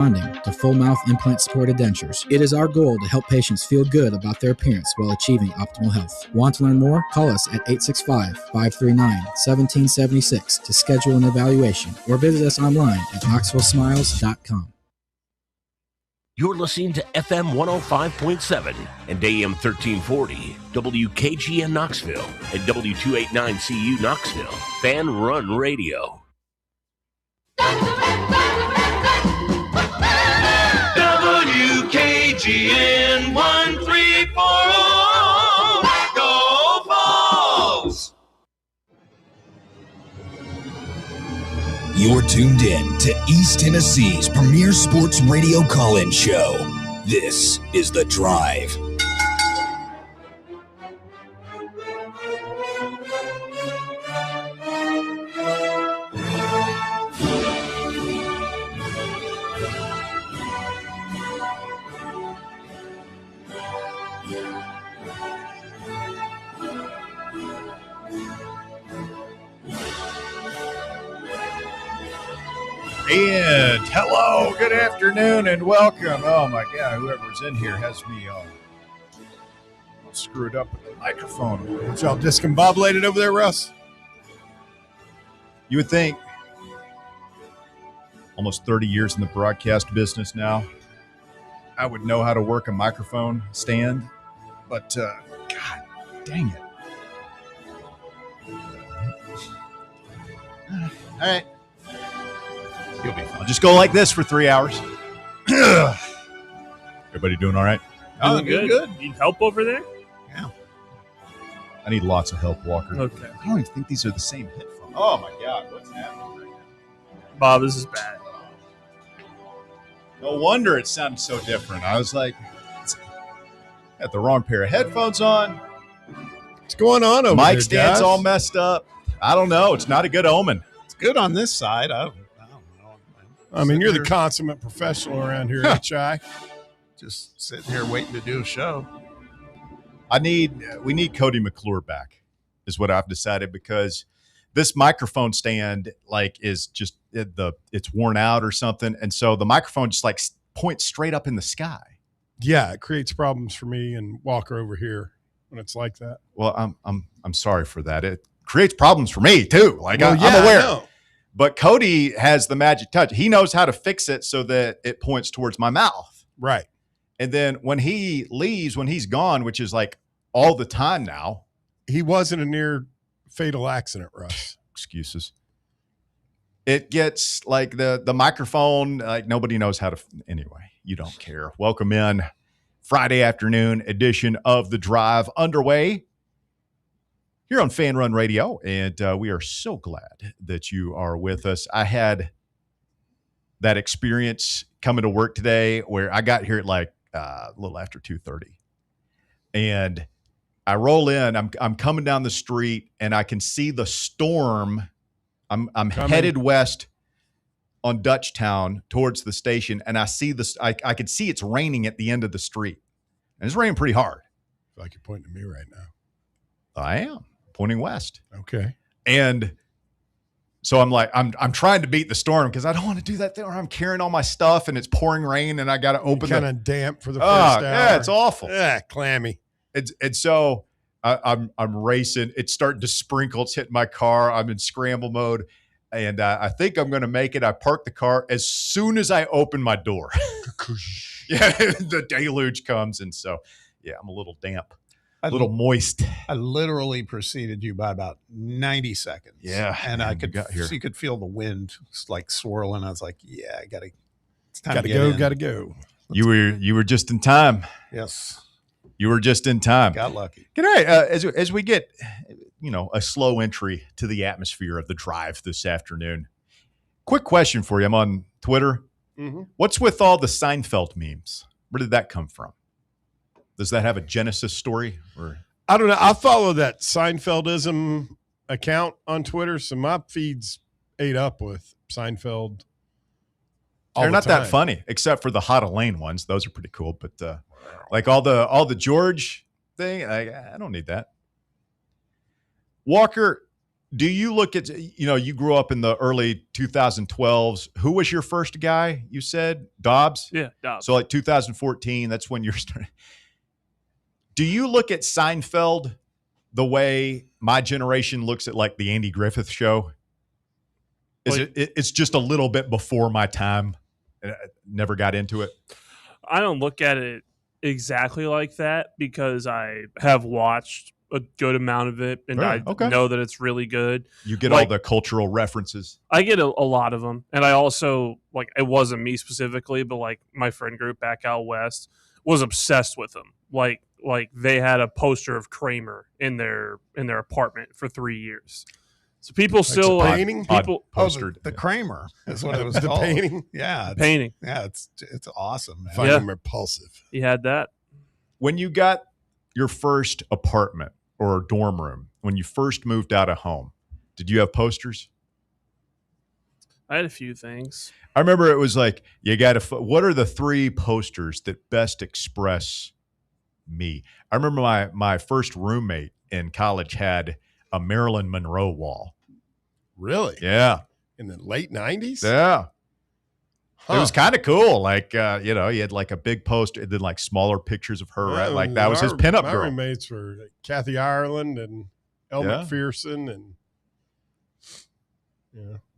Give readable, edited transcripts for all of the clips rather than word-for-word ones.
To full mouth implant supported dentures. It is our goal to help patients feel good about their appearance while achieving optimal health. Want to learn more? Call us at 865-539-1776 to schedule an evaluation or visit us online at knoxvillesmiles.com. You're listening to FM 105.7 and AM 1340, WKGN Knoxville and W289CU Knoxville, Fan Run Radio. WKGN 1340, go Vols! You're tuned in to East Tennessee's premier sports radio call-in show. This is The Drive. And hello, good afternoon, and welcome. Oh my God, whoever's in here has me all screwed up with the microphone. It's all discombobulated over there, Russ. You would think, almost 30 years in the broadcast business now, I would know how to work a microphone stand, but God dang it. All right. You'll be fine. Just go like this for 3 hours. Everybody doing all right? Doing good. Need help over there? Yeah. I need lots of help, Walker. Okay. I don't even think these are the same headphones. Oh my God, what's happening right now? Bob, this is bad. No wonder it sounded so different. I was like, got the wrong pair of headphones on. What's going on over there, Mic stand's guys? all messed up. I don't know. It's not a good omen. It's good on this side. I don't know. I mean, you're the consummate professional around here, HI. Just sitting here waiting to do a show. We need Cody McClure back, is what I've decided, because this microphone stand is just it's worn out or something, and so the microphone just points straight up in the sky. Yeah, it creates problems for me and Walker over here when it's like that. Well, I'm sorry for that. It creates problems for me too. I'm aware. But Cody has the magic touch. He knows how to fix it so that it points towards my mouth. Right. And then when he leaves, when he's gone, which is all the time now. He wasn't a near fatal accident, Russ. Excuses. It gets the microphone, nobody knows how to. Anyway, you don't care. Welcome in. Friday afternoon edition of The Drive underway here on Fan Run Radio, and we are so glad that you are with us. I had that experience coming to work today where I got here at a little after 2:30, and I roll in. I'm coming down the street, and I can see the storm. I'm headed west on Dutchtown towards the station, and I see this. I could see it's raining at the end of the street, and it's raining pretty hard. I feel like you're pointing at me right now. I am pointing west. Okay. And so I'm trying to beat the storm because I don't want to do that thing where I'm carrying all my stuff and it's pouring rain and I got to open kind of damp for the first hour. Yeah, it's awful. Yeah, clammy. And so I'm racing. It's starting to sprinkle. It's hitting my car. I'm in scramble mode. And I think I'm going to make it. I park the car as soon as I open my door. Yeah, the deluge comes. And so, yeah, I'm a little damp. A little moist. I literally preceded you by about 90 seconds. Yeah. And I could you could feel the wind swirling. I was like, yeah, it's time to go. Got to go. You were just in time. Yes. You were just in time. Got lucky. Good night. As we get, a slow entry to the atmosphere of The Drive this afternoon. Quick question for you. I'm on Twitter. Mm-hmm. What's with all the Seinfeld memes? Where did that come from? Does that have a genesis story? Or I don't know. I follow that Seinfeldism account on Twitter, so my feed's ate up with Seinfeld. They're not that funny, except for the Hot Elaine ones. Those are pretty cool. But all the George thing, I don't need that. Walker, Do you look at, you grew up in the early 2012s. Who was your first guy, you said? Dobbs? Yeah, Dobbs. So like 2014, that's when you're starting. Do you look at Seinfeld the way my generation looks at like the Andy Griffith Show? It's just a little bit before my time. I never got into it. I don't look at it exactly like that because I have watched a good amount of it, and I know that it's really good. You get all the cultural references. I get a lot of them, and I also it wasn't me specifically, but like my friend group back out west was obsessed with them. Like they had a poster of Kramer in their apartment for 3 years. So people still painting. Postered the Kramer is what it was the called. painting. Yeah, painting. Yeah, it's awesome, man. Find them repulsive. He had that. When you got your first apartment or dorm room, when you first moved out of home, did you have posters? I had a few things. I remember it was like, you got to, what are the 3 posters that best express me? I remember my first roommate in college had a Marilyn Monroe wall. Really? Yeah. In the late 90s? Yeah. Huh. It was kind of cool. Like, he had like a big poster and then like smaller pictures of her. Right? Like that was his pinup girl. My roommates were Kathy Ireland and Elle McPherson and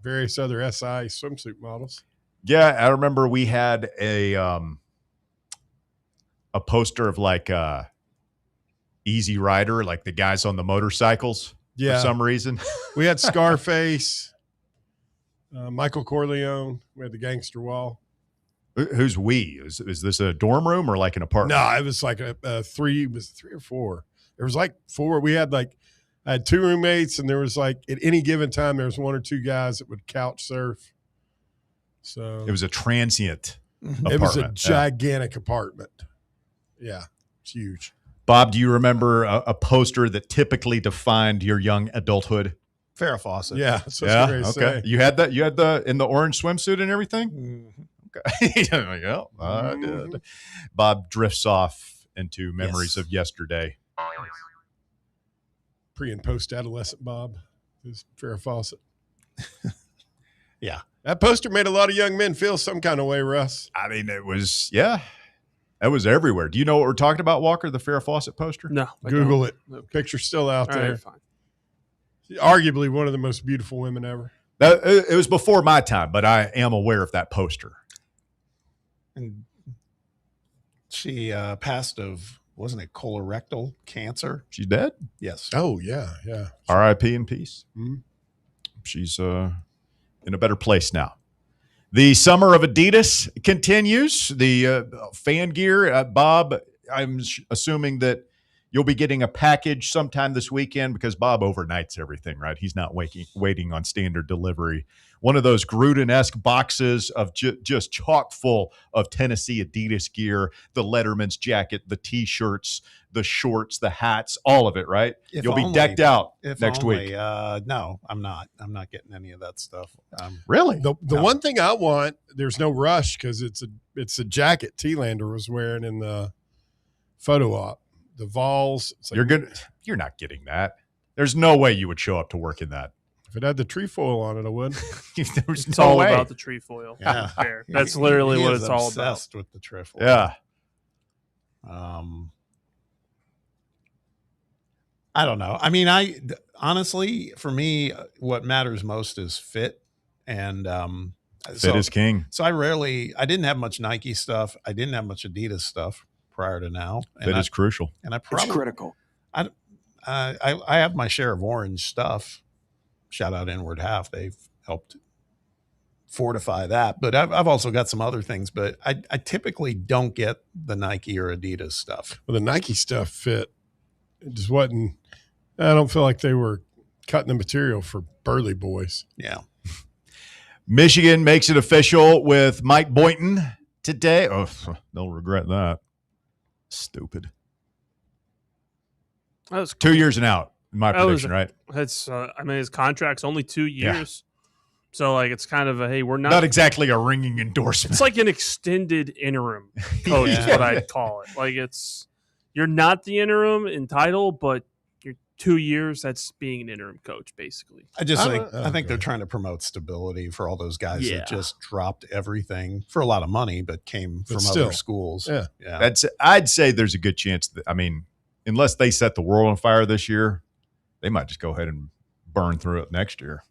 various other SI swimsuit models. Yeah. I remember we had a poster of like Easy Rider, like the guys on the motorcycles for some reason. We had Scarface. Michael Corleone. We had the gangster wall. Who's we? Is this a dorm room or like an apartment? No, it was like a 3. It was 3 or 4. There was like 4. We had I had 2 roommates, and there was like at any given time there was 1 or 2 guys that would couch surf. So it was a transient apartment. It was a gigantic apartment. Yeah, it's huge. Bob, do you remember a poster that typically defined your young adulthood? Farrah Fawcett. Yeah. Okay. You had that. You had in the orange swimsuit and everything. Mm-hmm. Okay. Yeah, I did. Bob drifts off into memories of yesterday. Pre and post adolescent Bob is Farrah Fawcett. Yeah. That poster made a lot of young men feel some kind of way, Russ. I mean, it was it was everywhere. Do you know what we're talking about, Walker? The Farrah Fawcett poster? No. Google it. Okay. Picture's still out All there. right, fine. Arguably one of the most beautiful women ever. It was before my time, but I am aware of that poster. And she passed of, wasn't it colorectal cancer? She's dead? Yes. Oh, yeah. R.I.P. in peace. Mm-hmm. She's in a better place now. The summer of Adidas continues. The fan gear, Bob, I'm assuming that you'll be getting a package sometime this weekend because Bob overnights everything, right? He's not waiting on standard delivery. One of those Gruden-esque boxes of just chock full of Tennessee Adidas gear, the Letterman's jacket, the T-shirts, the shorts, the hats, all of it, right? You'll be decked out next week. No, I'm not. I'm not getting any of that stuff. Really? The one thing I want, there's no rush because it's a jacket T-Lander was wearing in the photo op. The Vols. Like, you're not getting that. There's no way you would show up to work in that. If it had the trefoil on it, I would. There's It's no all way. about the trefoil. Yeah. That's literally He what is it's all about. obsessed with the trefoil. Yeah. I don't know. I mean, honestly, for me, what matters most is fit. And Fit is king. So I didn't have much Nike stuff. I didn't have much Adidas stuff prior to now. Fit is crucial. And it's critical. I have my share of orange stuff. Shout out Inward Half. They've helped fortify that. But I've also got some other things. But I typically don't get the Nike or Adidas stuff. Well, the Nike stuff fit. It just wasn't. I don't feel like they were cutting the material for burly boys. Yeah. Michigan makes it official with Mike Boynton today. Oh, they'll regret that. Stupid. That was 2 years and out, in my prediction, right? That's his contract's only 2 years. Yeah. So it's kind of we're not exactly a ringing endorsement. It's like an extended interim coach is what I'd call it. You're not the interim in title, but you're 2 years, that's being an interim coach, basically. I think they're trying to promote stability for all those guys that just dropped everything for a lot of money, but came from other schools. Yeah. I'd say there's a good chance that, unless they set the world on fire this year, they might just go ahead and burn through it next year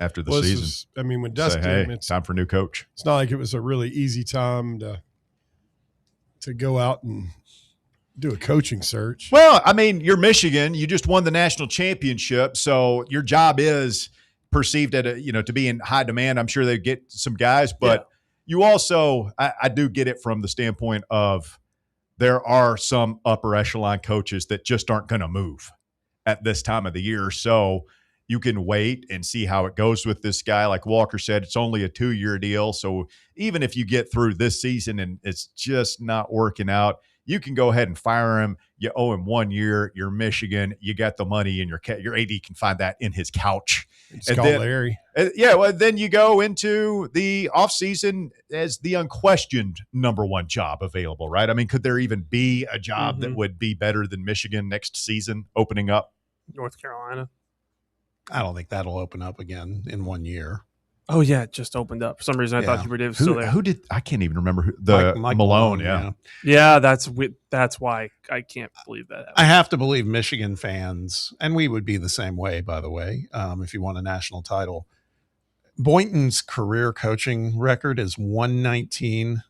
after the season. When Dusty came, it's time for a new coach. It's not like it was a really easy time to go out and do a coaching search. Well, you're Michigan. You just won the national championship, so your job is perceived to be in high demand. I'm sure they get some guys, but you also, I do get it from the standpoint of there are some upper echelon coaches that just aren't going to move at this time of the year. So you can wait and see how it goes with this guy. Like Walker said, it's only a 2-year deal. So even if you get through this season and it's just not working out, you can go ahead and fire him. You owe him 1 year. You're Michigan. You got the money in your AD can find that in his couch. It's called Larry. Then you go into the offseason as the unquestioned number one job available, right? Could there even be a job that would be better than Michigan next season opening up? North Carolina. I don't think that'll open up again in 1 year. Oh, yeah, it just opened up. For some reason, I thought Hubert Davis was still there. Who did – I can't even remember Mike Malone, Yeah, that's why I can't believe that happened. I have to believe Michigan fans, and we would be the same way, by the way, if you won a national title. Boynton's career coaching record is 119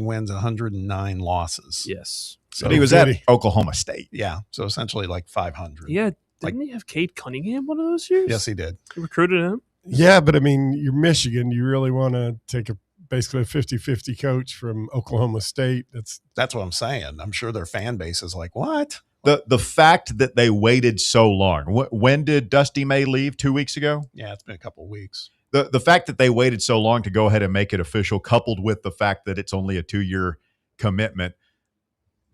wins, 109 losses. Yes. So he was at Oklahoma State. Yeah, so essentially like 500. Yeah, didn't he have Cade Cunningham one of those years? Yes, he did. He recruited him? Yeah, but you're Michigan. You really want to take basically a 50-50 coach from Oklahoma State. That's what I'm saying. I'm sure their fan base is like, what? The fact that they waited so long. When did Dusty May leave? 2 weeks ago? Yeah, it's been a couple of weeks. The fact that they waited so long to go ahead and make it official, coupled with the fact that it's only a 2-year commitment,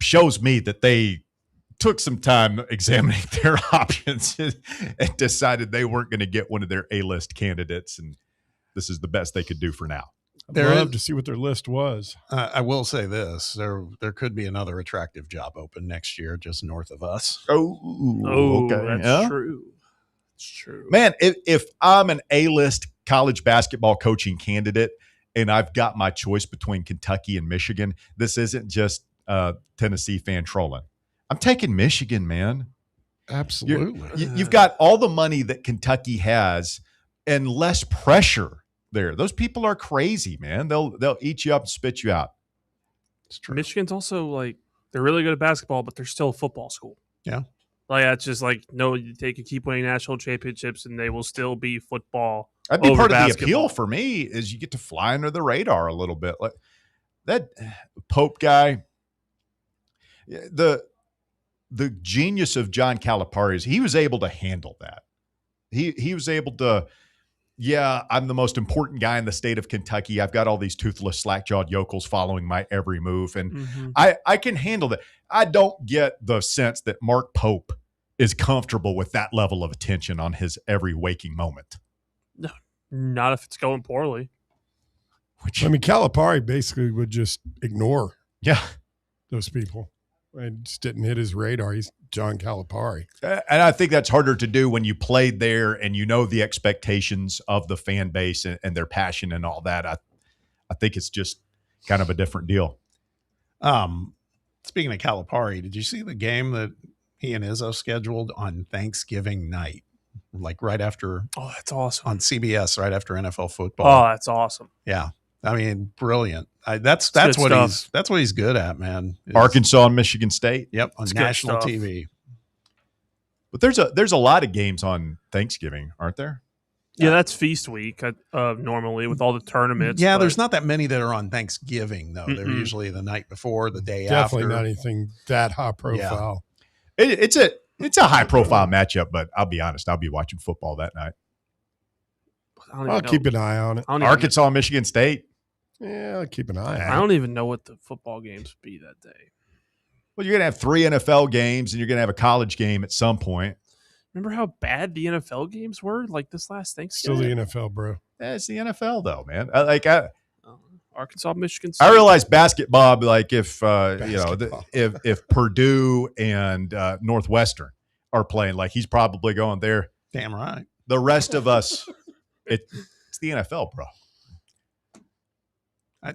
shows me that they took some time examining their options and decided they weren't going to get one of their A-list candidates, and this is the best they could do for now. I'd love to see what their list was. I will say this. There could be another attractive job open next year just north of us. Oh, okay. That's true. It's true. Man, if I'm an A-list college basketball coaching candidate and I've got my choice between Kentucky and Michigan, this isn't just Tennessee fan trolling. I'm taking Michigan, man. Absolutely. You've got all the money that Kentucky has and less pressure there. Those people are crazy, man. They'll eat you up and spit you out. It's true. Michigan's also they're really good at basketball, but they're still a football school. Yeah. That's just they can keep winning national championships and they will still be football. That'd be part of basketball. the appeal for me is you get to fly under the radar a little bit. Like that Pope guy, the genius of John Calipari is he was able to handle that. He was able to, I'm the most important guy in the state of Kentucky. I've got all these toothless, slack-jawed yokels following my every move, and I can handle that. I don't get the sense that Mark Pope is comfortable with that level of attention on his every waking moment. No, not if it's going poorly. Calipari basically would just ignore those people. And just didn't hit his radar. He's John Calipari. And I think that's harder to do when you played there and you know the expectations of the fan base and their passion and all that. I think it's just kind of a different deal. Speaking of Calipari, did you see the game that he and Izzo scheduled on Thanksgiving night? Right after. Oh, that's awesome. On CBS, right after NFL football. Oh, that's awesome. Yeah. Brilliant. That's what he's good at, man. Arkansas and Michigan State. Yep, on national TV. But there's a lot of games on Thanksgiving, aren't there? Yeah, that's feast week normally with all the tournaments. Yeah, there's not that many that are on Thanksgiving though. They're usually the night before, the day after. Definitely not anything that high profile. Yeah. It's a high profile matchup, but I'll be honest, I'll be watching football that night. I'll keep an eye on it. Arkansas, Michigan State. Yeah, I'll keep an eye on it. I don't even know what the football games would be that day. Well, you're going to have 3 NFL games, and you're going to have a college game at some point. Remember how bad the NFL games were this last Thanksgiving? Still the NFL, bro. Yeah, it's the NFL, though, man. Arkansas, Michigan State. I realize basketball, if if Purdue and Northwestern are playing. Like he's probably going there. Damn right. The rest of us, it's the NFL, bro.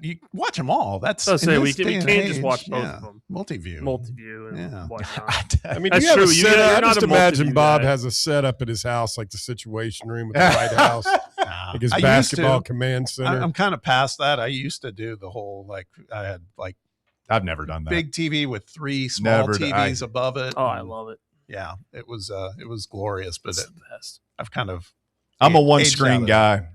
You watch them all. That's I was saying, in this we day and can't just age, watch both of them. Multi-view. And Yeah. whatnot. I mean, That's do you have true. a You're setup? I not just a imagine multi-view Bob guy. has a setup at his house, like the Situation Room at the White House, Nah, like his I used basketball to. command center. I'm kind of past that. I used to do the whole I had like I've never done that. big TV with 3 small Never TVs above it. Oh, I love it. Yeah, it was glorious. But It's the best. I've kind of I'm a aged out one-screen of guy.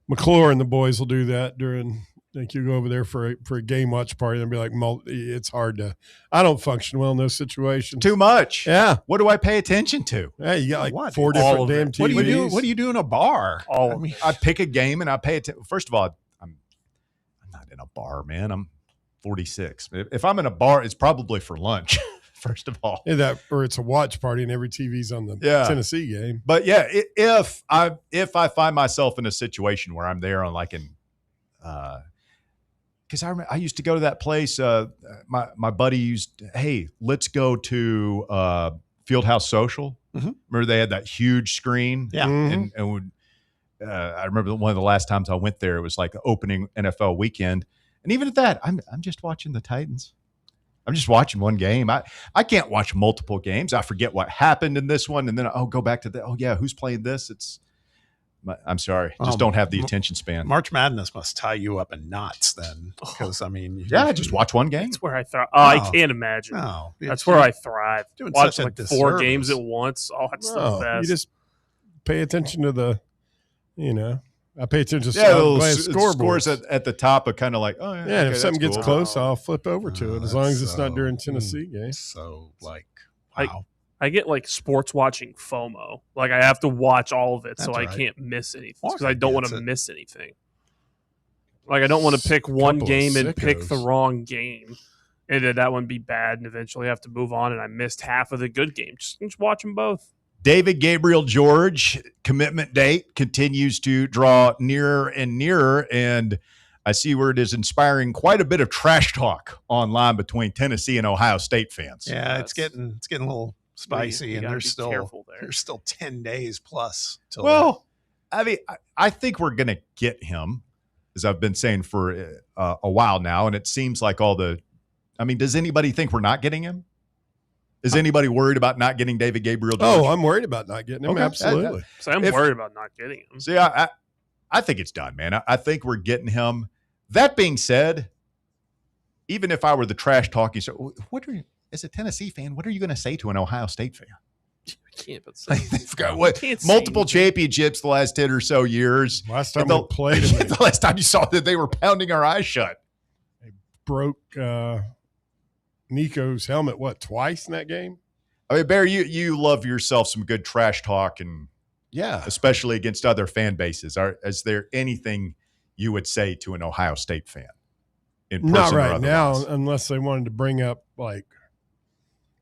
McClure and the boys will do that during. Like you go over there for a game watch party and be like, it's hard to. I don't function well in those situations. Too much. Yeah. What do I pay attention to? Yeah, you got like What? 4 All different of damn it. TVs. What do you do? What do you do in a bar? All I of mean, I pick a game and I pay attention. First of all, I'm not in a bar, man. I'm 46. If I'm in a bar, it's probably for lunch. First of all, Yeah, or it's a watch party and every TV's on the Yeah. Tennessee game. but yeah, if I find myself in a situation where I'm there on like because I used to go to that place. My buddy used, hey, let's go to Fieldhouse Social. Mhm. Remember they had that huge screen. Yeah. Mhm. and would, I remember one of the last times I went there, it was like the opening NFL weekend. And even at that, I'm just watching the Titans. I'm just watching one game. I can't watch multiple games. I forget what happened in this one. And then I'll go back to oh yeah, who's playing this? I'm sorry. Just don't have the attention span. March Madness must tie you up in knots then, because I mean, Yeah, just watch one game. That's where I thrive. Oh, I No. can't imagine. No, That's where I thrive. doing Watch such a like 4 disservice. games at once. Oh, it's No, the best. you just pay attention to the, I pay attention to Yeah, I'm little glad scores at the top are kind of like, oh yeah. Yeah, okay, if something that's gets cool. close, I'll flip over to it as long as it's not during Tennessee game. So like, I- wow. I get like sports watching FOMO. Like I have to watch all of it so That's I right. can't miss anything because Walker I don't want gets to it. miss anything. Like I don't want to pick one Couple of game and pick the sickos. wrong game, and then that one be bad and eventually have to move on. And I missed half of the good game. Just watch them both. David Gabriel George commitment date continues to draw nearer and nearer, and I see where it is inspiring quite a bit of trash talk online between Tennessee and Ohio State fans. Yeah, it's getting a little spicy, You and gotta there's be still careful there. there's still 10 days plus till Well, I mean, I think we're going to get him, as I've been saying for a while now, and it seems like does anybody think we're not getting him? Is anybody worried about not getting David Gabriel George? Oh, I'm worried about not getting him. Okay. Absolutely. So I'm If- worried about not getting him. See, I think it's done, man. I think we're getting him. That being said, even if I were the trash talking, so as a Tennessee fan, what are you going to say to an Ohio State fan? I can't but They've got what, Can't say multiple anything. championships the last 10 or so years. Last time And we played him, the last time you saw that they were pounding our eyes shut. broke Nico's helmet, twice in that game? I mean, Barry, you love yourself some good trash talk, and Yeah. especially against other fan bases. Is there anything you would say to an Ohio State fan in person Not or right now, otherwise? unless they wanted to bring up like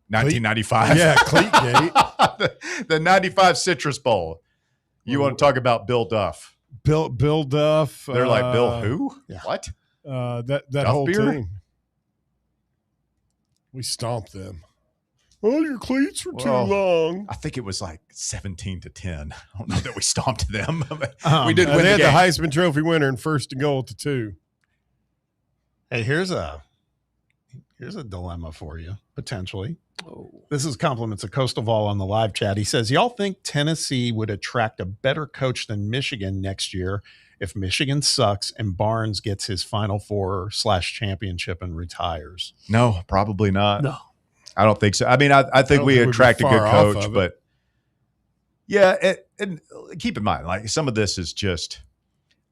1995. Yeah, Cleatgate. the 95 Citrus Bowl. You want to talk about Bill Duff? Bill Duff. They're like, Bill who? Yeah. What? That Duff whole beer? team. We stomped them. Oh, your cleats were too Well, long. I think it was like 17-10. I don't know that we stomped them. Um, we did They win the had the game. Heisman Trophy winner in 1st and goal to 2. Hey, here's a dilemma for you, potentially. Oh. This is compliments of Coastal Vol on the live chat. He says, y'all think Tennessee would attract a better coach than Michigan next year if Michigan sucks and Barnes gets his Final Four / championship and retires? No, probably not. No. I don't think so. I mean, I think don't we think we'd be attract a good far off coach, of it. but yeah, and keep in mind, like some of this is just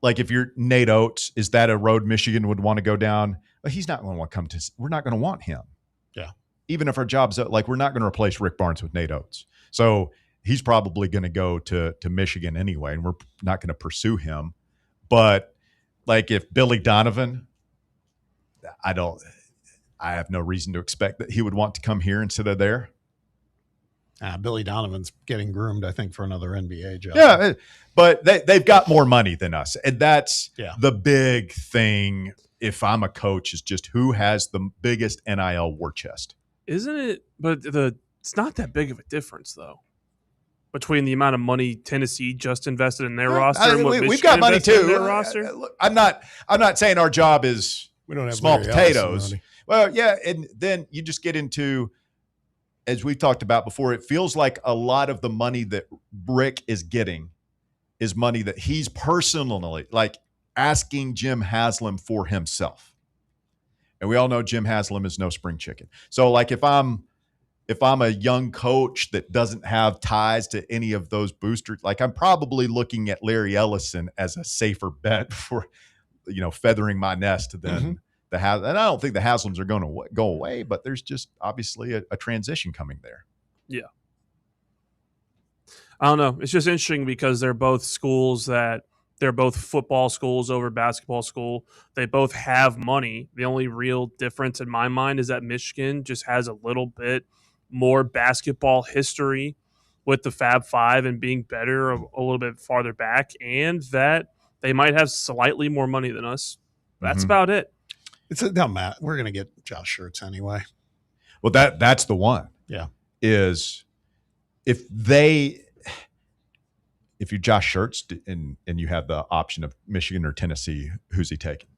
like if you're Nate Oates, is that a road Michigan would want to go down? Well, he's not going to want to come to. We're not going to want him. Yeah. Even if our job's like, we're not going to replace Rick Barnes with Nate Oates. So he's probably going to go to Michigan anyway, and we're not going to pursue him. But like if Billy Donovan, I have no reason to expect that he would want to come here instead of there. Billy Donovan's getting groomed, I think, for another NBA job. Yeah, but they've got more money than us. And that's the big thing, if I'm a coach, is just who has the biggest NIL war chest. Isn't it? But the It's not that big of a difference, though, between the amount of money Tennessee just invested in their roster and what Michigan we've got money invested in too. their roster. Look, I'm not saying our job is We don't have small Larry Ellison potatoes. money. Well, yeah, and then you just get into, as we talked about before, it feels like a lot of the money that Brick is getting is money that he's personally like asking Jim Haslam for himself. And we all know Jim Haslam is no spring chicken. So like if I'm a young coach that doesn't have ties to any of those boosters, like I'm probably looking at Larry Ellison as a safer bet for, feathering my nest than the and I don't think the Haslams are going to go away, but there's just obviously a transition coming there. Yeah. I don't know. It's just interesting because they're both schools they're both football schools over basketball school. They both have money. The only real difference in my mind is that Michigan just has a little bit more basketball history with the Fab Five and being better a little bit farther back, and that they might have slightly more money than us. That's about it. It doesn't matter. We're going to get Josh Schertz anyway. Well, that's the one. Yeah. Is if you're Josh Schertz and you have the option of Michigan or Tennessee, who's he taking?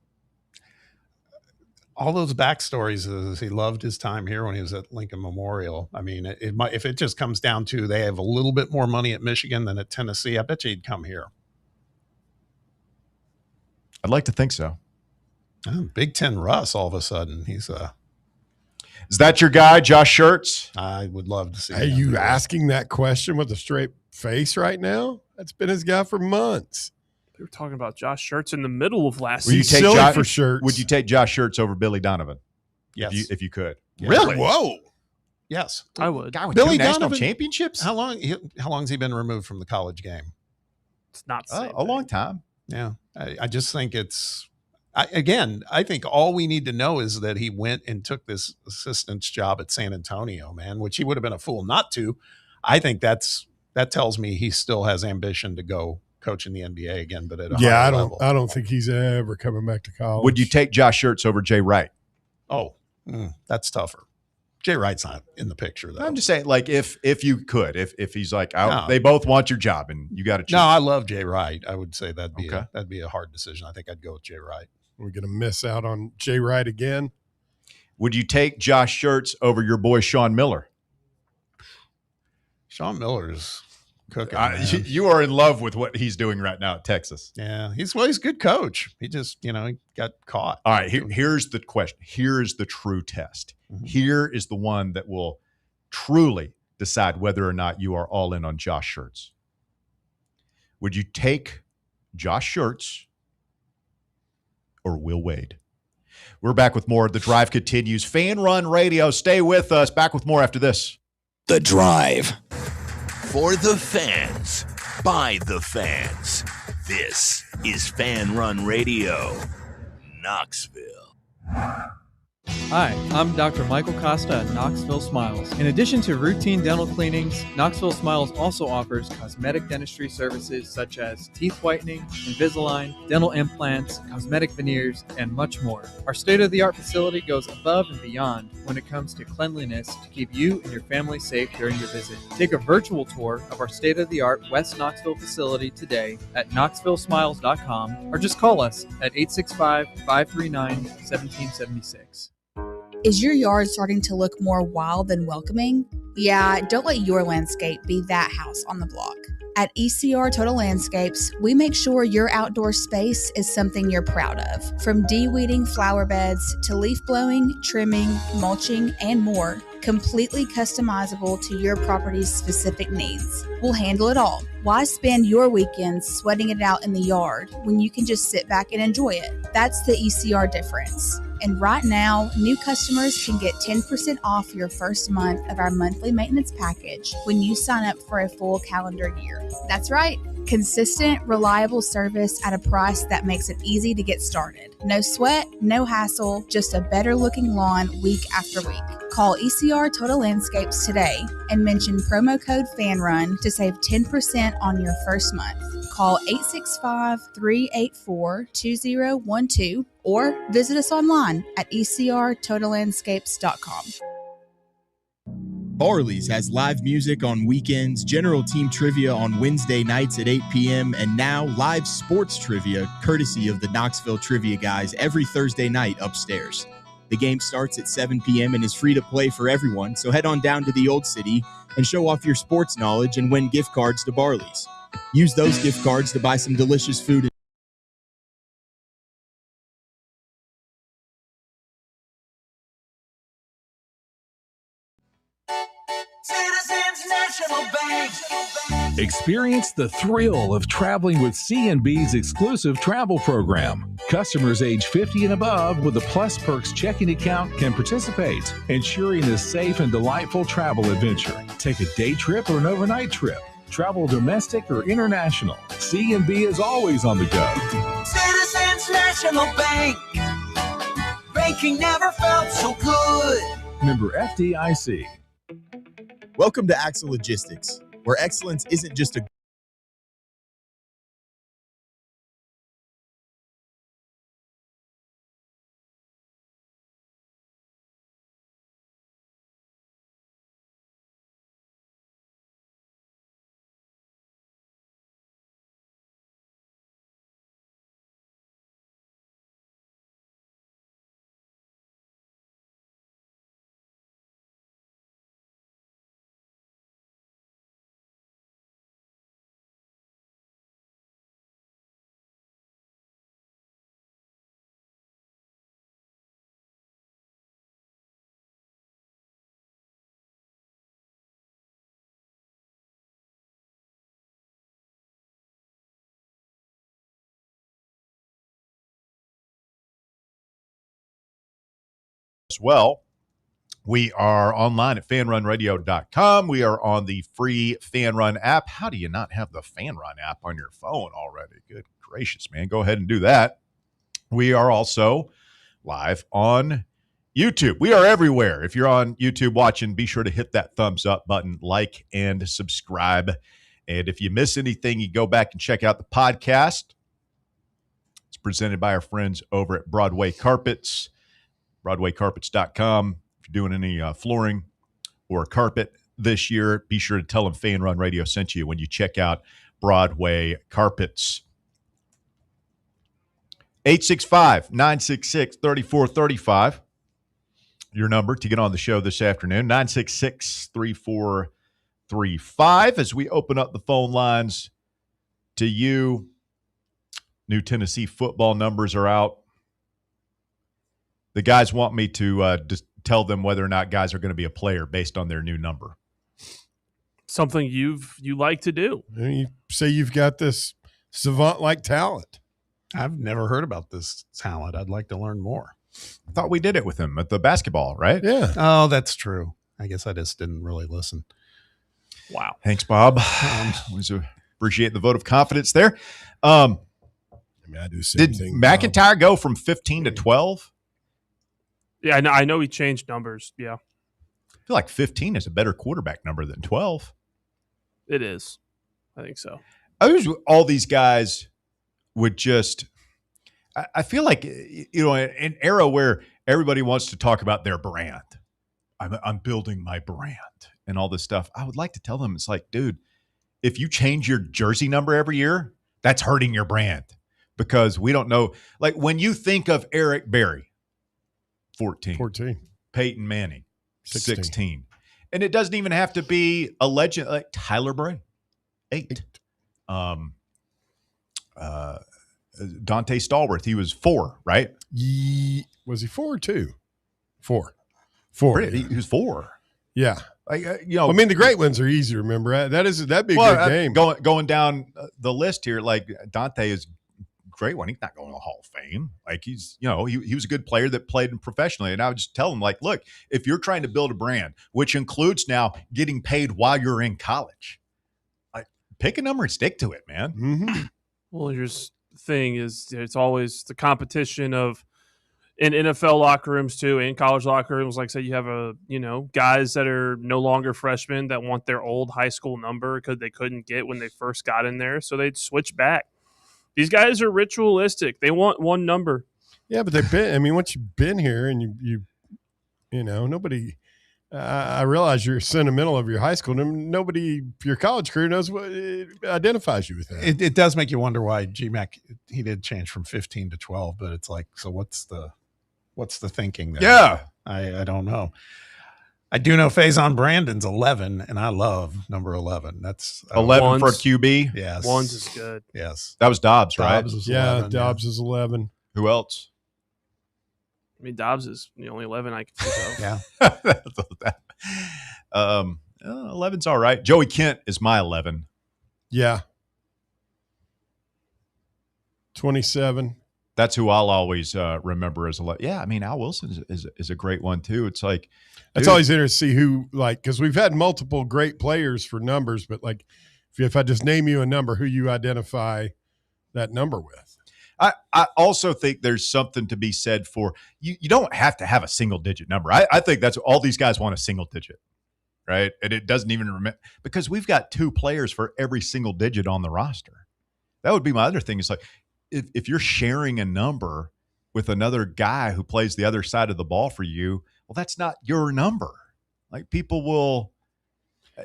All those backstories is he loved his time here when he was at Lincoln Memorial. I mean, if it just comes down to they have a little bit more money at Michigan than at Tennessee, I bet you he'd come here. I'd like to think so. Big Ten Russ, all of a sudden, he's Is that your guy, Josh Schertz? I would love to see. Are you asking that question with a straight face right now? That's been his guy for months. We were talking about Josh Schertz in the middle of last Would you season. take silly Josh for Schertz. Would you take Josh Schertz over Billy Donovan? Yes. If you could. Yes. Really? Whoa. Yes. I would. Guy with Billy two national Donovan- championships? How long's he been removed from the college game? It's not the same A long thing. time. Yeah. I just think I think all we need to know is that he went and took this assistant's job at San Antonio, man, which he would have been a fool not to. I think that tells me he still has ambition to go coach in the NBA again, but at a higher level. I don't think he's ever coming back to college. Would you take Josh Schertz over Jay Wright? Oh, that's tougher. Jay Wright's not in the picture, though. I'm just saying, like, if you could, if he's like, No. they both want your job and you got to choose. No, I love Jay Wright. I would say that'd be Okay. a hard decision. I think I'd go with Jay Wright. We're going to miss out on Jay Wright again. Would you take Josh Schertz over your boy Sean Miller? Sean Miller's cooking. You are in love with what he's doing right now at Texas. Yeah, he's a good coach. He just, he got caught. All right, here's the question. Here's the true test. Mhm. Here is the one that will truly decide whether or not you are all in on Josh Schertz. Would you take Josh Schertz or Will Wade? We're back with more. The Drive continues. Fan Run Radio. Stay with us. Back with more after this. The Drive. For the fans, by the fans. This is Fan Run Radio, Knoxville. Hi, I'm Dr. Michael Costa at Knoxville Smiles. In addition to routine dental cleanings, Knoxville Smiles also offers cosmetic dentistry services such as teeth whitening, Invisalign, dental implants, cosmetic veneers, and much more. Our state-of-the-art facility goes above and beyond when it comes to cleanliness to keep you and your family safe during your visit. Take a virtual tour of our state-of-the-art West Knoxville facility today at knoxvillesmiles.com or just call us at 865-539-1776. Is your yard starting to look more wild than welcoming? Yeah, don't let your landscape be that house on the block. At ECR Total Landscapes, we make sure your outdoor space is something you're proud of. From de-weeding flower beds to leaf blowing, trimming, mulching, and more, completely customizable to your property's specific needs. We'll handle it all. Why spend your weekends sweating it out in the yard when you can just sit back and enjoy it? That's the ECR difference. And right now, new customers can get 10% off your first month of our monthly maintenance package when you sign up for a full calendar year. That's right. Consistent, reliable service at a price that makes it easy to get started. No sweat, no hassle, just a better looking lawn week after week. Call ECR Total Landscapes today and mention promo code FANRUN to save 10% on your first month. Call 865-384-2012 or visit us online at ecrtotallandscapes.com. Barley's has live music on weekends, general team trivia on Wednesday nights at 8 p.m., and now live sports trivia courtesy of the Knoxville Trivia Guys every Thursday night upstairs. The game starts at 7 p.m. and is free to play for everyone, so head on down to the Old City and show off your sports knowledge and win gift cards to Barley's. Use those gift cards to buy some delicious food. Citizens National Bank. Experience the thrill of traveling with C&B's exclusive travel program. Customers age 50 and above with a Plus Perks checking account can participate, ensuring a safe and delightful travel adventure. Take a day trip or an overnight trip. Travel domestic or international. C&B is always on the go. Citizens National Bank. Banking never felt so good. Member FDIC. Welcome to Axle Logistics, where excellence isn't just a as well. We are online at fanrunradio.com. We are on the free Fan Run app. How do you not have the Fan Run app on your phone already? Good gracious, man. Go ahead and do that. We are also live on YouTube. We are everywhere. If you're on YouTube watching, be sure to hit that thumbs up button, like, and subscribe. And if you miss anything, you go back and check out the podcast. It's presented by our friends over at Broadway Carpets. BroadwayCarpets.com. If you're doing any flooring or carpet this year, be sure to tell them Fan Run Radio sent you when you check out Broadway Carpets. 865-966-3435. Your number to get on the show this afternoon. 966-3435. As we open up the phone lines to you, new Tennessee football numbers are out. The guys want me to just tell them whether or not guys are going to be a player based on their new number. Something you like to do. You say you've got this savant-like talent. I've never heard about this talent. I'd like to learn more. I thought we did it with him at the basketball, right? Yeah. Oh, that's true. I guess I just didn't really listen. Wow. Thanks, Bob. Always appreciate the vote of confidence there. I mean, I do the same Did thing. McIntyre go from 15 to 12? Yeah, I know he changed numbers. Yeah, I feel like 15 is a better quarterback number than 12. it is. I think so. I wish all these guys would just – I feel like, an era where everybody wants to talk about their brand. I'm building my brand and all this stuff. I would like to tell them, it's like, dude, if you change your jersey number every year, that's hurting your brand because we don't know. Like when you think of Eric Berry, 14. Peyton Manning, 16. And it doesn't even have to be a legend like Tyler Bray, 8. Dante Stallworth, he was 4, right? Was he 4 or 2? 4. He was 4. Yeah. I mean, the great ones are easy to remember. That'd be a good game. Going down the list here, like Dante is great one. He's not going to the Hall of Fame. Like he was a good player that played professionally. And I would just tell him, like, look, if you're trying to build a brand, which includes now getting paid while you're in college, like pick a number and stick to it, man. Mm-hmm. Well, here's the thing is it's always the competition of in NFL locker rooms too, in college locker rooms. Like say you have guys that are no longer freshmen that want their old high school number because they couldn't get when they first got in there. So they'd switch back. These guys are ritualistic. They want one number. Yeah, but once you've been here and you nobody, I realize you're sentimental of your high school. Nobody, your college career knows what identifies you with that. It does make you wonder why GMAC, he did change from 15 to 12, but it's like, so what's the thinking there? Yeah. I don't know. I do know Faison Brandon's 11, and I love number 11. That's 11 for a QB. Yes. Ones is good. Yes. That was Dobbs, right? Dobbs is Yeah, 11, Dobbs is 11. Who else? I mean, Dobbs is the only 11 I can think of. Yeah. 11's all right. Joey Kent is my 11. Yeah. 27. That's who I'll always remember as 11. Yeah, I mean, Al Wilson is a great one, too. It's like, it's always interesting to see who, like, because we've had multiple great players for numbers, but like, if I just name you a number, who you identify that number with. I also think there's something to be said for you don't have to have a single digit number. I think that's all these guys want, a single digit, right? And it doesn't even remember, because we've got 2 players for every single digit on the roster. That would be my other thing. It's like, if you're sharing a number with another guy who plays the other side of the ball for you, well, that's not your number. Like, people will,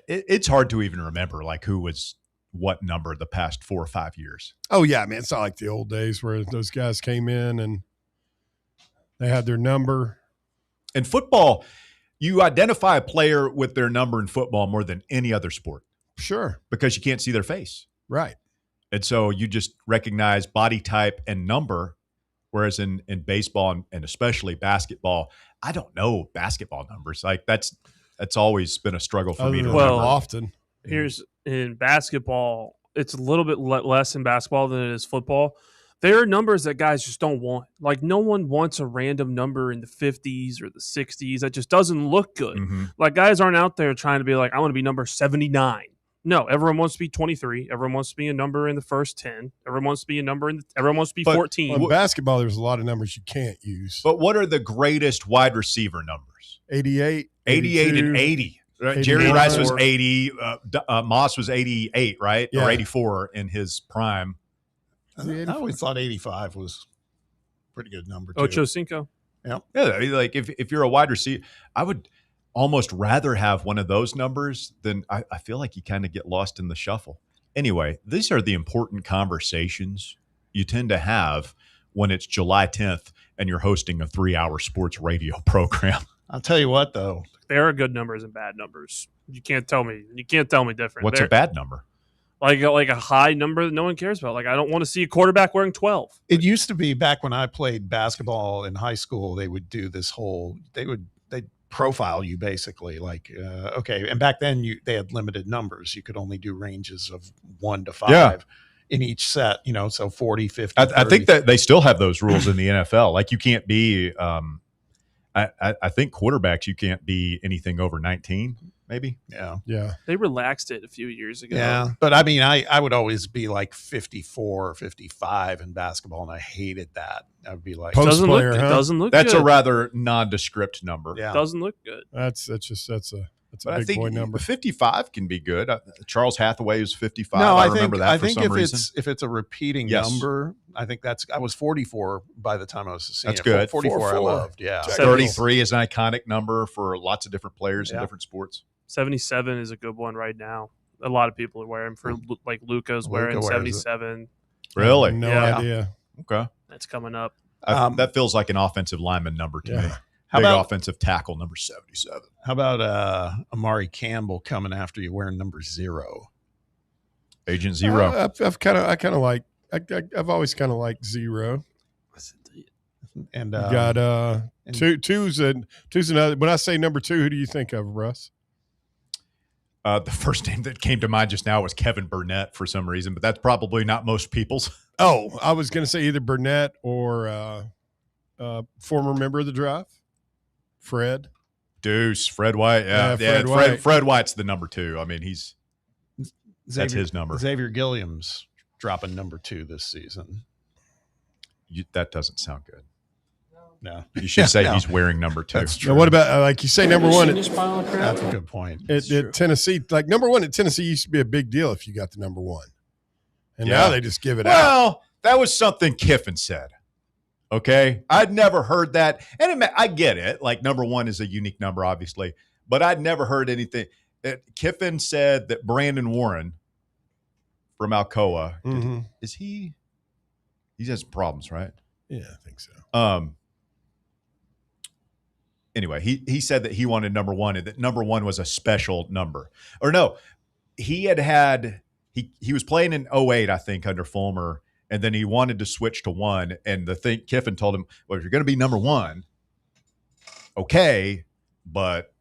it's hard to even remember like who was what number the past 4 or 5 years. Oh yeah, man. It's not like the old days where those guys came in and they had their number. In football, you identify a player with their number in football more than any other sport. Sure. Because you can't see their face. Right. And so you just recognize body type and number. Whereas in baseball and especially basketball, I don't know basketball numbers. Like that's always been a struggle for me to remember. Often. Here's in basketball, it's a little bit less in basketball than it is football. There are numbers that guys just don't want. Like, no one wants a random number in the 50s or the 60s. That just doesn't look good. Mm-hmm. Like, guys aren't out there trying to be like, I want to be number 79. No, everyone wants to be 23. Everyone wants to be a number in the first 10. Everyone wants to be a number everyone wants to be 14. In basketball, there's a lot of numbers you can't use. But what are the greatest wide receiver numbers? 88. 88 and 80. Right? Jerry Rice was 80. Moss was 88, right? Yeah. Or 84 in his prime. I always thought 85 was a pretty good number, too. Ocho Cinco. Yeah. Yeah, like if you're a wide receiver, I would almost rather have one of those numbers than I feel like you kind of get lost in the shuffle. Anyway, these are the important conversations you tend to have when it's July 10th and you're hosting a 3-hour sports radio program. I'll tell you what, though. There are good numbers and bad numbers. You can't tell me different. What's a bad number? Like a high number that no one cares about. Like, I don't want to see a quarterback wearing 12. It used to be back when I played basketball in high school, they would do this they'd profile you basically, like, okay. And back then they had limited numbers. You could only do ranges of 1 to 5 in each set, so 40, 50, I think that they still have those rules in the NFL. Like, you can't be, I think quarterbacks, you can't be anything over 19, maybe. Yeah. They relaxed it a few years ago. Yeah. But I mean, I would always be like 54 or 55 in basketball, and I hated that. I would be like, It doesn't look That's good. a rather nondescript number. Yeah. It doesn't look good. That's a But big boy number. 55 can be good. Charles Hathaway was 55. No, I remember that for some reason. if it's a repeating Yes. number, I think I was 44 by the time I was a senior. That's good. 44 I loved. Yeah. 33 is an iconic number for lots of different players in different sports. 77 is a good one right now. A lot of people are wearing like Luka's wearing Luka wears 77. Really? No Yeah. idea. Okay. That's coming up. That feels like an offensive lineman number to me. How Big about- offensive tackle, number 77. How about Amari Campbell coming after you wearing number 0? Agent Zero. I've always kind of liked 0. And You got two's another. When I say number 2, who do you think of, Russ? The first name that came to mind just now was Kevin Burnett for some reason, but that's probably not most people's. Oh, I was going to say either Burnett or former member of the Drive, Fred. Deuce, Fred White. Yeah, Fred White. Fred White's the number 2. I mean, that's his number. Xavier Gilliam's dropping number 2 this season. That doesn't sound good. No. You should say No. he's wearing number 2. That's true. Now, what about like you say number 1 That's a good point. at Tennessee? Like number 1 at Tennessee used to be a big deal if you got the number 1, and now they just give it out. Well, that was something Kiffin said. Okay, I'd never heard that, and I get it. Like number 1 is a unique number, obviously, but I'd never heard anything. Kiffin said that Brandon Warren from Alcoa, is he has problems, right? Yeah, I think so. Anyway, he said that he wanted number 1 and that number 1 was a special number. Or no, he was playing in 08, I think, under Fulmer, and then he wanted to switch to 1. And Kiffin told him, well, if you're going to be number 1, okay, but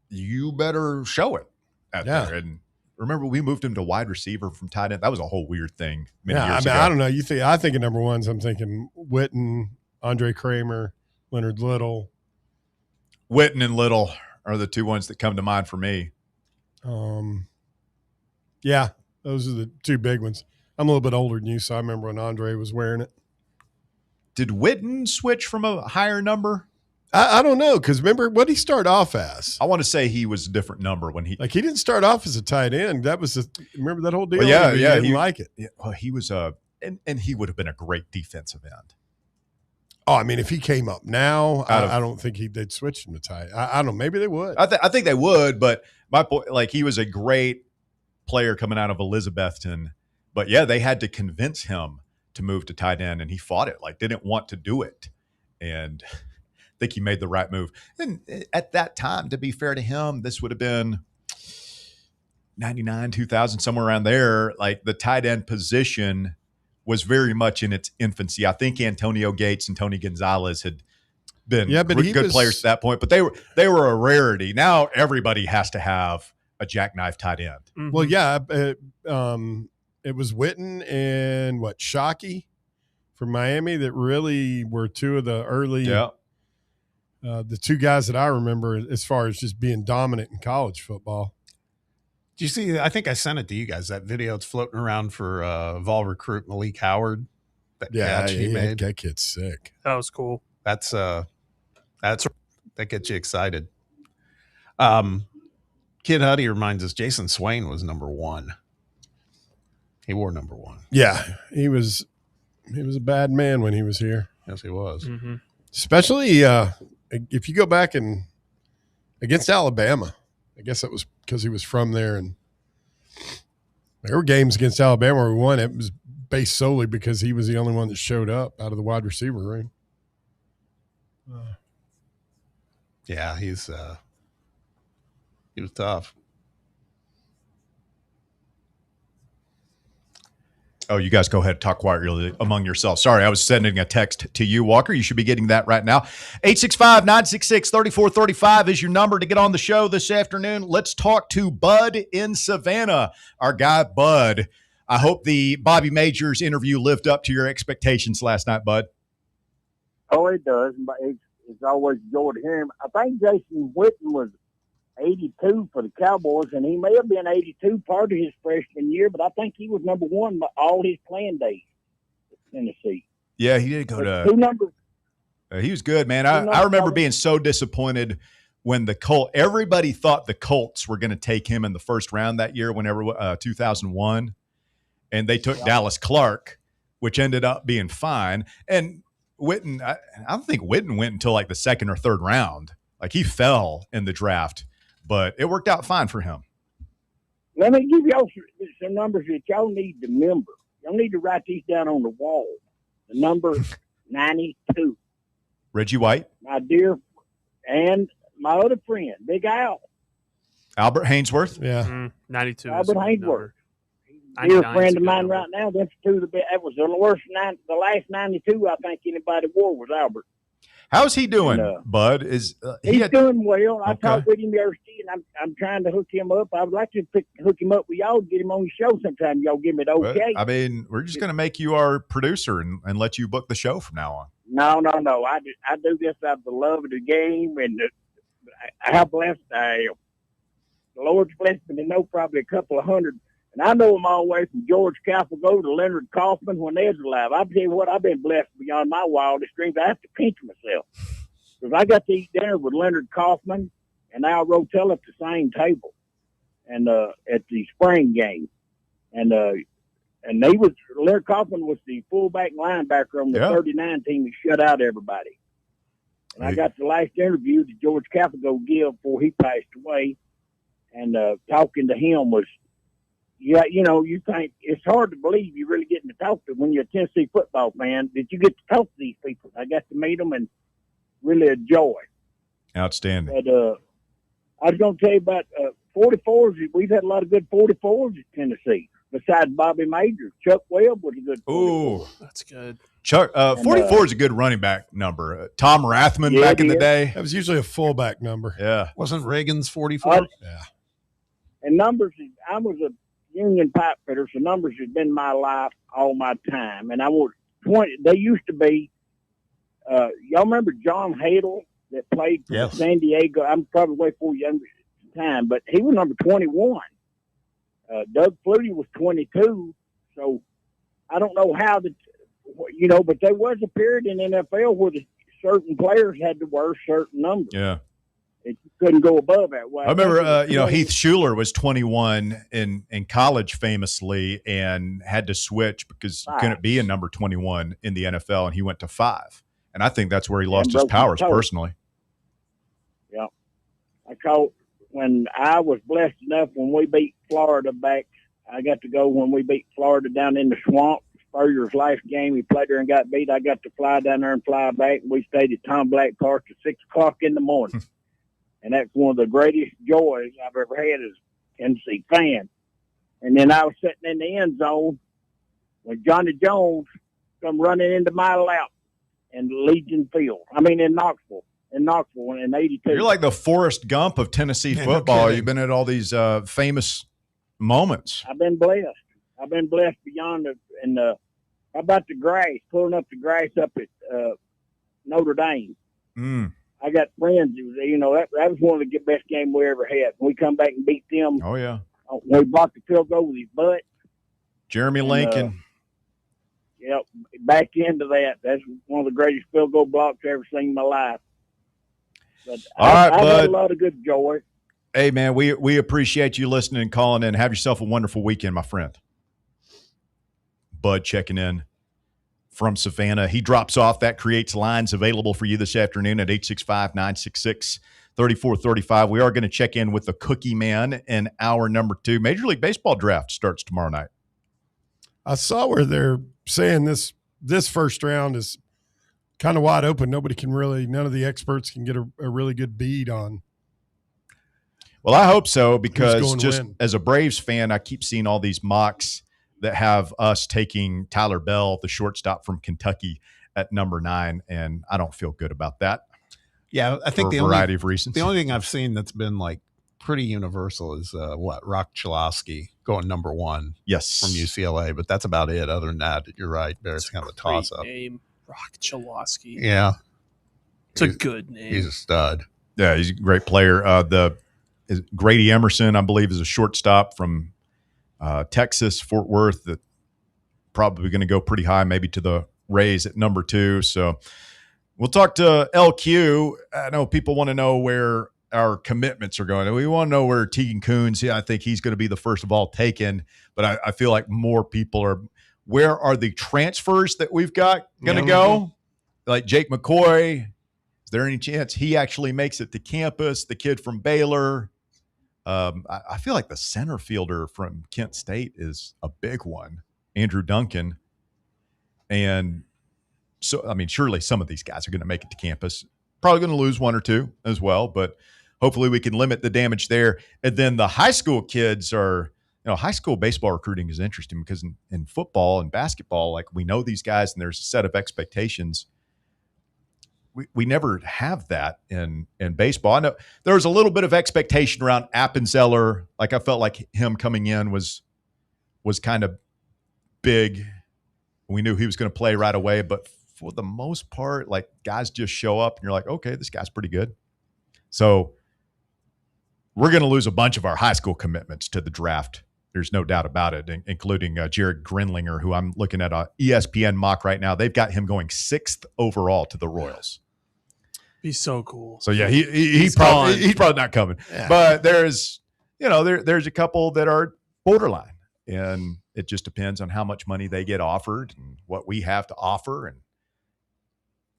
you better show it out there. And remember, we moved him to wide receiver from tight end. That was a whole weird thing many years ago. I don't know. I think of number 1s, I'm thinking Witten, Andre Kramer, Leonard Little. Witten and Little are the 2 ones that come to mind for me. Yeah, those are the 2 big ones. I'm a little bit older than you, so I remember when Andre was wearing it. Did Witten switch from a higher number? I don't know, because remember, what did he start off as? I want to say he was a different number when he didn't start off as a tight end. That was remember that whole deal? Well, he didn't like it. Yeah, well, he was and he would have been a great defensive end. Oh, I mean, if he came up now, I don't think they'd switch him to tight. I don't know. Maybe they would. I think they would, but my point, like, he was a great player coming out of Elizabethton. But, yeah, they had to convince him to move to tight end, and he fought it, like, didn't want to do it. And I think he made the right move. And at that time, to be fair to him, this would have been 99, 2000, somewhere around there. Like, the tight end position was very much in its infancy. I think Antonio Gates and Tony Gonzalez had been good players at that point, but they were a rarity. Now everybody has to have a jackknife tight end. Mm-hmm. Well, yeah, it was Witten and Shockey from Miami that really were 2 of the early, the 2 guys that I remember as far as just being dominant in college football. Do you see? I think I sent it to you guys. That video, it's floating around for Vol recruit Malik Howard. That catch he made. That kid's sick. That was cool. That gets you excited. Kid Huddy reminds us Jason Swain was number 1. He wore number 1. Yeah, he was a bad man when he was here. Yes, he was. Mm-hmm. Especially if you go back and against Alabama. I guess that was because he was from there, and there were games against Alabama where we won. It was based solely because he was the only one that showed up out of the wide receiver room. Yeah, he was tough. Oh, you guys go ahead and talk quietly among yourselves. Sorry, I was sending a text to you, Walker. You should be getting that right now. 865-966-3435 is your number to get on the show this afternoon. Let's talk to Bud in Savannah, our guy Bud. I hope the Bobby Majors interview lived up to your expectations last night, Bud. Oh, it does. It's always a joy to hear him. I think Jason Witten was 82 for the Cowboys, and he may have been 82 part of his freshman year, but I think he was number 1 all his playing days in Tennessee. Yeah, he did go to 2 numbers. He was good, man. I remember being so disappointed when everybody thought the Colts were going to take him in the first round that year, 2001, and they took Dallas Clark, which ended up being fine. And Witten, I don't think Witten went until like the 2nd or 3rd round. Like, he fell in the draft, but it worked out fine for him. Let me give y'all some numbers that y'all need to remember. Y'all need to write these down on the wall. The number 92. Reggie White. My dear, and my other friend, Big Al. Albert Hainsworth. Yeah. 92. Albert Hainsworth. Dear friend of mine right now. That's 2 of the best. That was the worst the last 92 I think anybody wore was Albert. How's he doing, Bud? He's doing well. I talked with him yesterday, and I'm trying to hook him up. I would like to hook him up with y'all, get him on your show sometime. Y'all give me the okay. I mean, we're just going to make you our producer and let you book the show from now on. No. I do this out of the love of the game, and how blessed I am. The Lord's blessed me to know probably a couple of hundred. And I know them all the way from George Cafelgo to Leonard Kaufman when they was alive. I'll tell you what, I've been blessed beyond my wildest dreams. I have to pinch myself. Because I got to eat dinner with Leonard Kaufman and Al Rotel at the same table and at the spring game. And Leonard Kaufman was the fullback linebacker on the 39 team who shut out everybody. And I got the last interview that George Capigo gave before he passed away. And talking to him was, you think it's hard to believe you're really getting to talk to when you're a Tennessee football fan. Did you get to talk to these people? I got to meet them and really a joy. Outstanding. But I was going to tell you about 44s. We've had a lot of good 44s at Tennessee. Besides Bobby Major, Chuck Webb was a good 44. Ooh, that's good. Chuck, 44 is a good running back number. Tom Rathman back in the day. That was usually a fullback number. Yeah. Wasn't Reagan's 44? Yeah. And numbers, I was a union pipe fitter, so numbers has been my life all my time. And I was 20. They used to be, y'all remember John Hadle that played for San Diego? I'm probably way before younger at the time, but he was number 21. Doug Flutie was 22. So I don't know how but there was a period in NFL where the certain players had to wear certain numbers. Yeah. It couldn't go above that. I remember, Heath Schuler was 21 in college famously and had to switch because he couldn't be a number 21 in the NFL, and he went to 5. And I think that's where he lost his powers personally. Yeah. I caught when I was blessed enough when we beat Florida back. I got to go when we beat Florida down in the swamp. Spurrier's last game, he played there and got beat. I got to fly down there and fly back. We stayed at Tom Black Park till 6 o'clock in the morning. And that's one of the greatest joys I've ever had as a Tennessee fan. And then I was sitting in the end zone when Johnny Jones come running into my lap in Legion Field. I mean, in Knoxville in 82. You're like the Forrest Gump of Tennessee football. You've been at all these famous moments. I've been blessed. I've been blessed beyond how about the grass, pulling up the grass up at Notre Dame. I got friends who, that was one of the best games we ever had. We come back and beat them. Oh, yeah. We blocked the field goal with his butt. Jeremy Lincoln. Back into that. That's one of the greatest field goal blocks I've ever seen in my life. But I've had a lot of good joy. Hey, man, we appreciate you listening and calling in. Have yourself a wonderful weekend, my friend. Bud checking in from Savannah. He drops off. That creates lines available for you this afternoon at 865-966-3435. We are going to check in with the Cookie Man in hour number 2. Major League Baseball draft starts tomorrow night. I saw where they're saying this first round is kind of wide open. None of the experts can get a really good bead on. Well, I hope so, because just as a Braves fan, I keep seeing all these mocks that have us taking Tyler Bell, the shortstop from Kentucky, at number 9, and I don't feel good about that. Yeah, I think for a variety of reasons. The only thing I've seen that's been like pretty universal is Rock Chalosky going number 1. Yes, from UCLA, but that's about it. Other than that, you're right. It's kind of a toss up. Name Rock Chalosky. Yeah, it's a good name. He's a stud. Yeah, he's a great player. Grady Emerson, I believe, is a shortstop from Texas, Fort Worth, that probably going to go pretty high, maybe to the Rays at number 2. So we'll talk to LQ. I know people want to know where our commitments are going. We want to know where Tegan Coons, I think he's going to be the first of all taken, but I feel like more people are, where are the transfers that we've got going to go? Like Jake McCoy, is there any chance he actually makes it to campus? The kid from Baylor. I feel like the center fielder from Kent State is a big one, Andrew Duncan. And so, I mean, surely some of these guys are going to make it to campus. Probably going to lose 1 or 2 as well, but hopefully we can limit the damage there. And then the high school kids are, high school baseball recruiting is interesting because in football and basketball, like, we know these guys and there's a set of expectations. We never have that in baseball. I know there was a little bit of expectation around Appenzeller. Like, I felt like him coming in was kind of big. We knew he was going to play right away, but for the most part, like, guys just show up and you're like, okay, this guy's pretty good. So we're going to lose a bunch of our high school commitments to the draft. There's no doubt about it, including Jared Grinlinger, who I'm looking at a ESPN mock right now. They've got him going 6th overall to the Royals. He's so cool. So yeah, he's probably not coming. Yeah. But there's a couple that are borderline, and it just depends on how much money they get offered and what we have to offer and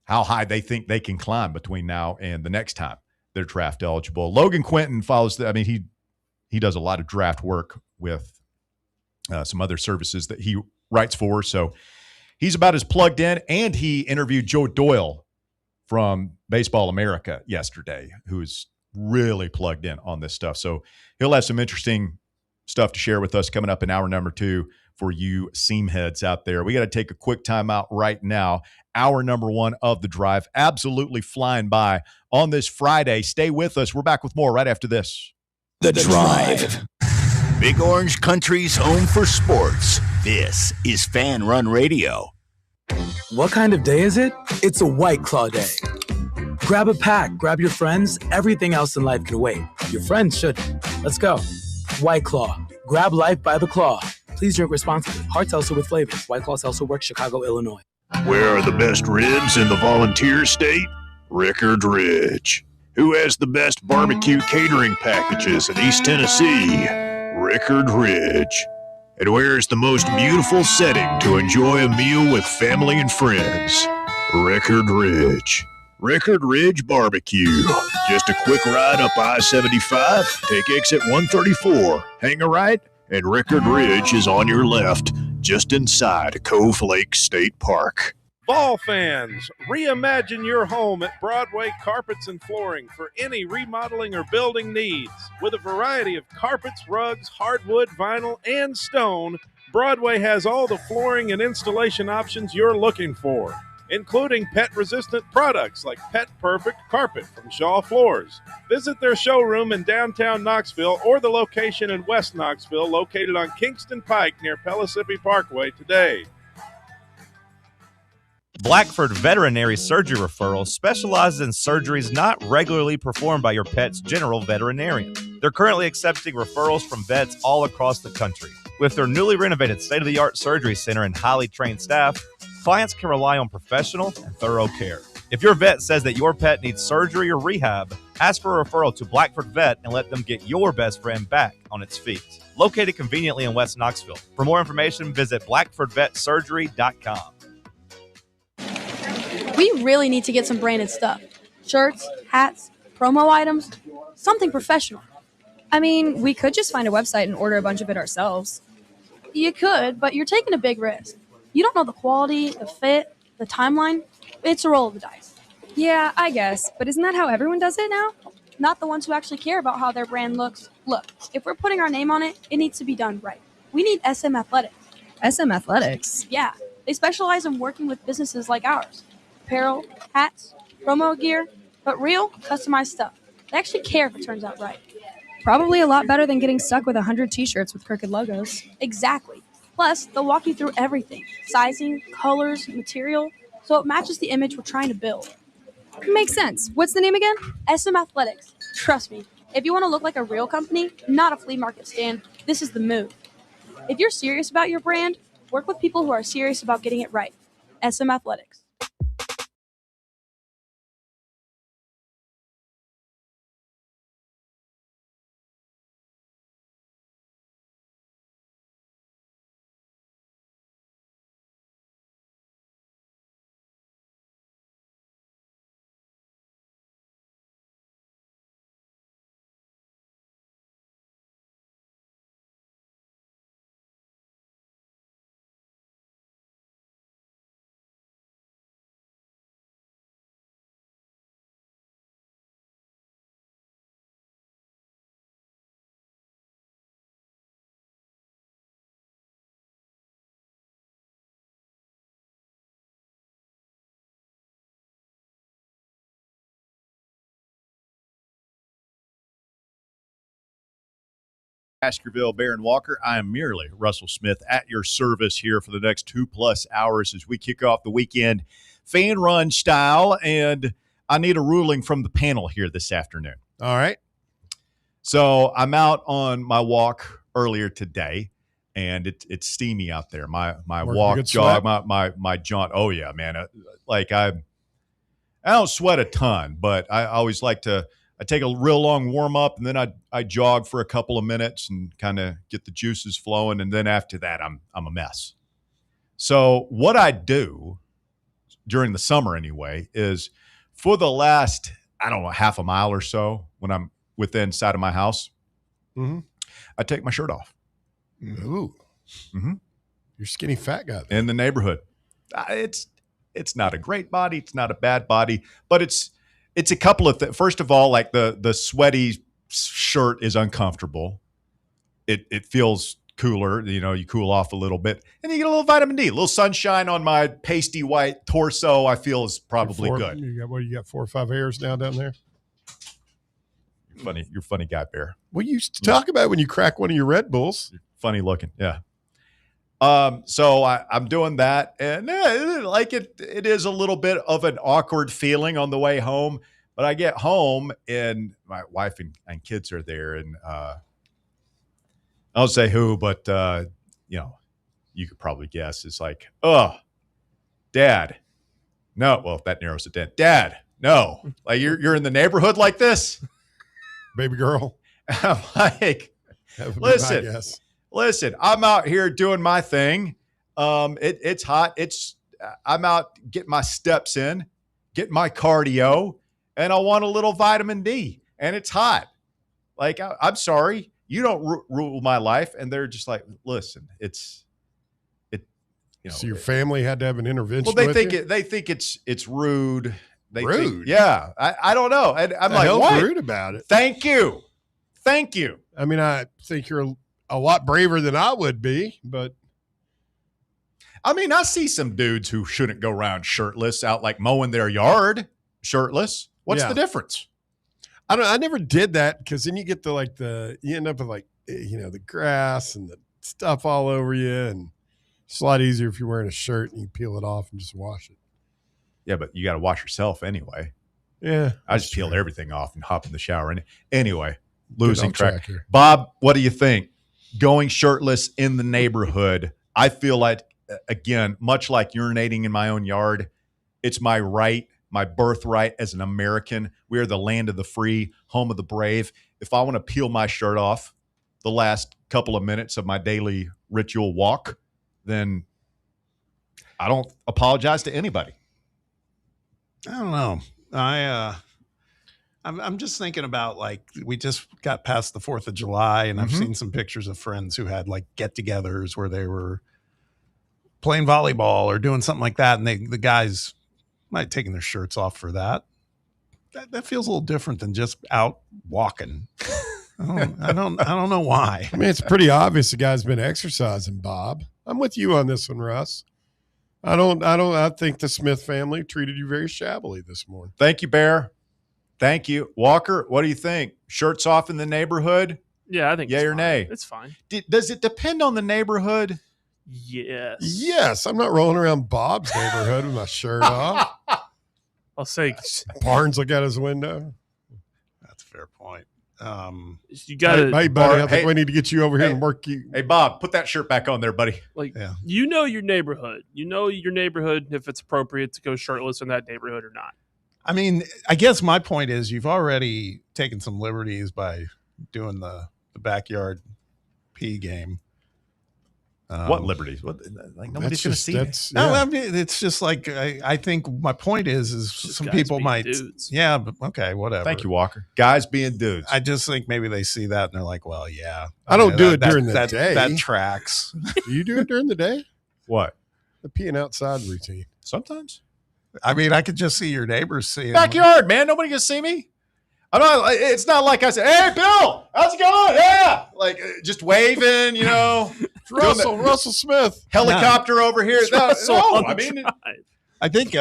how high they think they can climb between now and the next time they're draft eligible. Logan Quinton follows he does a lot of draft work with some other services that he writes for. So he's about as plugged in, and he interviewed Joe Doyle from Baseball America yesterday, who's really plugged in on this stuff. So he'll have some interesting stuff to share with us coming up in hour number 2 for you seam heads out there. We got to take a quick time out right now. Hour number 1 of The Drive, absolutely flying by on this Friday. Stay with us. We're back with more right after this. The Drive. Big Orange Country's home for sports. This is Fan Run Radio. What kind of day is it? It's a White Claw day. Grab a pack, grab your friends. Everything else in life can wait. Your friends shouldn't. Let's go. White Claw. Grab life by the claw. Please drink responsibly. Hard seltzer with flavors. White Claw Seltzer Works, Chicago, Illinois. Where are the best ribs in the Volunteer State? Rickard Ridge. Who has the best barbecue catering packages in East Tennessee? Rickard Ridge. And where is the most beautiful setting to enjoy a meal with family and friends? Rickard Ridge. Rickard Ridge Barbecue. Just a quick ride up I-75, take exit 134, hang a right, and Rickard Ridge is on your left, just inside Cove Lake State Park. Vol fans, reimagine your home at Broadway Carpets and Flooring for any remodeling or building needs. With a variety of carpets, rugs, hardwood, vinyl, and stone, Broadway has all the flooring and installation options you're looking for, including pet-resistant products like Pet Perfect Carpet from Shaw Floors. Visit their showroom in downtown Knoxville or the location in West Knoxville located on Kingston Pike near Pellissippi Parkway today. Blackford Veterinary Surgery Referral specializes in surgeries not regularly performed by your pet's general veterinarian. They're currently accepting referrals from vets all across the country. With their newly renovated state-of-the-art surgery center and highly trained staff, clients can rely on professional and thorough care. If your vet says that your pet needs surgery or rehab, ask for a referral to Blackford Vet and let them get your best friend back on its feet. Located conveniently in West Knoxville. For more information, visit blackfordvetsurgery.com. We really need to get some branded stuff. Shirts, hats, promo items, something professional. I mean, we could just find a website and order a bunch of it ourselves. You could, but you're taking a big risk. You don't know the quality, the fit, the timeline. It's a roll of the dice. Yeah, I guess. But isn't that how everyone does it now? Not the ones who actually care about how their brand looks. Look, if we're putting our name on it, it needs to be done right. We need SM Athletics. SM Athletics? Yeah, they specialize in working with businesses like ours. Apparel, hats, promo gear, but real, customized stuff. They actually care if it turns out right. Probably a lot better than getting stuck with 100 t-shirts with crooked logos. Exactly. Plus, they'll walk you through everything. Sizing, colors, material, so it matches the image we're trying to build. Makes sense. What's the name again? SM Athletics. Trust me, if you want to look like a real company, not a flea market stand, this is the move. If you're serious about your brand, work with people who are serious about getting it right. SM Athletics. Baskerville, Baron Walker. I am merely Russell Smith at your service here for the next 2+ hours as we kick off the weekend fan run style. And I need a ruling from the panel here this afternoon. All right. So I'm out on my walk earlier today, and it's steamy out there. My walk, jog, my jaunt. Oh yeah, man. I don't sweat a ton, but I always like to. I take a real long warm up, and then I jog for a couple of minutes and kind of get the juices flowing, and then after that I'm a mess. So what I do, during the summer anyway, is for the last, I don't know, half a mile or so when I'm within sight of my house, I take my shirt off. Ooh. Mm-hmm. You're skinny fat guy. In the neighborhood. It's not a great body. It's not a bad body, but it's a couple of things. First of all, like the sweaty shirt is uncomfortable. It feels cooler. You cool off a little bit, and you get a little vitamin D, a little sunshine on my pasty white torso. I feel is probably good. You got 4 or 5 hairs down there? You're funny guy, Bear. Well, you used to talk about when you crack one of your Red Bulls. You're funny looking, yeah. So I'm doing that, and it is a little bit of an awkward feeling on the way home. But I get home, and my wife and kids are there, and I don't say who, but you could probably guess. It's like, oh, Dad, no. Well, that narrows it down. Dad, no. Like you're in the neighborhood like this, baby girl. I'm like, listen. I'm out here doing my thing. It's hot. I'm out getting my steps in, getting my cardio, and I want a little vitamin D. And it's hot. Like I'm sorry. You don't rule my life. And they're just like, listen, so your family had to have an intervention. Well, they think it's rude. Rude? Yeah. I don't know. And I'm like, what? Rude about it. Thank you. I mean, I think you're a lot braver than I would be, but I mean, I see some dudes who shouldn't go around shirtless out like mowing their yard shirtless. What's the difference? I never did that because then you get you end up with the grass and the stuff all over you, and it's a lot easier if you're wearing a shirt and you peel it off and just wash it. Yeah, but you got to wash yourself anyway. Yeah. I just peel everything off and hop in the shower. And anyway, losing track here. Bob, what do you think? Going shirtless in the neighborhood, I feel like, again, much like urinating in my own yard, it's my right, my birthright as an American. We are the land of the free, home of the brave. If I want to peel my shirt off the last couple of minutes of my daily ritual walk, then I don't apologize to anybody. I don't know. I'm just thinking about, like, we just got past the 4th of July, and I've seen some pictures of friends who had like get-togethers where they were playing volleyball or doing something like that, and the guys might have taken their shirts off for that. That feels a little different than just out walking. I don't know why. I mean, it's pretty obvious the guy's been exercising, Bob. I'm with you on this one, Russ. I think the Smith family treated you very shabbily this morning. Thank you, Bear. Thank you. Walker, what do you think? Shirts off in the neighborhood? Yeah, I think yay or nay? It's fine. Does it depend on the neighborhood? Yes. Yes. I'm not rolling around Bob's neighborhood with my shirt off. I'll say Barnes look out his window. That's a fair point. You got to. Hey, buddy, I think we need to get you over here and work you. Hey, Bob, put that shirt back on there, buddy. You know your neighborhood. You know your neighborhood if it's appropriate to go shirtless in that neighborhood or not. I mean, I guess my point is you've already taken some liberties by doing the backyard pee game. What liberties? What, like nobody's going to see it. No, I mean, it's just like I think my point is some people might. Dudes. Yeah, but okay, whatever. Thank you, Walker. Guys being dudes. I just think maybe they see that and they're like, well, yeah. I don't do it during the day. That tracks. Do you do it during the day? What? The peeing outside routine. Sometimes. I mean, I could just see your neighbors seeing backyard, man. Nobody can see me. I'm not. It's not like I said, "Hey, Bill, how's it going?" Yeah, like just waving, you know. Russell Smith helicopter over here. No, I mean, I think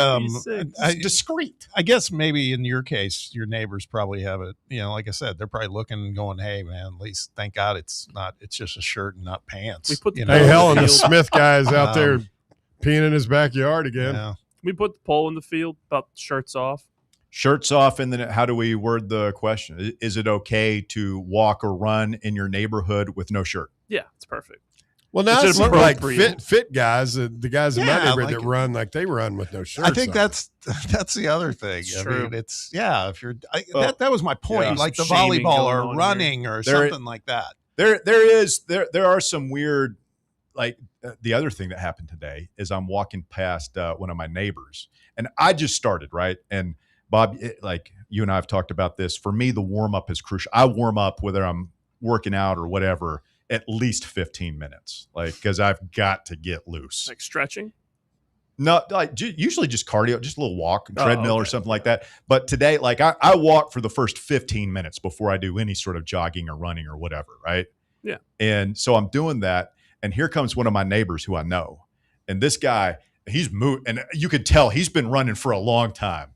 discreet. I guess maybe in your case, your neighbors probably have it. You know, like I said, they're probably looking and going, "Hey, man, at least thank God it's not. It's just a shirt and not pants." We put Hey, Helen, the Smith guy is out there peeing in his backyard again. Yeah. We put the poll in the field about shirts off. Shirts off, and then how do we word the question? Is it okay to walk or run in your neighborhood with no shirt? Yeah, it's perfect. Well, now it's like fit guys, the guys in my neighborhood that run like they run with no shirts. I think that's the other thing. I mean, it's if you're that was my point. Yeah. Like the volleyball or running or something like that. There are some weird. Like the other thing that happened today is I'm walking past one of my neighbors, And I just started, right? And Bob, like you and I have talked about this. For me, the warm up is crucial. I warm up whether I'm working out or whatever at least 15 minutes, like because I've got to get loose. Like stretching? No, like usually just cardio, just a little walk, treadmill or something like that. But today, like I walk for the first 15 minutes before I do any sort of jogging or running or whatever, right? Yeah. And so I'm doing that, and here comes one of my neighbors who I know, and this guy, he's moved, and you could tell he's been running for a long time.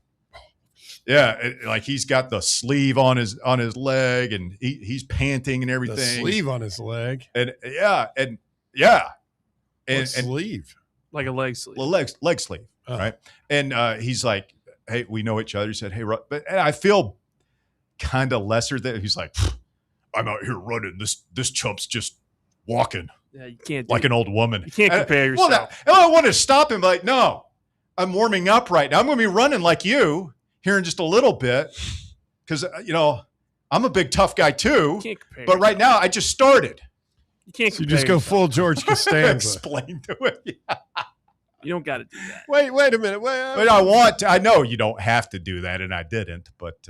Yeah, like he's got the sleeve on his leg, and he's panting and everything. The sleeve on his leg, and sleeve, like a leg sleeve, leg sleeve, right? And he's like, "Hey, we know each other." He said, "Hey, and I feel kind of lesser than." He's like, "I'm out here running. This chump's just walking." Yeah, you can't like an old woman. You can't compare yourself. Well, I want to stop him, like, no, I'm warming up right now. I'm going to be running like you here in just a little bit because, I'm a big tough guy too. But right now, I just started. You can't compare. You just go full George Costanza. Explain to it. Yeah. You don't got to do that. Wait a minute. But I want to. I know you don't have to do that, and I didn't. But,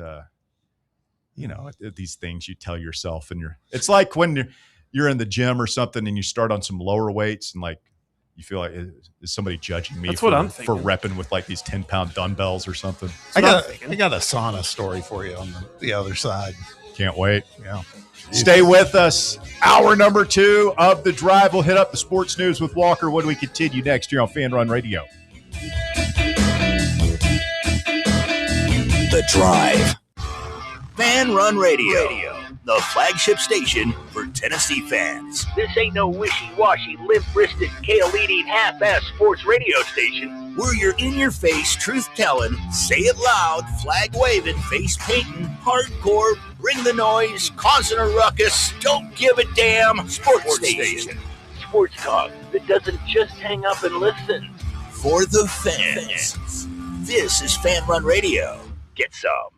these things you tell yourself, and it's like when you're in the gym or something and you start on some lower weights and like you feel like is somebody judging me for repping with like these 10-pound dumbbells or something? I got a sauna story for you on the other side. Can't wait. Yeah. Stay with us. Hour number 2 of The Drive. We'll hit up the sports news with Walker when we continue next here on Fan Run Radio. The Drive. Fan Run Radio. The flagship station for Tennessee fans. This ain't no wishy-washy, limp-wristed, kale-eating, half-ass sports radio station. We're your in-your-face, truth-telling, say it loud, flag-waving, face-painting, hardcore, bring the noise, causing a ruckus, don't give a damn sports station. Sports talk that doesn't just hang up and listen. For the fans. This is Fan Run Radio. Get some.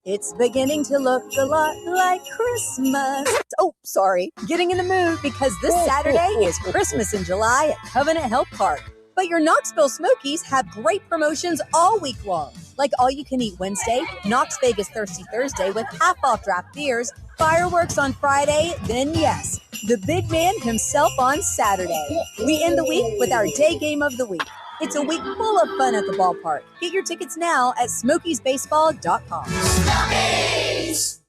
It's beginning to look a lot like Christmas. Oh, sorry. Getting in the mood because this Saturday is Christmas in July at Covenant Health Park. But your Knoxville Smokies have great promotions all week long. Like all-you-can-eat Wednesday, Knox Vegas Thirsty Thursday with half-off draft beers, fireworks on Friday, then yes, the big man himself on Saturday. We end the week with our day game of the week. It's a week full of fun at the ballpark. Get your tickets now at SmokiesBaseball.com. Smokies!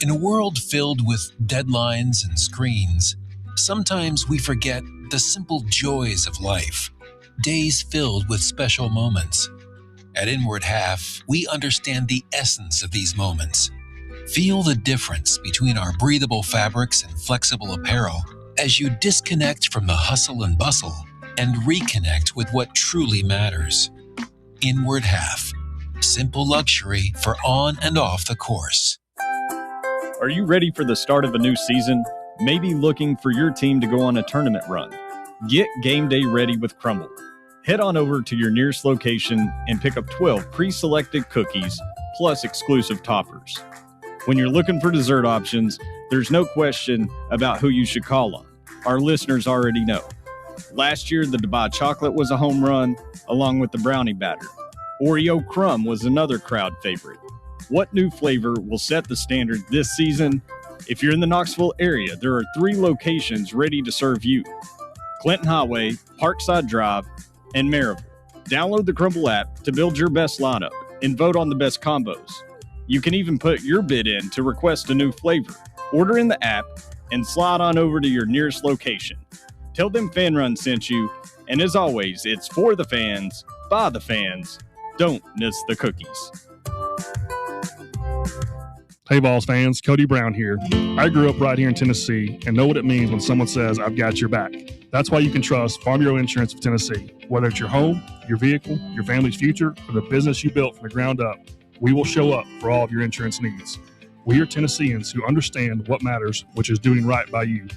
In a world filled with deadlines and screens, sometimes we forget the simple joys of life. Days filled with special moments. At Inward Half, we understand the essence of these moments. Feel the difference between our breathable fabrics and flexible apparel as you disconnect from the hustle and bustle and reconnect with what truly matters. Inward Half. Simple luxury for on and off the course. Are you ready for the start of a new season? Maybe looking for your team to go on a tournament run? Get game day ready with Crumble. Head on over to your nearest location and pick up 12 pre-selected cookies plus exclusive toppers. When you're looking for dessert options, there's no question about who you should call on. Our listeners already know. Last year, the Dubai chocolate was a home run, along with the brownie batter. Oreo crumb was another crowd favorite. What new flavor will set the standard this season? If you're in the Knoxville area, there are 3 locations ready to serve you: Clinton Highway, Parkside Drive, and Maryville. Download the Crumble app to build your best lineup and vote on the best combos. You can even put your bid in to request a new flavor. Order in the app and slide on over to your nearest location. Tell them Fan Run sent you, and as always, it's for the fans, by the fans. Don't miss the cookies. Hey, Vols fans, Cody Brown here. I grew up right here in Tennessee and know what it means when someone says, I've got your back. That's why you can trust Farm Bureau Insurance of Tennessee. Whether it's your home, your vehicle, your family's future, or the business you built from the ground up, we will show up for all of your insurance needs. We are Tennesseans who understand what matters, which is doing right by you.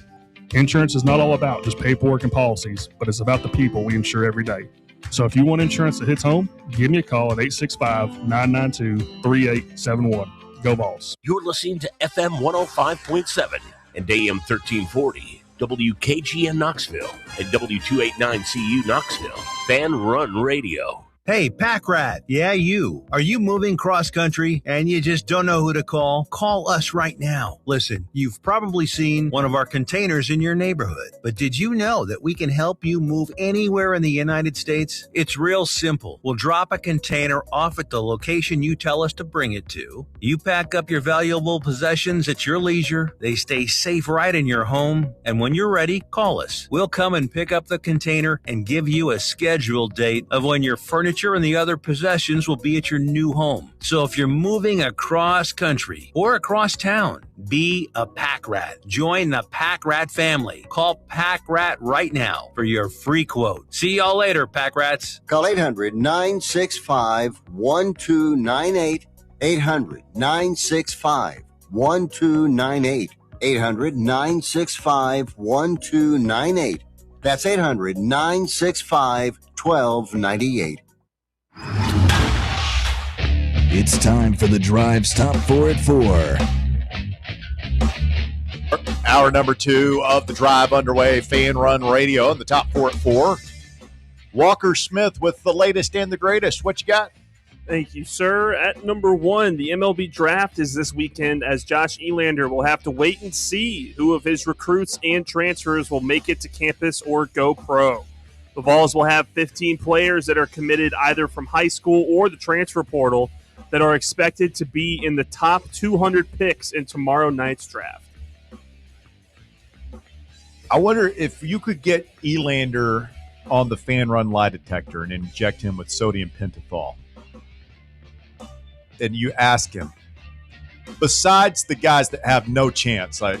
Insurance is not all about just paperwork and policies, but it's about the people we insure every day. So if you want insurance that hits home, give me a call at 865-992-3871. Go Vols. You're listening to FM 105.7 and AM 1340, WKGN Knoxville, and W289CU Knoxville. Fan Run Radio. Hey, Pack Rat. Yeah, you. Are you moving cross country and you just don't know who to call? Call us right now. Listen, you've probably seen one of our containers in your neighborhood, but did you know that we can help you move anywhere in the United States? It's real simple. We'll drop a container off at the location you tell us to bring it to. You pack up your valuable possessions at your leisure. They stay safe right in your home. And when you're ready, call us. We'll come and pick up the container and give you a scheduled date of when your furniture and the other possessions will be at your new home. So if you're moving across country or across town, be a Pack Rat. Join the Pack Rat family. Call Pack Rat right now for your free quote. See y'all later, Pack Rats. Call 800-965-1298. 800-965-1298. 800-965-1298. That's 800-965-1298. It's time for the Drive's Top 4 at 4. Hour number 2 of the Drive underway. Fan Run Radio in the Top 4 at 4. Walker Smith with the latest and the greatest. What you got? Thank you, sir. At number 1, the MLB draft is this weekend, as Josh Elander will have to wait and see who of his recruits and transfers will make it to campus or go pro. The Vols will have 15 players that are committed either from high school or the transfer portal that are expected to be in the top 200 picks in tomorrow night's draft. I wonder if you could get Elander on the Fan Run lie detector and inject him with sodium pentothal. And you ask him, besides the guys that have no chance, like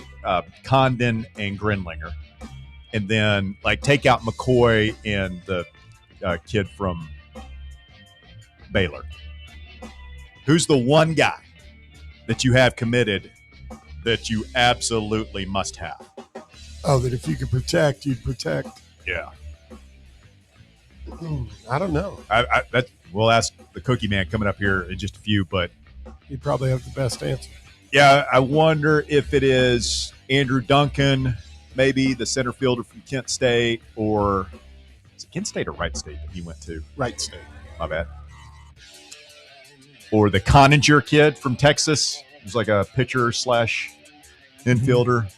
Condon and Grinlinger, and then like take out McCoy and the kid from Baylor, who's the one guy that you have committed that you absolutely must have? Oh, that if you could protect, you'd protect. Yeah. I don't know. We'll ask the Cookie Man coming up here in just a few, but He'd probably have the best answer. yeah, I wonder if it is Andrew Duncan, maybe the center fielder from Kent State, or is it Kent State or Wright State that he went to? Wright State. My bad. Or the Coninger kid from Texas, who's like a pitcher slash infielder.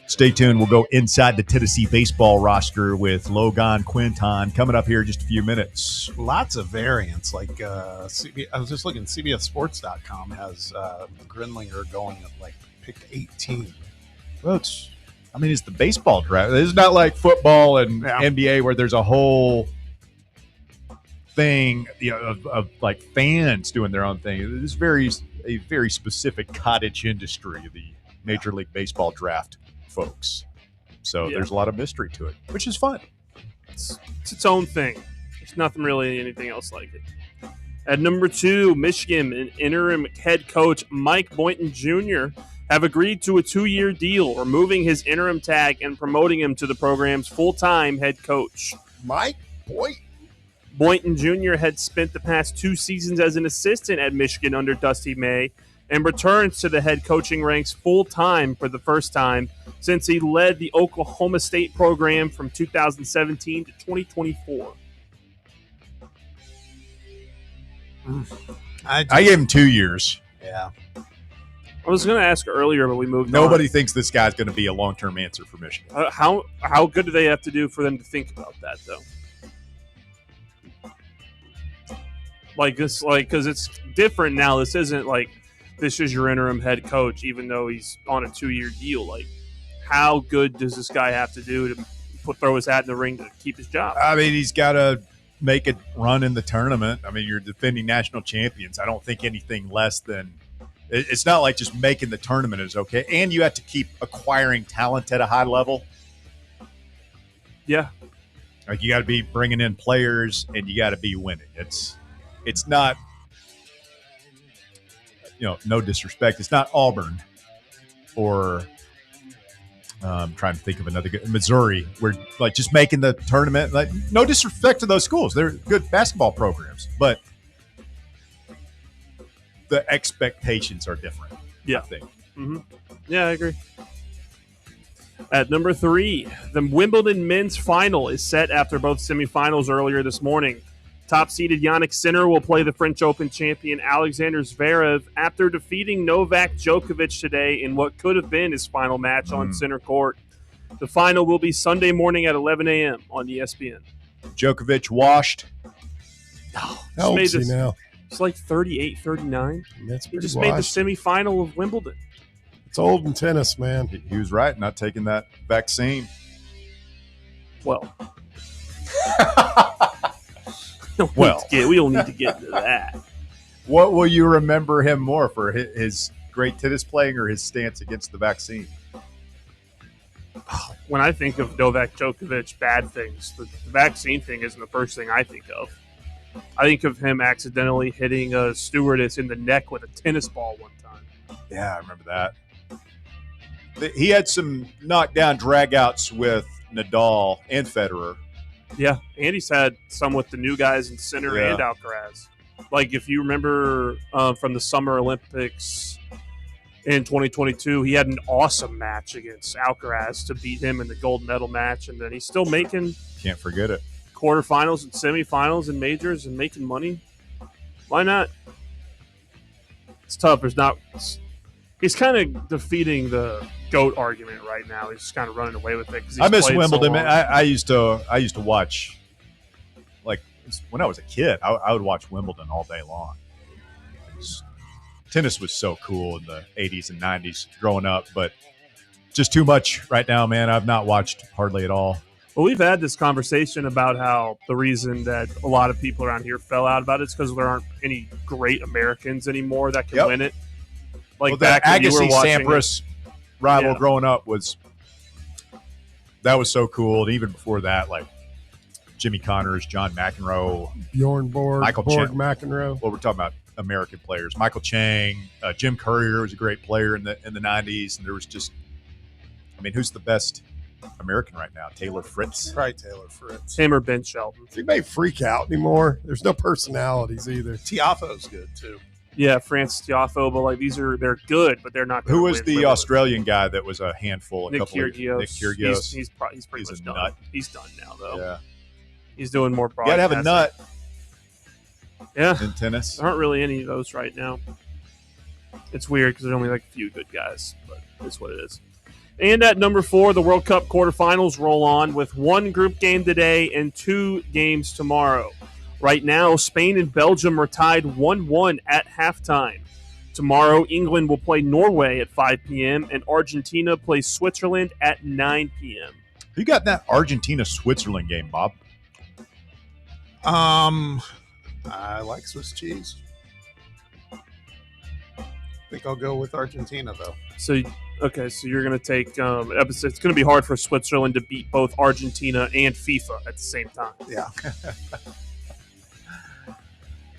Stay tuned. We'll go inside the Tennessee baseball roster with Logan Quinton coming up here in just a few minutes. Lots of variants. Like I was just looking, CBSSports.com has Grinlinger going at like pick 18. Well, it's the baseball draft. It's not like football and NBA where there's a whole thing, of like fans doing their own thing. This is a very specific cottage industry, the Major League Baseball draft folks. So there's a lot of mystery to it, which is fun. It's its own thing. There's nothing really anything else like it. At number 2, Michigan and interim head coach Mike Boynton Jr. have agreed to a 2-year deal, removing his interim tag and promoting him to the program's full-time head coach. Mike Boynton. Boynton Jr. had spent the past 2 seasons as an assistant at Michigan under Dusty May and returns to the head coaching ranks full-time for the first time since he led the Oklahoma State program from 2017 to 2024. I gave him 2 years. Yeah. I was going to ask earlier, but we moved Nobody on. thinks this guy's going to be a long-term answer for Michigan. How good do they have to do for them to think about that, though? Because it's different now. This isn't like this is your interim head coach, even though he's on a 2-year deal. Like, how good does this guy have to do to throw his hat in the ring to keep his job? I mean, he's got to make a run in the tournament. I mean, you're defending national champions. I don't think anything less than – it's not like just making the tournament is okay. And you have to keep acquiring talent at a high level. Yeah. Like, you got to be bringing in players, and you got to be winning. It's not – no disrespect. It's not Auburn or I'm trying to think of another good Missouri. We're like just making the tournament. Like, no disrespect to those schools. They're good basketball programs, but the expectations are different. Yeah. I think. Mm-hmm. Yeah, I agree. At number 3, the Wimbledon men's final is set after both semifinals earlier this morning. Top-seeded Yannick Sinner will play the French Open champion Alexander Zverev after defeating Novak Djokovic today in what could have been his final match on center court. The final will be Sunday morning at 11 a.m. on ESPN. Djokovic washed. How old is he now? It's like 38, 39. That's He pretty just made the washed. semifinal of Wimbledon. It's old in tennis, man. He was right, not taking that vaccine. Well, Well. we don't need to get into that. What will you remember him more for, his great tennis playing or his stance against the vaccine? When I think of Novak Djokovic, bad things, the vaccine thing isn't the first thing I think of. I think of him accidentally hitting a stewardess in the neck with a tennis ball one time. Yeah, I remember that. He had some knockdown dragouts with Nadal and Federer. Yeah, and he's had some with the new guys in Sinner and Alcaraz. Like, if you remember from the Summer Olympics in 2022, he had an awesome match against Alcaraz to beat him in the gold medal match, and then he's still making Can't forget it. quarterfinals and semifinals and majors and making money. Why not? It's tough. He's kind of defeating the GOAT argument right now. He's just kind of running away with it. 'Cause he's I miss played Wimbledon. So long. I used to watch, like, when I was a kid. I would watch Wimbledon all day long. Tennis was so cool in the 80s and 90s growing up, but just too much right now, man. I've not watched hardly at all. Well, we've had this conversation about how the reason that a lot of people around here fell out about it is because there aren't any great Americans anymore that can win it. Like, Well, back that when you were watching Agassi-Sampras rival Yeah. growing up was so cool. And even before that, like Jimmy Connors, John McEnroe, Bjorn Borg, Michael Borg Chang. McEnroe. Well, we're talking about American players. Michael Chang, Jim Courier was a great player in the 90s, and there was just, I mean, who's the best American right now? Taylor Fritz. Probably Taylor Fritz. him or Ben Shelton. He may freak out anymore. There's no personalities either. Tiafoe's good too. Yeah, Francis Tiafoe, but like they're good, but they're not. Who gonna was win the Wimbledon. Australian guy that was a handful? Nick Kyrgios. Nick Kyrgios. He's pretty much a done. nut. He's done now though. Yeah. He's doing more You got to have a broadcasting. nut Yeah, in tennis. there aren't really any of those right now. It's weird because there's only like a few good guys, but it's what it is. And at number 4, the World Cup quarterfinals roll on with one group game today and 2 games tomorrow. Right now, Spain and Belgium are tied 1-1 at halftime. Tomorrow, England will play Norway at 5 p.m. and Argentina plays Switzerland at 9 p.m. Who got that Argentina-Switzerland game, Bob? I like Swiss cheese. I think I'll go with Argentina though. So, okay, so you're going to take it's going to be hard for Switzerland to beat both Argentina and FIFA at the same time. Yeah.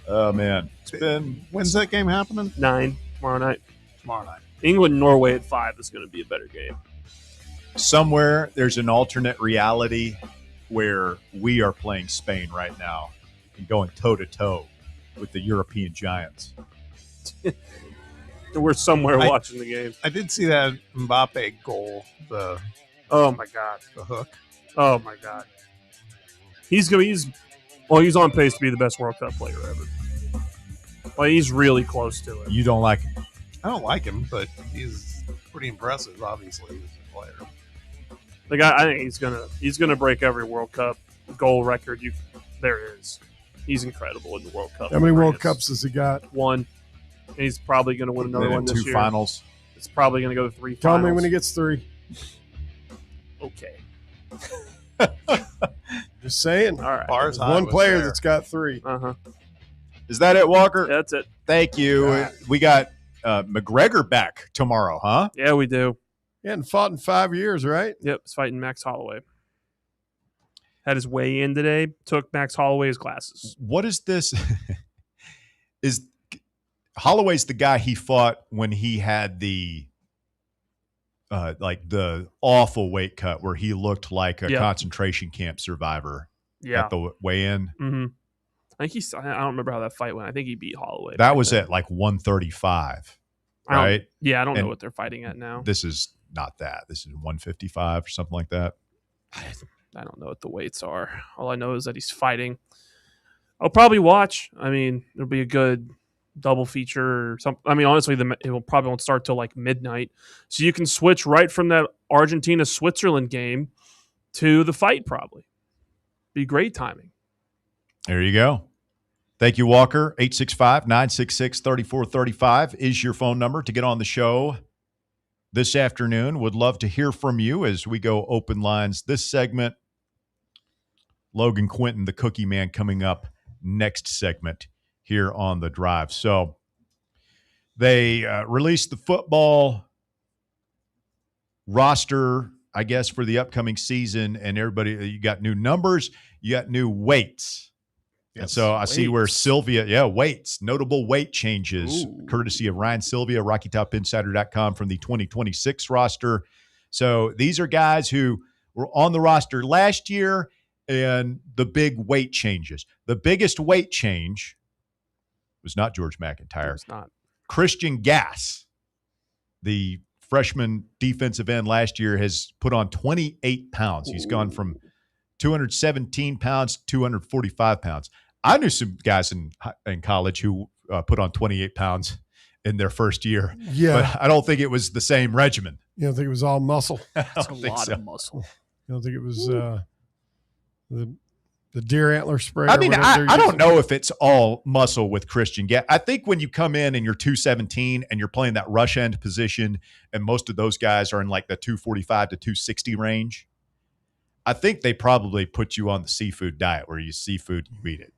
Oh, man. It's been... When's that game happening? 9 tomorrow night. Tomorrow night. England Norway at 5 is going to be a better game. Somewhere there's an alternate reality where we are playing Spain right now and going toe-to-toe with the European giants. We're somewhere watching the game. I did see that Mbappe goal. Oh my god, the hook. Oh my god, he's on pace to be the best World Cup player ever. Like, he's really close to it. You don't like him? I don't like him, but he's pretty impressive. Obviously, as a player. Like, I think he's gonna break every World Cup goal record there is. He's incredible in the World Cup. How many World Cups has he got? 1. And he's probably going to win another one this 2 year. finals. It's probably going to go to 3 Tell finals. me when he gets 3. Okay. Just saying. All right. Bars high One was player there. that's got 3. Uh-huh. Is that it, Walker? That's it. Thank you. We got McGregor back tomorrow, huh? Yeah, we do. He hadn't fought in 5 years, right? Yep, he's fighting Max Holloway. Had his weigh in today. Took Max Holloway's glasses. What is this? Is Holloway's the guy he fought when he had the like the awful weight cut where he looked like a concentration camp survivor at the weigh-in? Mm-hmm. I think I don't remember how that fight went. I think he beat Holloway. That was at like 135, right? I don't know And what they're fighting at now. This is not that. This is 155 or something like that. I don't know what the weights are. All I know is that he's fighting. I'll probably watch. I mean, it'll be a good double feature or something. I mean, honestly, it probably won't start till like midnight. So you can switch right from that Argentina-Switzerland game to the fight probably. Be great timing. There you go. Thank you, Walker. 865-966-3435 is your phone number to get on the show this afternoon. Would love to hear from you as we go open lines this segment. Logan Quinton, the Cookie Man, coming up next segment here on The Drive. So they released the football roster, I guess, for the upcoming season, and everybody, you got new numbers, you got new weights. Yes, and so I see where Sylvia, weights, notable weight changes, courtesy of Ryan Sylvia, RockyTopInsider.com from the 2026 roster. So these are guys who were on the roster last year, and the big weight changes. The biggest weight change was not George McIntyre. It's not. Christian Gass, the freshman defensive end last year, has put on 28 pounds. He's gone from 217 pounds to 245 pounds. I knew some guys in college who put on 28 pounds in their first year. Yeah. But I don't think it was the same regimen. You don't think it was all muscle? That's a lot of muscle. You don't think it was the deer antler spray? I mean, I don't know if it's all muscle with Christian. I think when you come in and you're 217 and you're playing that rush end position, and most of those guys are in like the 245 to 260 range, I think they probably put you on the seafood diet where you seafood, you eat it.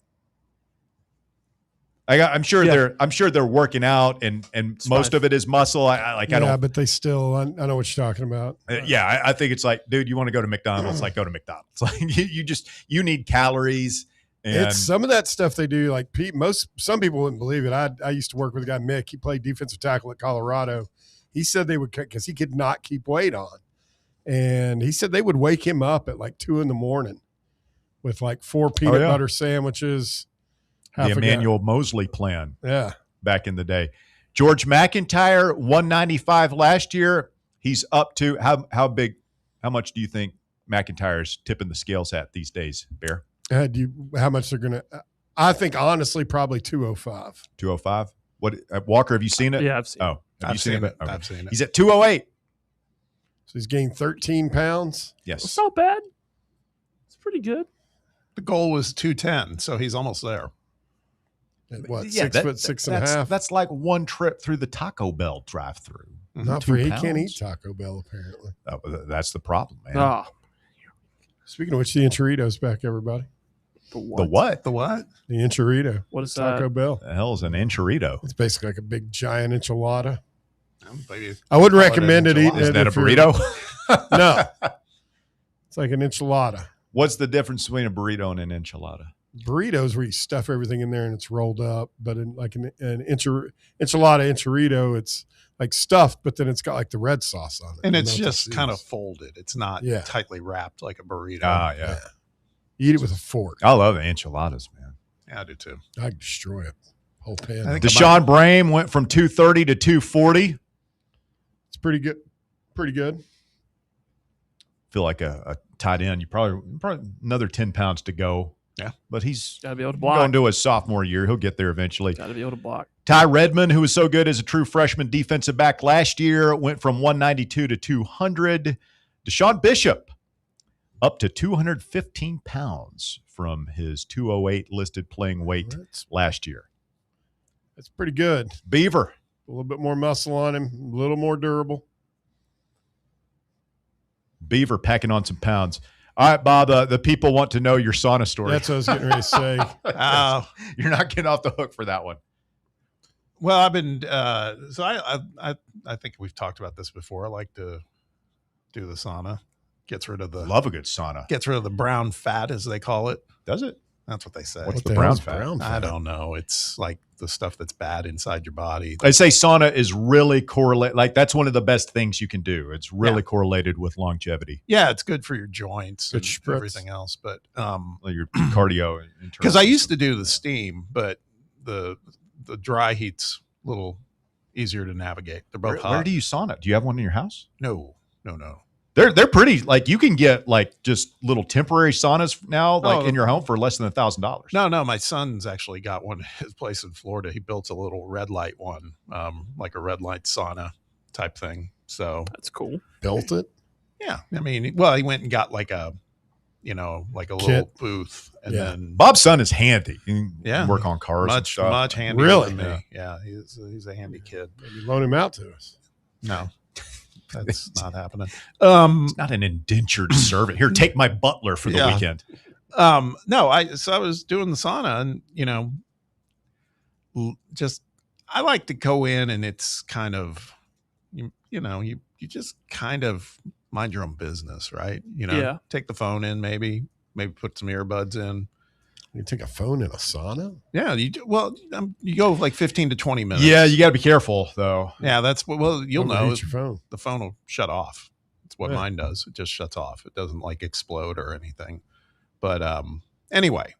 I'm sure they're working out, and most of it is muscle. I don't. But they still. I know what you're talking about. I think it's like, dude, you want to go to McDonald's? Like, go to McDonald's. Like, you need calories. And it's some of that stuff they do. Like some people wouldn't believe it. I used to work with a guy, Mick. He played defensive tackle at Colorado. He said they would, because he could not keep weight on, and he said they would wake him up at like 2 a.m. with like 4 peanut butter sandwiches. The Emmanuel Mosley plan. Yeah. Back in the day. George McIntyre, 195 last year. He's up to how much do you think McIntyre's tipping the scales at these days, Bear? How much they're going to – I think, honestly, probably 205. 205? What Walker, have you seen it? Yeah, I've seen it. Oh, have you seen it? Okay. I've seen it. He's at 208. So he's gained 13 pounds? Yes. It's not bad. It's pretty good. The goal was 210, so he's almost there. What, 6 foot 6.5? That's like one trip through the Taco Bell drive-through. Not for he can't eat Taco Bell, apparently. That's the problem, man. Oh. Speaking of which, the Enchilito's back, everybody. The what? The what? The Enchilito. What is Taco that? Bell. The hell is an enchilito? It's basically like a big giant enchilada. Maybe I wouldn't recommend it eating. Is that a burrito? No. It's like an enchilada. What's the difference between a burrito and an enchilada? Burritos where you stuff everything in there and it's rolled up, but in like an enchilada enchilito, it's like stuffed, but then it's got like the red sauce on it. And it's just kind of folded. It's not tightly wrapped like a burrito. Yeah. You eat it with a fork. I love enchiladas, man. Yeah, I do too. I'd destroy it. Whole pan. Deshaun Brame went from 230 to 240. It's pretty good. Pretty good. Feel like a tight end. You probably another 10 pounds to go. Yeah. But he's got to be able to block. Going to his sophomore year. He'll get there eventually. Got to be able to block. Ty Redmond, who was so good as a true freshman defensive back last year, went from 192 to 200. Deshaun Bishop up to 215 pounds from his 208 listed playing weight last year. That's pretty good. Beaver. A little bit more muscle on him, a little more durable. Beaver packing on some pounds. All right, Bob, the people want to know your sauna story. That's what I was getting ready to say. You're not getting off the hook for that one. Well, I've been so I think we've talked about this before. I like to do the sauna. Gets rid of the love a good sauna. Gets rid of the brown fat, as they call it. Does it? That's what they say. What's the brown fat? I don't know. It's like the stuff that's bad inside your body. They say sauna is really correlated. Like that's one of the best things you can do. It's really correlated with longevity. Yeah, it's good for your joints and spritz. everything else. But your cardio. Because I used to do the steam, but the dry heat's a little easier to navigate. They're both hot. Where do you sauna? Do you have one in your house? No. They're pretty, like, you can get like just little temporary saunas now, like in your home for less than $1,000. No, my son's actually got one at his place in Florida. He built a little red light one, like a red light sauna type thing. So that's cool. Built it? Yeah. I mean, well, he went and got like a little booth, and then Bob's son is handy. He can Yeah. work on cars. and stuff. much handier Really? than me. Yeah, he's a handy kid. Maybe loan him out to us. No, that's not happening. It's not an indentured servant. Here, take my butler for the Yeah. weekend. No, I was doing the sauna, and I like to go in, and it's kind of you just kind of mind your own business, right? Yeah. Take the phone in, maybe put some earbuds in. You take a phone in a sauna? Yeah, you go like 15 to 20 minutes. Yeah, you got to be careful though. Yeah, that's you'll Don't know. reach your phone. The phone will shut off. It's what Yeah. mine does. It just shuts off. It doesn't like explode or anything. But anyway,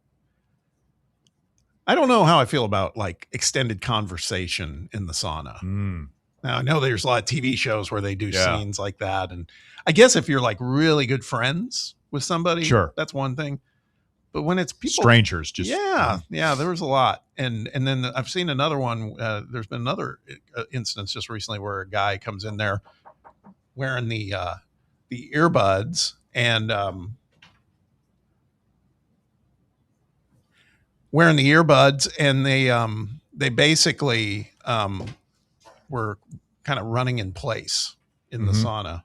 I don't know how I feel about like extended conversation in the sauna. Now I know there's a lot of TV shows where they do scenes like that, and I guess if you're like really good friends with somebody, Sure. that's one thing. But when it's people, Strangers, just yeah, there was a lot, and then I've seen another one. There's been another instance just recently where a guy comes in there wearing the earbuds and they basically were kind of running in place in the sauna.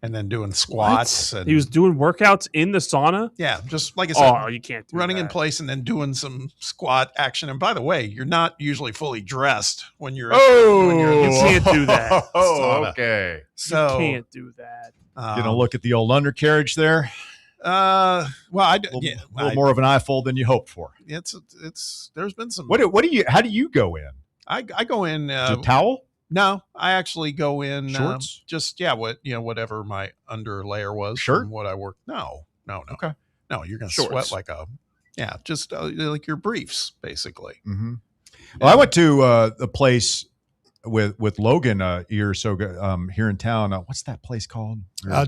And then doing squats. And He was doing workouts in the sauna? Yeah, just like I said. Oh, you can't do running in that. place and then doing some squat action. And by the way, you're not usually fully dressed when you're. You can't do that. Oh, okay. So you can't do that. Gonna look at the old undercarriage there. Well, A little more of an eye fold than you hoped for. It's. There's been some. What do you? How do you go in? I go in. Just a towel? No, I actually go in Shorts? Whatever my under layer was. Shirt? From what I worked. No. Okay. No, you're gonna Shorts. sweat like just like your briefs, basically. Mm-hmm. Well, I went to the place with Logan a year or so ago, here in town. What's that place called?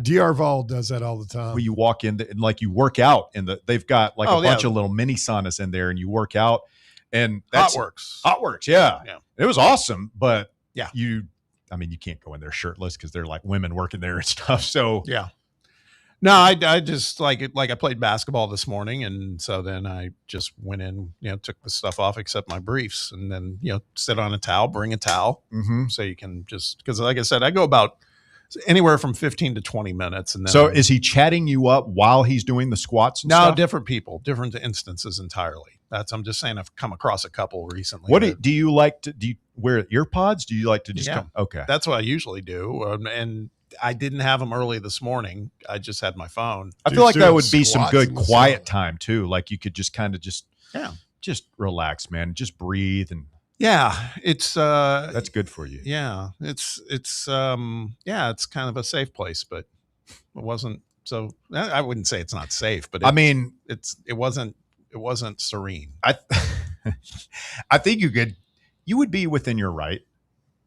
DR Vol does that all the time. Where you walk in and like you work out they've got like a bunch of little mini saunas in there, and you work out. And that's Hotworks. Yeah. It was awesome, but yeah, you can't go in there shirtless because they're like women working there and stuff. So yeah. No, I just like I played basketball this morning, and so then I just went in, took the stuff off except my briefs, and then sit on a towel, bring a towel, so you can because like I said, I go about anywhere from 15 to 20 minutes, and then so is he chatting you up while he's doing the squats? And no, stuff? different people, different instances entirely. I'm just saying I've come across a couple recently. What do you like to? Do you wear ear pods? Do you like to just come? Okay, that's what I usually do, and I didn't have them early this morning. I just had my phone. I feel like that would be some good quiet time too. Like you could just kind of just relax, man. Just breathe and it's that's good for you. Yeah, it's kind of a safe place, but it wasn't. So I wouldn't say it's not safe, but it wasn't serene. I think you would be within your right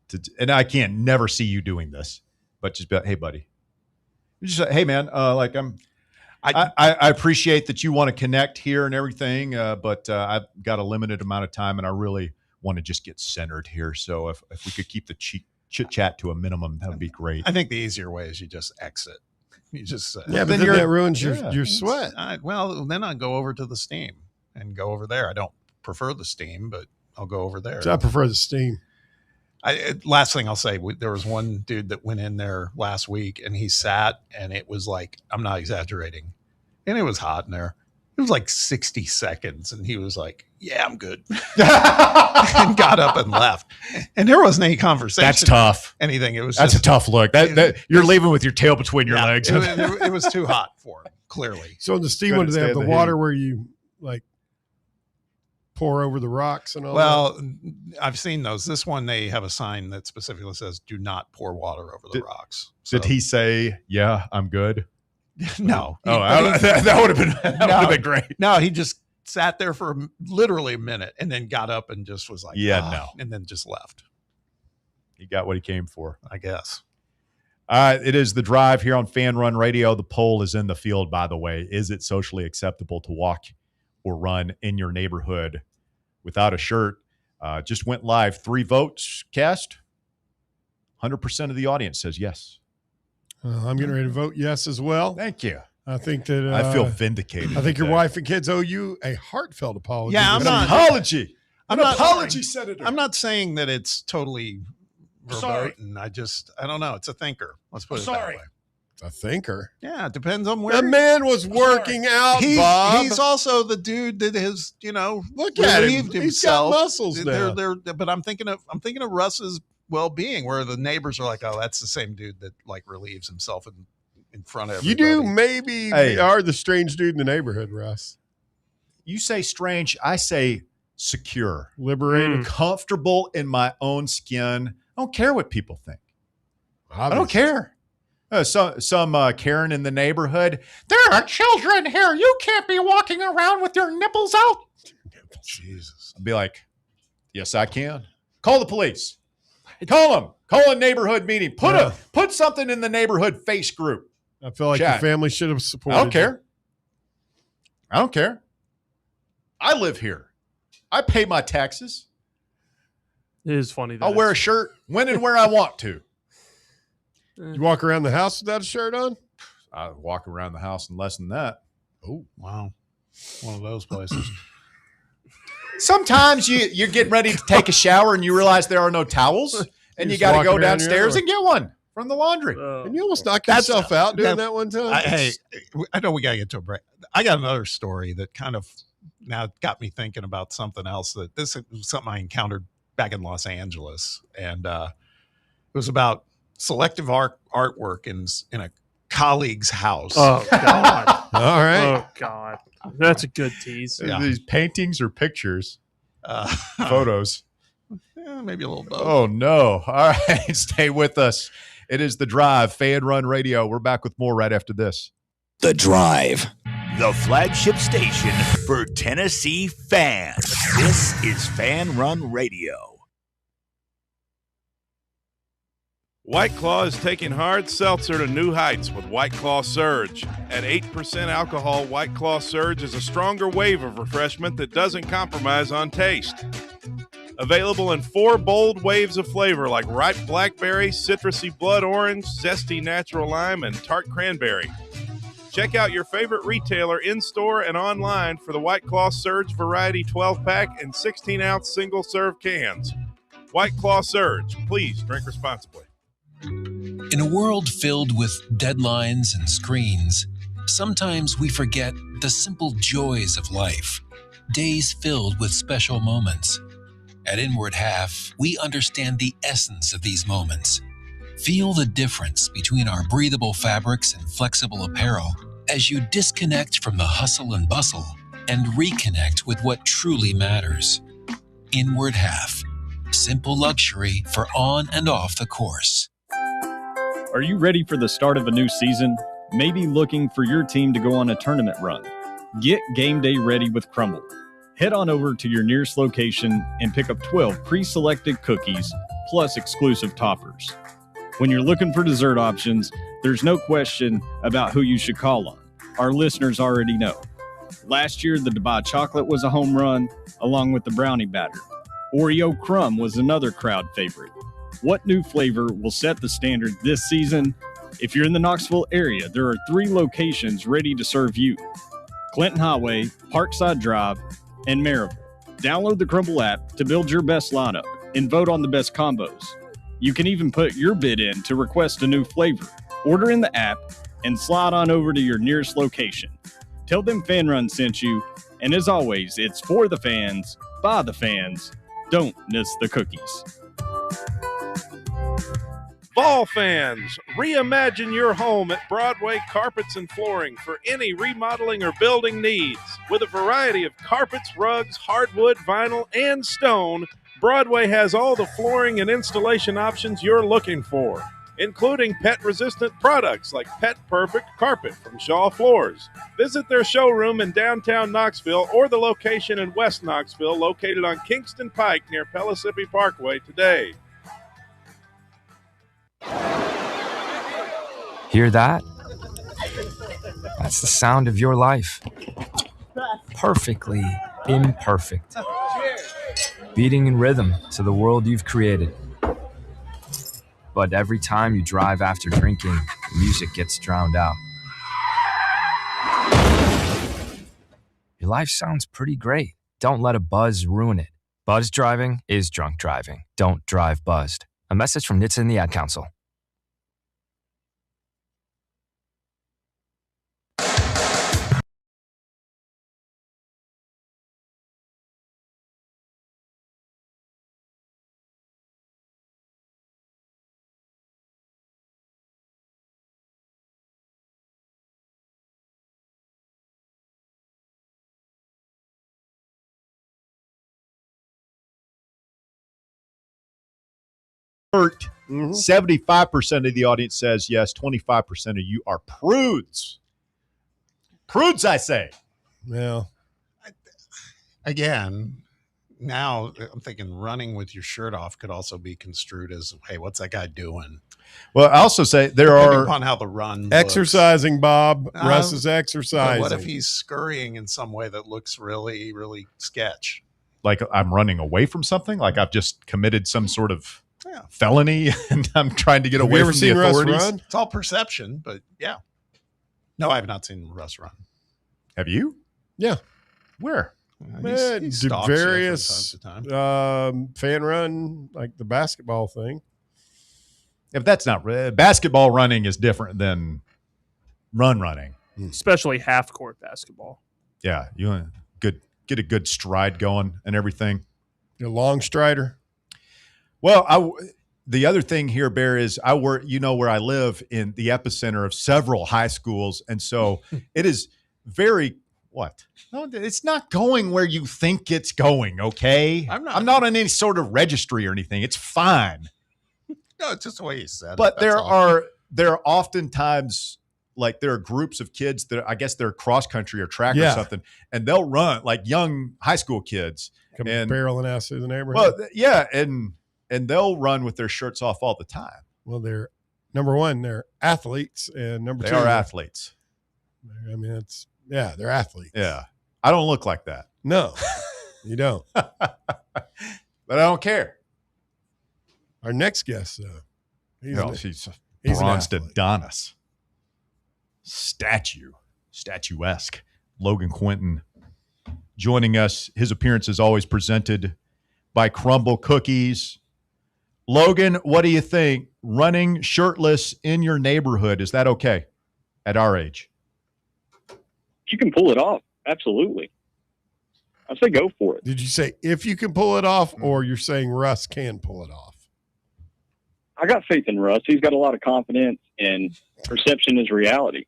to, and I can't never see you doing this, but just be like, hey buddy, just like, hey man, like I appreciate that you want to connect here and everything, but I've got a limited amount of time and I really want to just get centered here. So if we could keep the chit chat to a minimum, that would be great. I think the easier way is you just exit. You just but then that ruins your sweat. Then I go over to the steam and go over there. I don't prefer the steam, but I'll go over there. So I prefer the steam. Last thing I'll say, there was one dude that went in there last week and he sat, and it was like, I'm not exaggerating, and it was hot in there. It was like 60 seconds, and he was like, yeah, I'm good. And got up and left. And there wasn't any conversation. That's tough. Anything. It was That's a tough look. That you're leaving with your tail between your legs. It was too hot for him, clearly. So in the steam one, do they have the water where you like pour over the rocks and all that? I've seen those. This one, they have a sign that specifically says, do not pour water over the rocks. So, did he say, yeah, I'm good? No. That would have been great. No, he just sat there for literally a minute and then got up and just was like, no. And then just left. He got what he came for, I guess. It is the drive here on Fan Run Radio. The poll is in the field, by the way. Is it socially acceptable to walk or run in your neighborhood without a shirt? Just went live. 3 votes cast. 100% of the audience says yes. I'm getting ready to vote yes as well. Thank you. I think that I feel vindicated. I think your wife and kids owe you a heartfelt apology. Yeah, An apology. apology, Senator. I'm not saying that it's totally Sorry. verboten. I don't know. It's a thinker. Let's put it that way. A thinker. Yeah, it depends on where The man was working out, Bob. He's also the dude that has, Look at him. relieved He's got himself. muscles now. But I'm thinking of Russ's well-being, where the neighbors are like, "Oh, that's the same dude that like relieves himself in front of You everybody." do maybe are the strange dude in the neighborhood, Russ. You say strange. I say secure. Liberated. Comfortable in my own skin. I don't care what people think. Obviously. I don't care. Some Karen in the neighborhood. There are children here. You can't be walking around with your nipples out. Jesus. I'd be like, yes, I can. Call the police. Call them. Call a neighborhood meeting. Put something in the neighborhood face group. I feel like Chat. your family should have supported I don't you. care. I don't care. I live here. I pay my taxes. It is funny. That I'll wear a shirt when and where I want to. You walk around the house without a shirt on? I walk around the house in less than that. Oh, wow. One of those places. Sometimes you're getting ready to take a shower and you realize there are no towels and you got to go downstairs and get one from the laundry. And you almost knocked yourself out doing that one time. I know we got to get to a break. I got another story that kind of now got me thinking about something else. That this was something I encountered back in Los Angeles, and it was about selective artwork in a colleague's house. Oh God! All right. Oh God! That's a good tease. Yeah. These paintings or pictures, photos. Yeah, maybe a little both. Oh, no. All right. Stay with us. It is The Drive, Fan Run Radio. We're back with more right after this. The Drive, the flagship station for Tennessee fans. This is Fan Run Radio. White Claw is taking hard seltzer to new heights with White Claw Surge. At 8% alcohol, White Claw Surge is a stronger wave of refreshment that doesn't compromise on taste. Available in 4 bold waves of flavor like ripe blackberry, citrusy blood orange, zesty natural lime, and tart cranberry. Check out your favorite retailer in-store and online for the White Claw Surge Variety 12-pack and 16-ounce single-serve cans. White Claw Surge. Please drink responsibly. In a world filled with deadlines and screens, sometimes we forget the simple joys of life, days filled with special moments. At Inward Half, we understand the essence of these moments. Feel the difference between our breathable fabrics and flexible apparel as you disconnect from the hustle and bustle and reconnect with what truly matters. Inward Half, simple luxury for on and off the course. Are you ready for the start of a new season? Maybe looking for your team to go on a tournament run? Get game day ready with Crumble. Head on over to your nearest location and pick up 12 pre-selected cookies plus exclusive toppers. When you're looking for dessert options, there's no question about who you should call on. Our listeners already know. Last year, the Dubai chocolate was a home run, along with the brownie batter. Oreo crumb was another crowd favorite. What new flavor will set the standard this season? If you're in the Knoxville area, there are 3 locations ready to serve you: Clinton Highway, Parkside Drive, and Maryville. Download the Crumble app to build your best lineup and vote on the best combos. You can even put your bid in to request a new flavor. Order in the app and slide on over to your nearest location. Tell them Fan Run sent you, and as always, it's for the fans, by the fans. Don't miss the cookies. Vol fans, reimagine your home at Broadway Carpets and Flooring for any remodeling or building needs. With a variety of carpets, rugs, hardwood, vinyl, and stone, Broadway has all the flooring and installation options you're looking for, including pet-resistant products like Pet Perfect Carpet from Shaw Floors. Visit their showroom in downtown Knoxville or the location in West Knoxville located on Kingston Pike near Pellissippi Parkway today. Hear that? That's the sound of your life. Perfectly imperfect. Beating in rhythm to the world you've created. But every time you drive after drinking, music gets drowned out. Your life sounds pretty great. Don't let a buzz ruin it. Buzz driving is drunk driving. Don't drive buzzed. A message from NHTSA and the Ad Council. Hurt. 75% of the audience says yes. 25% of you are prudes. Prudes, I say. Well, again, now I'm thinking running with your shirt off could also be construed as, hey, what's that guy doing? Well, I also say Depending upon how the run exercising, Bob. Russ is exercising. What if he's scurrying in some way that looks really, really sketch? Like I'm running away from something? Like I've just committed some sort of felony and I'm trying to get away from the authorities? Russ run? It's all perception, but yeah. No, I have not seen Russ run. Have you? Yeah. Where? He stalks various you from time to time. fan run, like the basketball thing. If that's not basketball running is different than running, especially half court basketball. Yeah, you want get a good stride going and everything. A long strider. Well, the other thing here, Bear, is I work. You know where I live in the epicenter of several high schools, and so it is very. What? No, it's not going where you think it's going, okay? I'm not on any sort of registry or anything. It's fine. No, it's just the way you said it. But there are oftentimes, like, there are groups of kids that I guess they're cross country or track or something, and they'll run, like young high school kids. Come barreling ass through the neighborhood. Well, yeah, and they'll run with their shirts off all the time. Well, they're, number one, they're athletes, and number two, they are athletes. I mean, they're athletes. Yeah. I don't look like that. No, you don't. But I don't care. Our next guest, she's bronzed Adonis. Statuesque. Logan Quinton joining us. His appearance is always presented by Crumble Cookies. Logan, what do you think? Running shirtless in your neighborhood, is that okay at our age? You can pull it off. Absolutely. I say go for it. Did you say if you can pull it off, or you're saying Russ can pull it off? I got faith in Russ. He's got a lot of confidence, and perception is reality.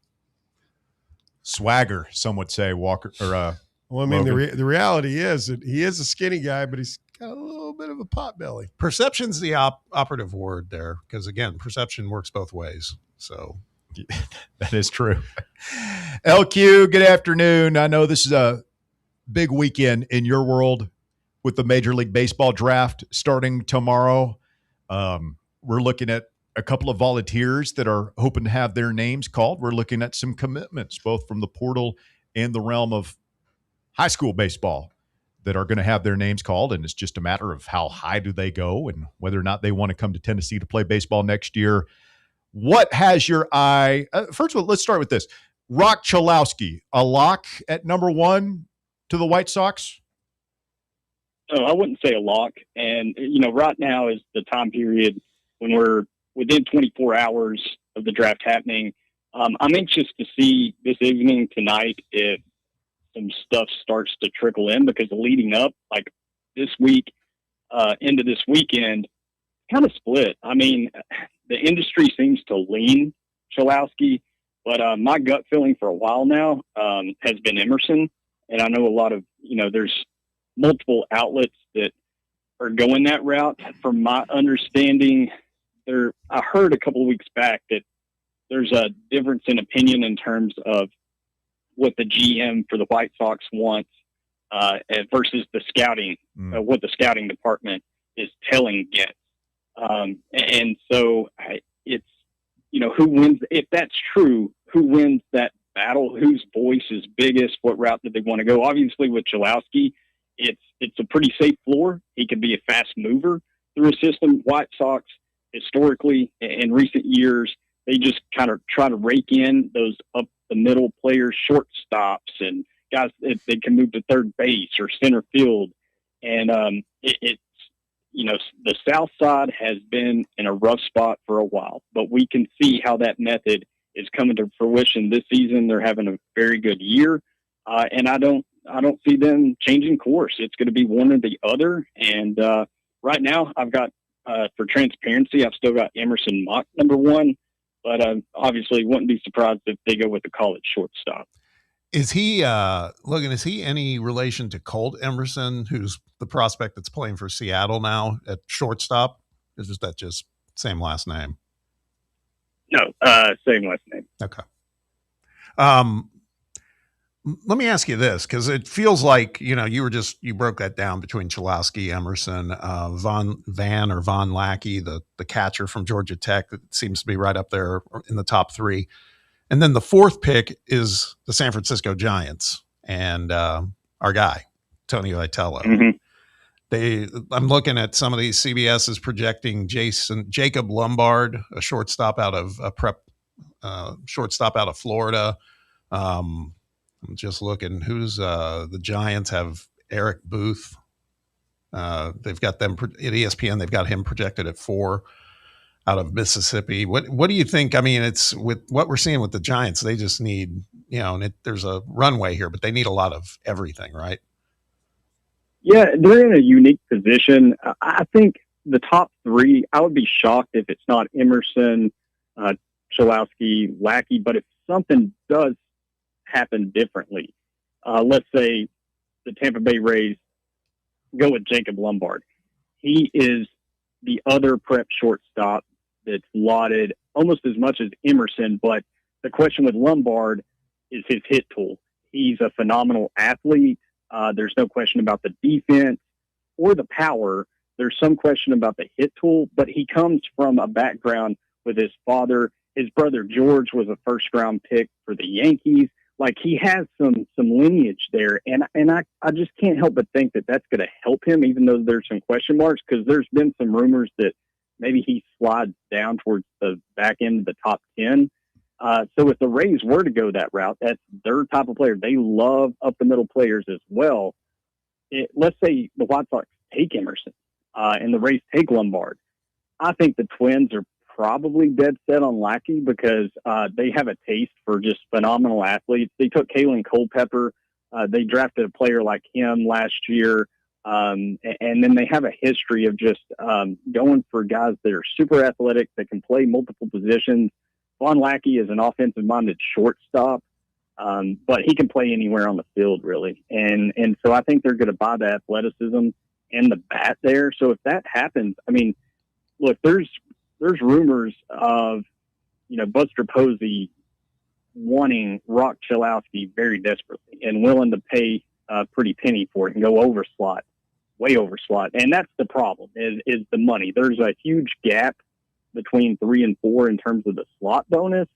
Swagger, some would say, Walker. Or well, I mean, the reality is that he is a skinny guy, but he's got a little bit of a pot belly. Perception's the operative word there, because again, perception works both ways. So that is true. LQ, good afternoon. I know this is a big weekend in your world with the Major League Baseball draft starting tomorrow. We're looking at a couple of volunteers that are hoping to have their names called. We're looking at some commitments, both from the portal and the realm of high school baseball, that are going to have their names called. And it's just a matter of how high do they go and whether or not they want to come to Tennessee to play baseball next year. What has your eye? First of all, let's start with this. Rock Chalowski, a lock at number one to the White Sox? No, I wouldn't say a lock. And, right now is the time period when we're within 24 hours of the draft happening. I'm anxious to see this evening tonight if some stuff starts to trickle in, because leading up, like this week, into this weekend, kind of split. I mean, the industry seems to lean Chalowski, but my gut feeling for a while now has been Emerson. And I know a lot of, there's multiple outlets that are going that route. From my understanding, I heard a couple of weeks back that there's a difference in opinion in terms of what the GM for the White Sox wants versus the scouting, what the scouting department is telling Gets. And so it's, who wins, if that's true, who wins that battle, whose voice is biggest, what route did they want to go? Obviously with Cholowski, it's a pretty safe floor. He can be a fast mover through a system. White Sox, historically, in recent years, they just kind of try to rake in those up the middle players, shortstops, and guys that they can move to third base or center field. And it's the South Side has been in a rough spot for a while, but we can see how that method is coming to fruition this season. They're having a very good year, and I don't see them changing course. It's going to be one or the other. And right now, I've got for transparency, I've still got Emerson Mock number one, but obviously wouldn't be surprised if they go with the college shortstop. Is he, Logan, is he any relation to Colt Emerson, who's the prospect that's playing for Seattle now at shortstop? Is that just same last name? No, same last name. Okay. Let me ask you this, because it feels like, you broke that down between Cholowski, Emerson, Von Lackey, the catcher from Georgia Tech that seems to be right up there in the top three. And then the fourth pick is the San Francisco Giants and our guy, Tony Vitello. Mm-hmm. I'm looking at some of these. CBS is projecting Jacob Lombard, a shortstop out of Florida. I'm just looking who's the Giants have Eric Booth. They've got them at ESPN. They've got him projected at 4 out of Mississippi. What do you think? I mean, it's with what we're seeing with the Giants, they just need, there's a runway here, but they need a lot of everything, right? Yeah, they're in a unique position. I think the top three, I would be shocked if it's not Emerson, Cholowski, Lackey, but if something does happen differently, let's say the Tampa Bay Rays go with Jacob Lombard. He is the other prep shortstop that's lauded almost as much as Emerson, but the question with Lombard is his hit tool. He's a phenomenal athlete. There's no question about the defense or the power. There's some question about the hit tool, but he comes from a background with his father. His brother George was a first-round pick for the Yankees. Like, he has some lineage there, and I just can't help but think that that's going to help him, even though there's some question marks, because there's been some rumors that maybe he slides down towards the back end of the top 10. So if the Rays were to go that route, that's their type of player. They love up-the-middle players as well. Let's say the White Sox take Emerson and the Rays take Lombard. I think the Twins are probably dead set on Lackey because they have a taste for just phenomenal athletes. They took Kalen Culpepper. They drafted a player like him last year. And then they have a history of just going for guys that are super athletic, that can play multiple positions. Von Lackey is an offensive-minded shortstop, but he can play anywhere on the field, really. And so I think they're going to buy the athleticism and the bat there. So if that happens, I mean, look, there's rumors of, Buster Posey wanting Rock Cholowski very desperately and willing to pay a pretty penny for it and go over slot, way over slot. And that's the problem is the money. There's a huge gap between 3 and 4 in terms of the slot bonus.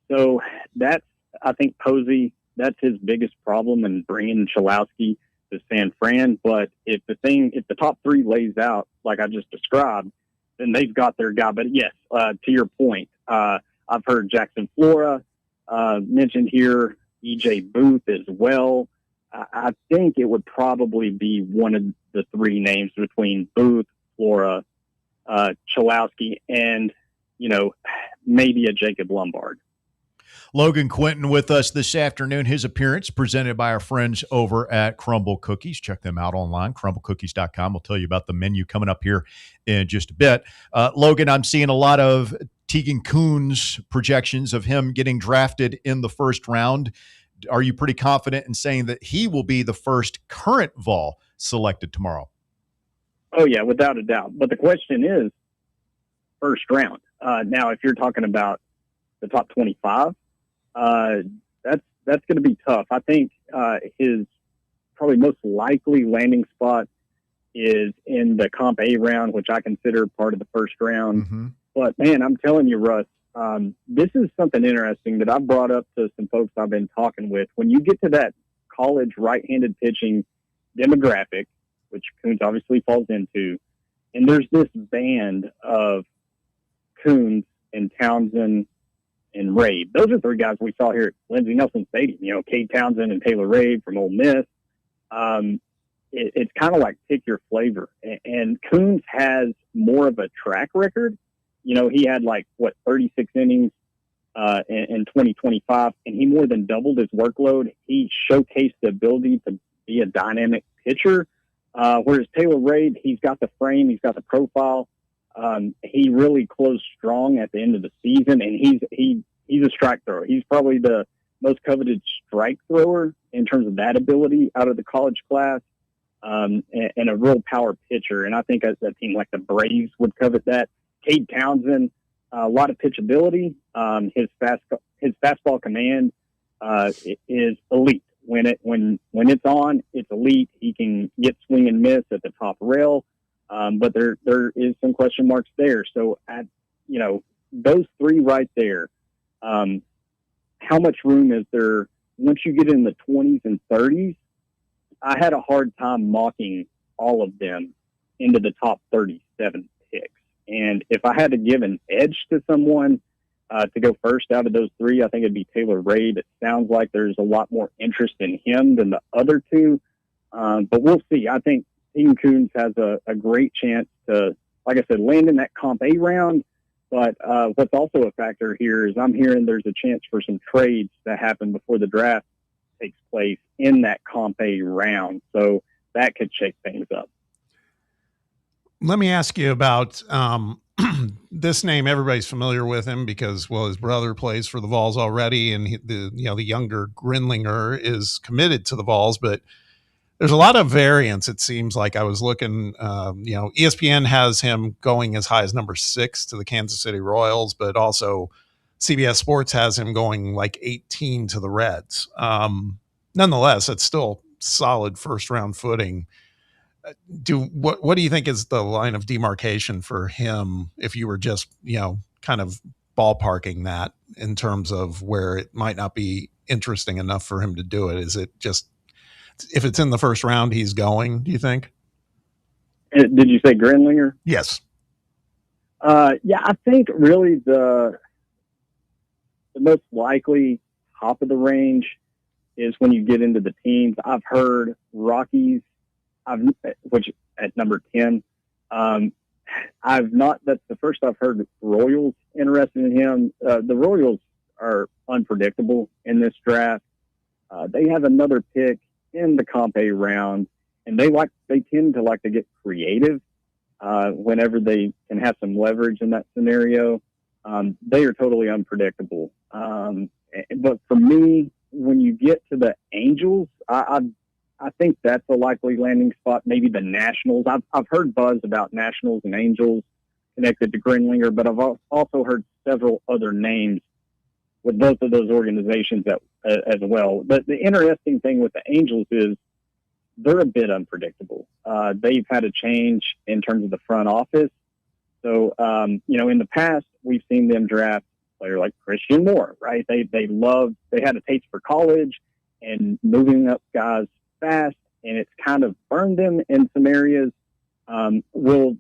So I think Posey, that's his biggest problem in bringing Cholowski to San Fran. But if the top 3 lays out, like I just described, then they've got their guy. But yes, to your point, I've heard Jackson Flora mentioned here, EJ Booth as well. I think it would probably be one of the 3 names between Booth, Flora, Cholowski, and, maybe a Jacob Lombard. Logan Quinton with us this afternoon. His appearance presented by our friends over at Crumble Cookies. Check them out online, crumblecookies.com. We'll tell you about the menu coming up here in just a bit. Logan, I'm seeing a lot of Tegan Kuhn's projections of him getting drafted in the first round. Are you pretty confident in saying that he will be the first current Vol selected tomorrow? Oh, yeah, without a doubt. But the question is first round. Now, if you're talking about the top 25, that's going to be tough. I think his probably most likely landing spot is in the Comp A round, which I consider part of the first round. Mm-hmm. But, man, I'm telling you, Russ, This is something interesting that I've brought up to some folks I've been talking with. When you get to that college right-handed pitching demographic, which Coons obviously falls into, and there's this band of Coons and Townsend and Rabe. Those are three guys we saw here at Lindsey Nelson Stadium. You know, Cade Townsend and Taylor Rabe from Ole Miss. It's kind of like pick your flavor. And Coons has more of a track record. You know, he had 36 innings in 2025, and he more than doubled his workload. He showcased the ability to be a dynamic pitcher. Whereas Taylor Rabe, he's got the frame, he's got the profile. He really closed strong at the end of the season, and he's a strike thrower. He's probably the most coveted strike thrower in terms of that ability out of the college class, and a real power pitcher. And I think a team like the Braves would covet that. Cade Townsend, a lot of pitchability. His fastball command is elite. When it's on, it's elite. He can get swing and miss at the top rail. But there is some question marks there. So, those three right there, how much room is there once you get in the 20s and 30s? I had a hard time mocking all of them into the top 37 picks. And if I had to give an edge to someone to go first out of those three, I think it'd be Taylor Rabe. It sounds like there's a lot more interest in him than the other two. But we'll see. I think Team Coons has a great chance to, like I said, land in that Comp A round. But what's also a factor here is I'm hearing there's a chance for some trades to happen before the draft takes place in that Comp A round. So that could shake things up. Let me ask you about this name. Everybody's familiar with him because, his brother plays for the Vols already, and the younger Grinlinger is committed to the Vols. But there's a lot of variance. It seems like I was looking. ESPN has him going as high as number 6 to the Kansas City Royals, but also CBS Sports has him going 18 to the Reds. Nonetheless, it's still solid first round footing. What do you think is the line of demarcation for him if you were just, kind of ballparking that in terms of where it might not be interesting enough for him to do it? Is it just, if it's in the first round, he's going, do you think? Did you say Grinlinger? Yes. Yeah, I think really the most likely top of the range is when you get into the teens. I've heard Rockies, which at number 10. That's the first I've heard Royals interested in him. The Royals are unpredictable in this draft. They have another pick in the Comp A round, and they tend to like to get creative whenever they can have some leverage in that scenario. They are totally unpredictable. But for me, when you get to the Angels, I think that's a likely landing spot. Maybe the Nationals. I've heard buzz about Nationals and Angels connected to Grinlinger, but I've also heard several other names with both of those organizations as well. But the interesting thing with the Angels is they're a bit unpredictable. They've had a change in terms of the front office. So, in the past, we've seen them draft a player like Christian Moore, right? They had a taste for college and moving up guys fast, and it's kind of burned them in some areas. Will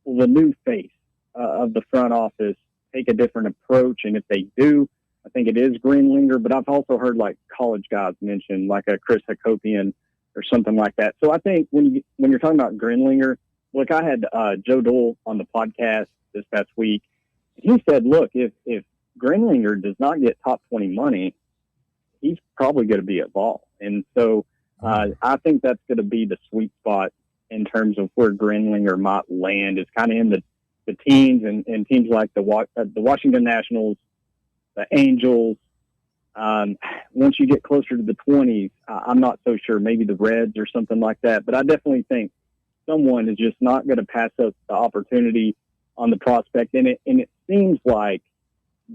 the new face of the front office take a different approach? And if they do, I think it is Grinlinger, but I've also heard college guys mentioned, like a Chris Hakopian or something like that. So I think when you're talking about Grinlinger, look, I had Joe Dole on the podcast this past week. He said, look, if Grinlinger does not get top 20 money, he's probably going to be at Vol. And so I think that's going to be the sweet spot in terms of where Grinlinger might land. It's kind of in the teens and teams like the Washington Nationals, the Angels. Once you get closer to the 20s, I'm not so sure. Maybe the Reds or something like that. But I definitely think someone is just not going to pass up the opportunity on the prospect. And it seems like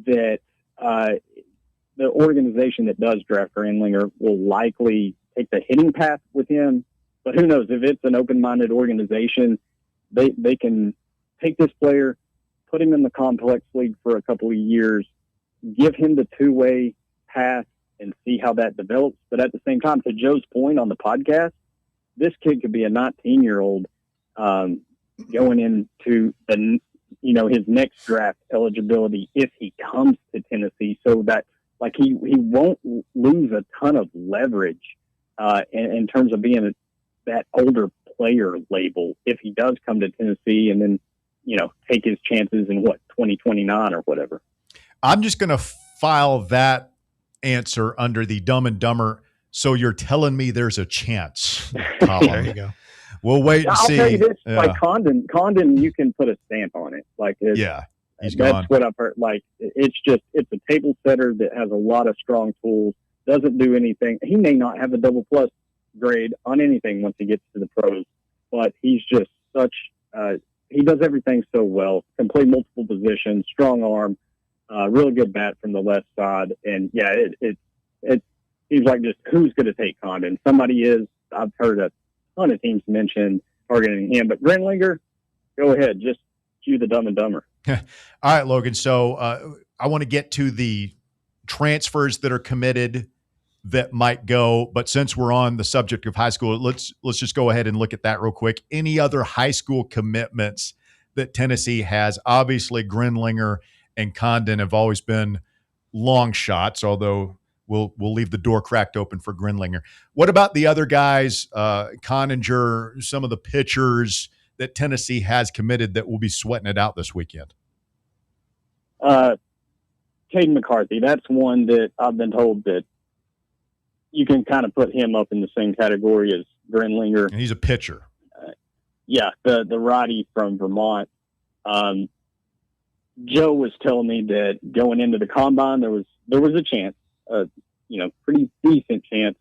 that the organization that does draft Grinlinger will likely take the hitting path with him. But who knows? If it's an open-minded organization, they can take this player, put him in the complex league for a couple of years, give him the two-way path and see how that develops. But at the same time, to Joe's point on the podcast, this kid could be a 19-year-old going into the, his next draft eligibility if he comes to Tennessee, so that like he won't lose a ton of leverage in terms of being that older player label if he does come to Tennessee and then, take his chances in 2029 or whatever. I'm just going to file that answer under the Dumb and Dumber. So you're telling me there's a chance. There you go. We'll wait and I'll see. tell you this, like Condon, you can put a stamp on it. Like, he's that's gone. what I've heard. Like, it's a table setter that has a lot of strong tools, doesn't do anything. He may not have a double plus grade on anything once he gets to the pros, but he's just he does everything so well, can play multiple positions, strong arm, really good bat from the left side. And yeah, it seems like just who's going to take Condon? Somebody is. I've heard a ton of teams mention targeting him, but Grinlinger, go ahead, just cue the Dumb and Dumber. All right, Logan. So I want to get to the transfers that are committed that might go, but since we're on the subject of high school, let's just go ahead and look at that real quick. Any other high school commitments that Tennessee has? Obviously, Grinlinger and Condon have always been long shots, although we'll leave the door cracked open for Grinlinger. What about the other guys, Coninger, some of the pitchers that Tennessee has committed that will be sweating it out this weekend? Caden McCarthy, that's one that I've been told that you can kind of put him up in the same category as Grinlinger. And he's a pitcher. The righty from Vermont. Joe was telling me that going into the combine, there was a chance, pretty decent chance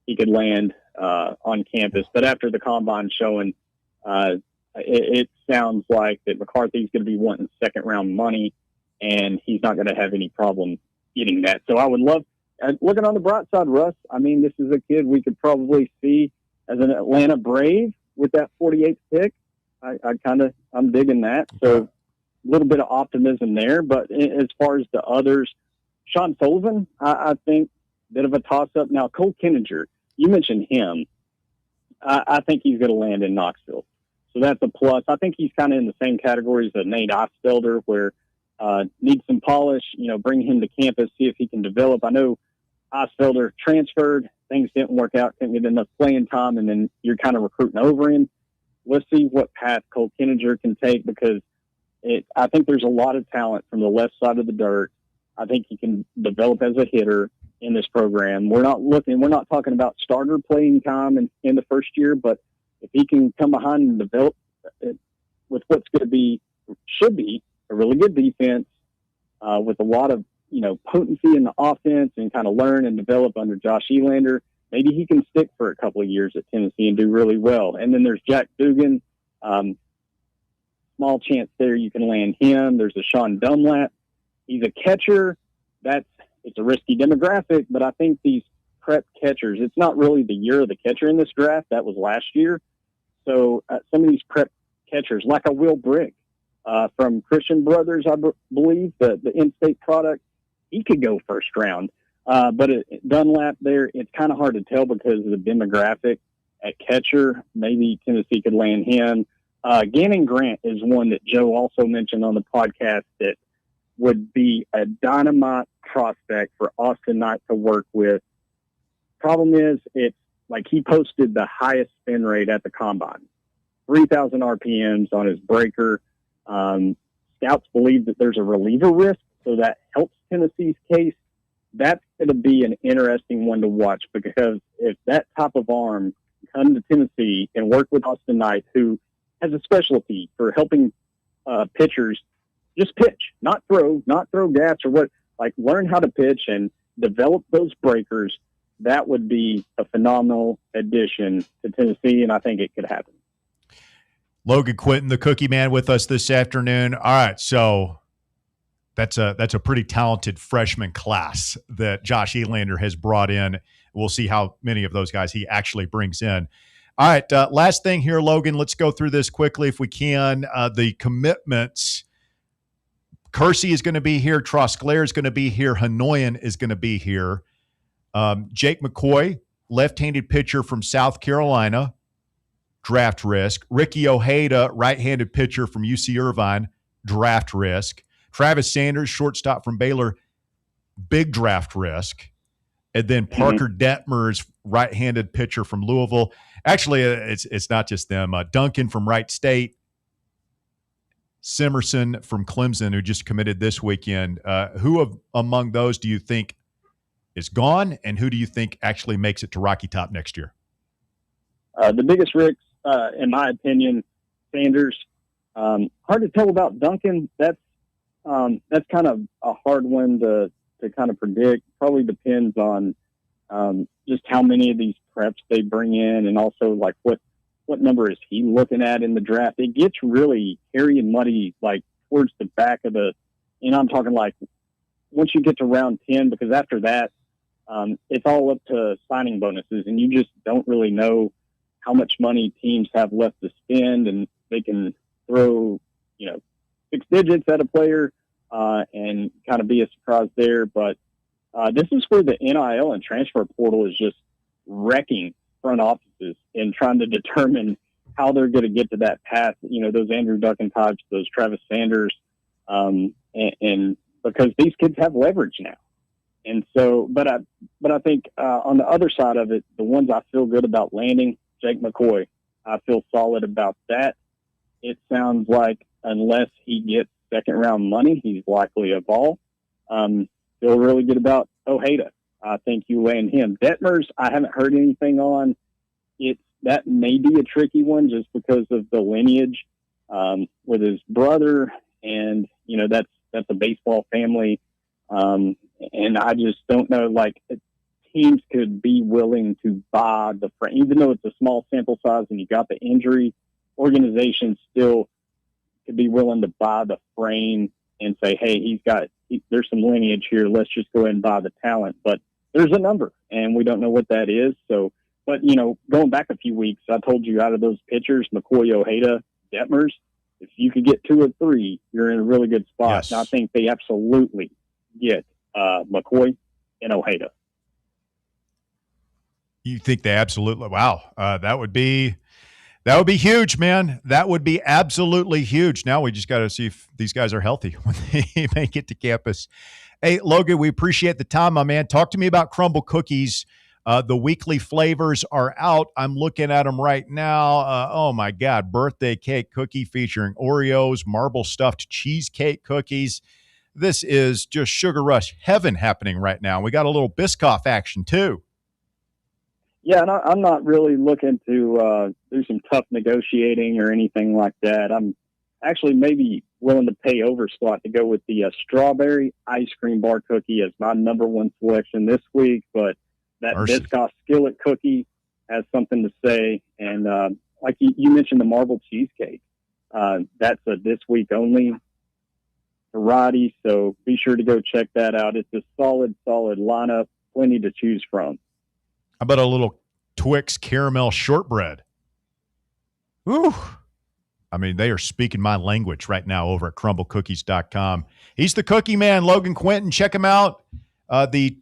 he could land on campus. But after the combine showing, it sounds like that McCarthy's going to be wanting second round money, and he's not going to have any problem getting that. So I would love. Looking on the bright side, Russ, I mean, this is a kid we could probably see as an Atlanta Brave with that 48th pick. I'm digging that. So a little bit of optimism there. But as far as the others, Sean Sullivan, I think bit of a toss-up. Now, Cole Kininger, you mentioned him. I think he's going to land in Knoxville. So that's a plus. I think he's kind of in the same categories as Nate Osfelder, where needs some polish, bring him to campus, see if he can develop. I know Osfelder transferred, things didn't work out, couldn't get enough playing time, and then you're kind of recruiting over him. Let's see what path Cole Kininger can take, because I think there's a lot of talent from the left side of the dirt. I think he can develop as a hitter in this program. We're not talking about starter playing time in the first year, but if he can come behind and develop with what's should be a really good defense with a lot of potency in the offense, and kind of learn and develop under Josh Elander, maybe he can stick for a couple of years at Tennessee and do really well. And then there's Jack Dugan. Small chance there you can land him. There's a Sean Dunlap. He's a catcher. It's a risky demographic, but I think these prep catchers, it's not really the year of the catcher in this draft. That was last year. So some of these prep catchers, like a Will Brick from Christian Brothers, I believe, the in-state product, he could go first round. But Dunlap there, it's kind of hard to tell because of the demographic at catcher. Maybe Tennessee could land him. Gannon Grant is one that Joe also mentioned on the podcast that would be a dynamite prospect for Austin Knight to work with. Problem is, it's like he posted the highest spin rate at the combine, 3,000 RPMs on his breaker. Scouts believe that there's a reliever risk, so that helps Tennessee's case. That's going to be an interesting one to watch, because if that type of arm come to Tennessee and work with Austin Knight, who has a specialty for helping pitchers just pitch, not throw gaps or what, like learn how to pitch and develop those breakers, that would be a phenomenal addition to Tennessee, and I think it could happen. Logan Quinton, the Cookie Man, with us this afternoon. All right, so that's a pretty talented freshman class that Josh Elander has brought in. We'll see how many of those guys he actually brings in. All right, last thing here, Logan. Let's go through this quickly if we can. The commitments Kersey is going to be here. Trosclair is going to be here. Hanoyan is going to be here. Jake McCoy, left-handed pitcher from South Carolina, draft risk. Ricky Ojeda, right-handed pitcher from UC Irvine, draft risk. Travis Sanders, shortstop from Baylor, big draft risk. And then Parker Detmers, right-handed pitcher from Louisville. Actually, it's not just them. Duncan from Wright State. Simerson from Clemson, who just committed this weekend. Who among those do you think is gone, and who do you think actually makes it to Rocky Top next year? The biggest risk, in my opinion, Sanders. Hard to tell about Duncan. That's kind of a hard one to kind of predict. Probably depends on just how many of these preps they bring in, and also like what number is he looking at in the draft. It gets really hairy and muddy like towards the back of the, and I'm talking like once you get to round 10, because after that it's all up to signing bonuses, and you just don't really know how much money teams have left to spend, and they can throw 6 digits at a player and kind of be a surprise there. But this is where the NIL and transfer portal is just wrecking front offices and trying to determine how they're going to get to that path. Those Andrew Duncan types, those Travis Sanders, and because these kids have leverage now. And so, but I think on the other side of it, the ones I feel good about landing, Jake McCoy, I feel solid about that. It sounds like unless he gets second round money, he's likely a Vol. Feel really good about Ojeda. I think you land him. Detmers, I haven't heard anything on. That may be a tricky one just because of the lineage with his brother, and that's a baseball family. And I just don't know. Like, teams could be willing to buy the frame, even though it's a small sample size and you got the injury. Organizations still could be willing to buy the frame and say, hey, there's some lineage here. Let's just go ahead and buy the talent. But there's a number, and we don't know what that is. So, but going back a few weeks, I told you out of those pitchers, McCoy, Ojeda, Detmers, if you could get 2 or 3, you're in a really good spot. Yes. And I think they absolutely get McCoy and Ojeda. You think they absolutely? Wow, that would be huge, man. That would be absolutely huge. Now we just got to see if these guys are healthy when they make it to campus. Hey, Logan, we appreciate the time, my man. Talk to me about Crumble Cookies. The weekly flavors are out. I'm looking at them right now. Oh, my God. Birthday cake cookie featuring Oreos, marble stuffed cheesecake cookies. This is just Sugar Rush heaven happening right now. We got a little Biscoff action, too. Yeah, and I'm not really looking to do some tough negotiating or anything like that. I'm actually maybe willing to pay overslot to go with the strawberry ice cream bar cookie as my number 1 selection this week. But that Biscoff skillet cookie has something to say. And like you mentioned, the marble cheesecake. That's a this week only variety. So be sure to go check that out. It's a solid lineup, plenty to choose from. How about a little Twix caramel shortbread? Ooh. I mean, they are speaking my language right now over at crumblecookies.com. He's the cookie man, Logan Quinton. Check him out. The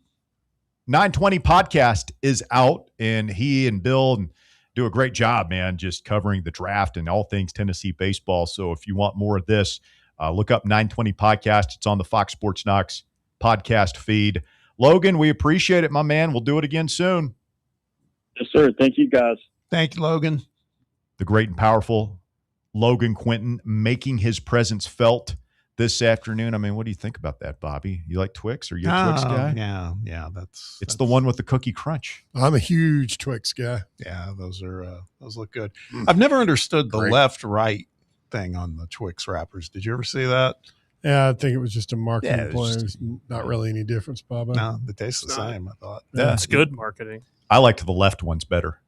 920 podcast is out, and he and Bill do a great job, man, just covering the draft and all things Tennessee baseball. So if you want more of this, look up 920 podcast. It's on the Fox Sports Knox podcast feed. Logan, we appreciate it, my man. We'll do it again soon. Yes, sir. Thank you, guys. Thank you, Logan. The great and powerful Logan Quinton making his presence felt this afternoon. I mean, what do you think about that, Bobby? You like Twix? Are you a Twix guy? Yeah. It's the one with the cookie crunch. I'm a huge Twix guy. Yeah, those look good. I've never understood the left-right thing on the Twix wrappers. Did you ever see that? Yeah, I think it was just a marketing play. It's not really any difference, Bob. No, it tastes the same, I thought. Yeah, it's good marketing. I liked the left ones better.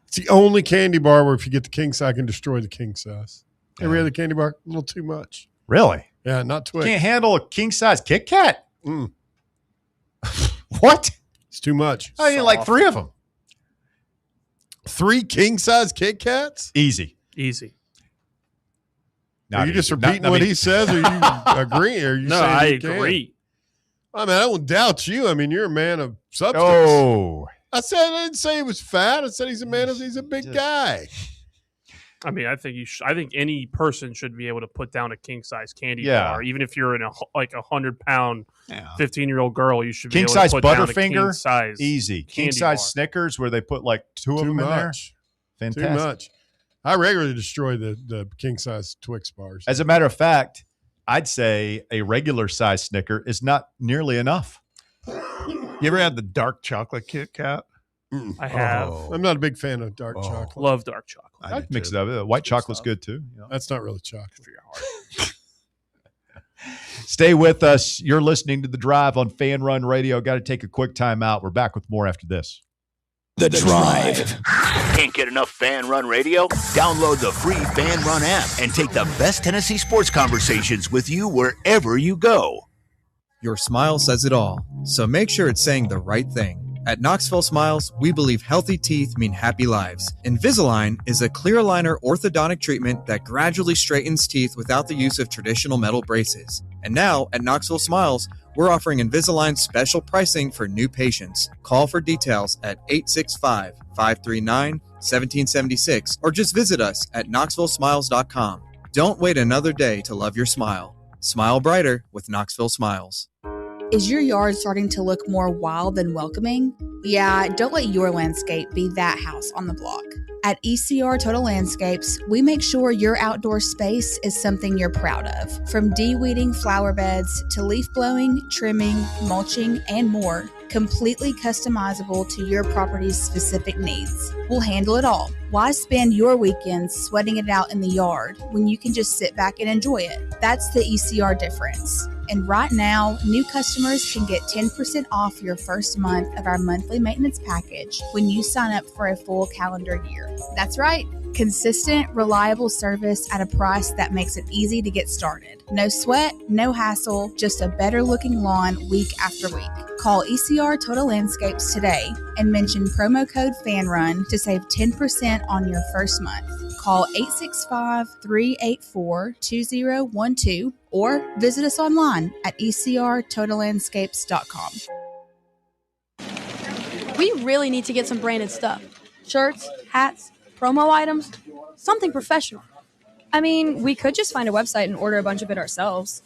It's the only candy bar where if you get the king size, I can destroy the king size. Every other candy bar, a little too much. Really? Yeah, not Twix. Can't handle a king size Kit Kat? What? It's too much. I need like 3 of them. 3 king size Kit Kats? Easy. Are you just repeating what he says, or you agree? Or you No, saying I you can? agree. I mean, I don't doubt you. I mean, you're a man of substance. Oh, I didn't say he was fat. I said he's a big guy. I mean, I think I think any person should be able to put down a king size candy Yeah. bar, even if you're in a 100-pound 15-year-old girl. You should be king able size to put down a Butterfinger, king size easy. King candy size bar. Snickers where they put like two of them in there. Fantastic. Too much. I regularly destroy the king size Twix bars. As a matter of fact, I'd say a regular size Snicker is not nearly enough. You ever had the dark chocolate Kit Kat? I have. I'm not a big fan of dark chocolate. Love dark chocolate. I'd mix it up. White chocolate's good too. You know. That's not really chocolate. Stay with us. You're listening to The Drive on Fan Run Radio. Got to take a quick time out. We're back with more after this. The Drive. Can't get enough Fan Run Radio? Download the free Fan Run app and take the best Tennessee sports conversations with you wherever you go. Your smile says it all, so make sure it's saying the right thing. At Knoxville Smiles, we believe healthy teeth mean happy lives. Invisalign is a clear aligner orthodontic treatment that gradually straightens teeth without the use of traditional metal braces. And now, at Knoxville Smiles, we're offering Invisalign special pricing for new patients. Call for details at 865-539-1776 or just visit us at knoxvillesmiles.com. Don't wait another day to love your smile. Smile brighter with Knoxville Smiles. Is your yard starting to look more wild than welcoming? Yeah, don't let your landscape be that house on the block. At ECR Total Landscapes, we make sure your outdoor space is something you're proud of. From de-weeding flower beds to leaf blowing, trimming, mulching, and more, completely customizable to your property's specific needs. We'll handle it all. Why spend your weekends sweating it out in the yard when you can just sit back and enjoy it? That's the ECR difference. And right now, new customers can get 10% off your first month of our monthly maintenance package when you sign up for a full calendar year. That's right. Consistent, reliable service at a price that makes it easy to get started. No sweat, no hassle, just a better looking lawn week after week. Call ECR Total Landscapes today and mention promo code FANRUN to save 10% on your first month. Call 865-384-2012 or visit us online at ecrtotallandscapes.com. We really need to get some branded stuff. Shirts, hats, promo items, something professional. I mean, we could just find a website and order a bunch of it ourselves.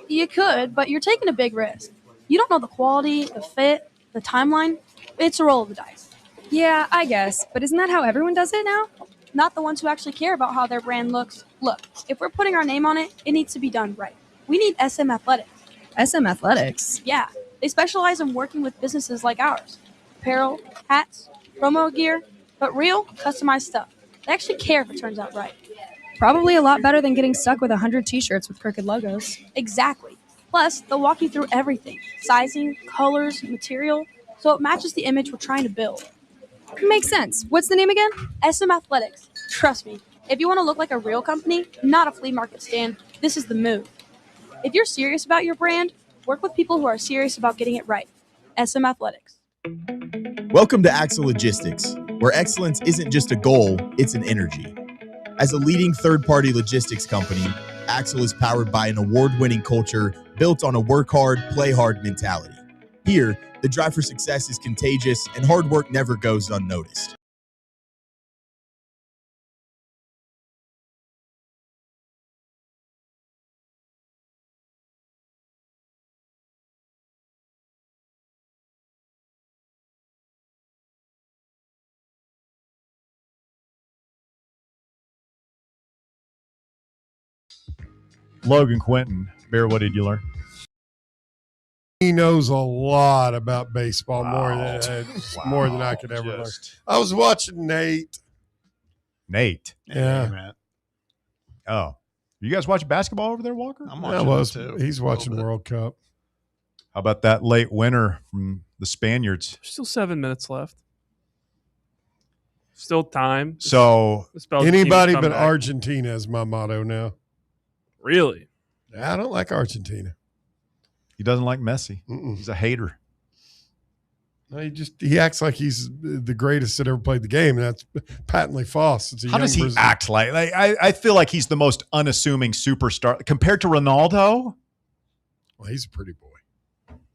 You could, but you're taking a big risk. You don't know the quality, the fit, the timeline. It's a roll of the dice. Yeah, I guess, but isn't that how everyone does it now? Not the ones who actually care about how their brand looks. Look, if we're putting our name on it, it needs to be done right. We need SM Athletics. SM Athletics? Yeah, they specialize in working with businesses like ours. Apparel, hats, promo gear, but real, customized stuff. They actually care if it turns out right. Probably a lot better than getting stuck with 100 t-shirts with crooked logos. Exactly. Plus, they'll walk you through everything. Sizing, colors, material, so it matches the image we're trying to build. Makes sense. What's the name again? SM Athletics. Trust me, if you want to look like a real company, not a flea market stand, this is the move. If you're serious about your brand, work with people who are serious about getting it right. SM Athletics. Welcome to Axle Logistics, where excellence isn't just a goal, it's an energy. As a leading third-party logistics company, Axle is powered by an award-winning culture built on a work hard, play hard mentality. Here, the drive for success is contagious and hard work never goes unnoticed. Logan Quinton, Bear, what did you learn? He knows a lot about baseball, more than I could ever learn. I was watching Nate. Yeah. man. Oh. You guys watch basketball over there, Walker? I'm watching it too. He's watching World Cup. How about that late winner from the Spaniards? Still 7 minutes left. Still time. So anybody but Argentina is my motto now. Really? I don't like Argentina. He doesn't like Messi. He's a hater. No, he acts like he's the greatest that ever played the game, and that's patently false. How does he act like? I feel like he's the most unassuming superstar compared to Ronaldo. Well, he's a pretty boy.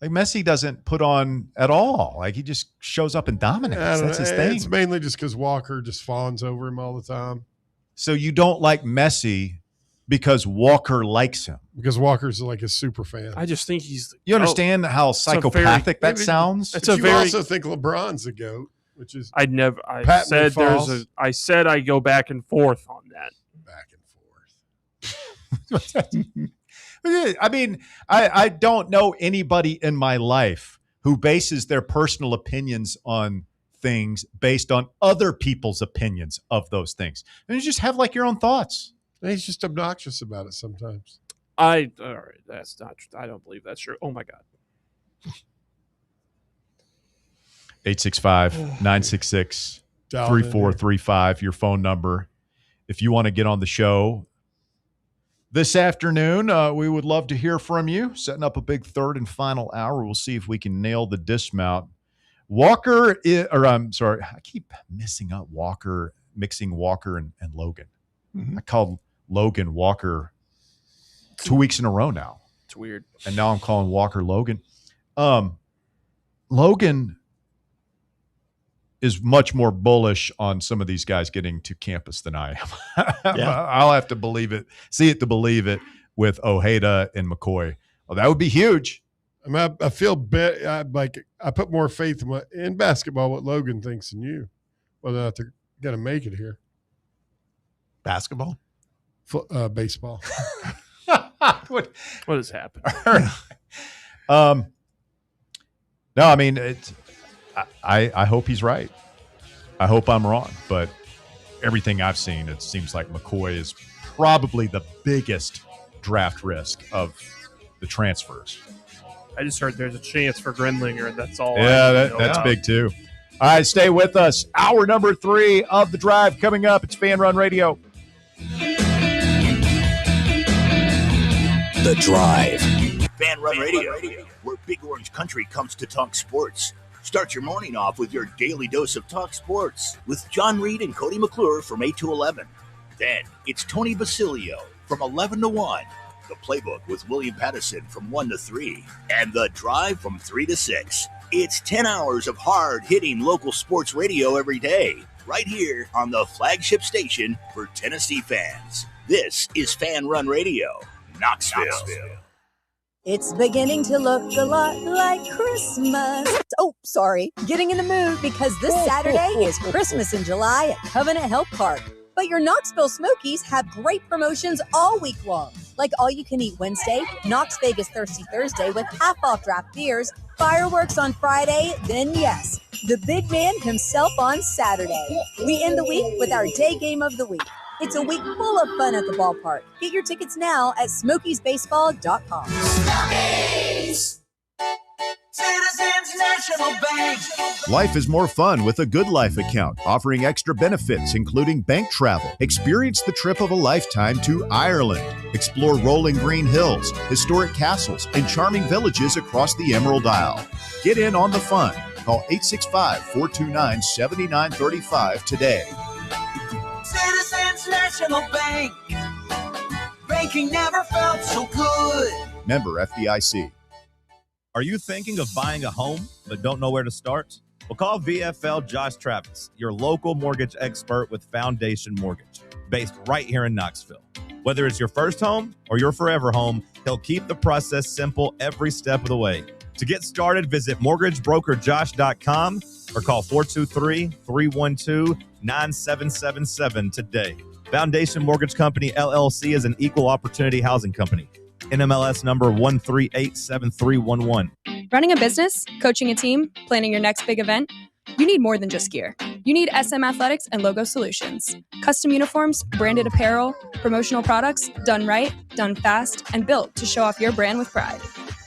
Like Messi doesn't put on at all. Like he just shows up and dominates. That's his thing. It's mainly just because Walker just fawns over him all the time. So you don't like Messi because Walker likes him? Because Walker's like a super fan. I just think he's. You understand how psychopathic that sounds? You also think LeBron's a GOAT, which is I said false. I said I go back and forth on that. Back and forth. I mean, I don't know anybody in my life who bases their personal opinions on things based on other people's opinions of those things. And you just have like your own thoughts. And he's just obnoxious about it sometimes. All right, that's not. I don't believe that's true. Oh my God. 865-966-3435, your phone number. If you want to get on the show this afternoon, we would love to hear from you. Setting up a big third and final hour. We'll see if we can nail the dismount. I keep messing up mixing Walker and Logan. Mm-hmm. I called Logan Walker 2 weeks in a row now. It's weird. And now I'm calling Walker Logan. Logan is much more bullish on some of these guys getting to campus than I am. Yeah. I'll have to believe it, see it to believe it with Ojeda and McCoy. Well, that would be huge. I mean, I feel like I put more faith in basketball what Logan thinks than you, whether or not they're going to make it here. Basketball? Baseball. What has happened? No, I mean, I hope he's right. I hope I'm wrong, but everything I've seen, it seems like McCoy is probably the biggest draft risk of the transfers. I just heard there's a chance for Grindlinger, and that's all. Yeah, that's big too. All right, stay with us. Hour number 3 of The Drive coming up. It's Fan Run Radio. The Drive. Fan Run Radio, where Big Orange Country comes to talk sports. Start your morning off with your daily dose of talk sports with John Reed and Cody McClure from 8 to 11. Then it's Tony Basilio from 11 to 1. The Playbook with William Pattison from 1 to 3. And The Drive from 3 to 6. It's 10 hours of hard-hitting local sports radio every day, right here on the flagship station for Tennessee fans. This is Fan Run Radio, Knoxville. It's beginning to look a lot like Christmas. Oh, sorry. Getting in the mood because this Saturday is Christmas in July at Covenant Health Park. But your Knoxville Smokies have great promotions all week long. Like all-you-can-eat Wednesday, Knox Vegas Thirsty Thursday with half-off draft beers, fireworks on Friday, then yes, the big man himself on Saturday. We end the week with our day game of the week. It's a week full of fun at the ballpark. Get your tickets now at SmokiesBaseball.com. Smokies! Citizens National Bank. Life is more fun with a Good Life account, offering extra benefits, including bank travel. Experience the trip of a lifetime to Ireland. Explore rolling green hills, historic castles, and charming villages across the Emerald Isle. Get in on the fun. Call 865-429-7935 today. Citizens National Bank. Banking never felt so good. Member FDIC. Are you thinking of buying a home but don't know where to start? Well, call VFL Josh Travis, your local mortgage expert with Foundation Mortgage, based right here in Knoxville. Whether it's your first home or your forever home, he'll keep the process simple every step of the way. To get started, visit mortgagebrokerjosh.com or call 423-312-9777 today. Foundation Mortgage Company, LLC is an equal opportunity housing company. NMLS number 1387311. Running a business, coaching a team, planning your next big event, you need more than just gear. You need SM Athletics and Logo Solutions. Custom uniforms, branded apparel, promotional products, done right, done fast, and built to show off your brand with pride.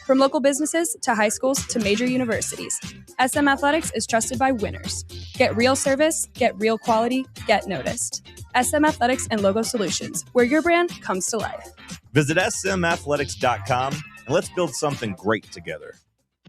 From local businesses to high schools to major universities, SM Athletics is trusted by winners. Get real service, get real quality, get noticed. SM Athletics and Logo Solutions, where your brand comes to life. Visit smathletics.com and let's build something great together.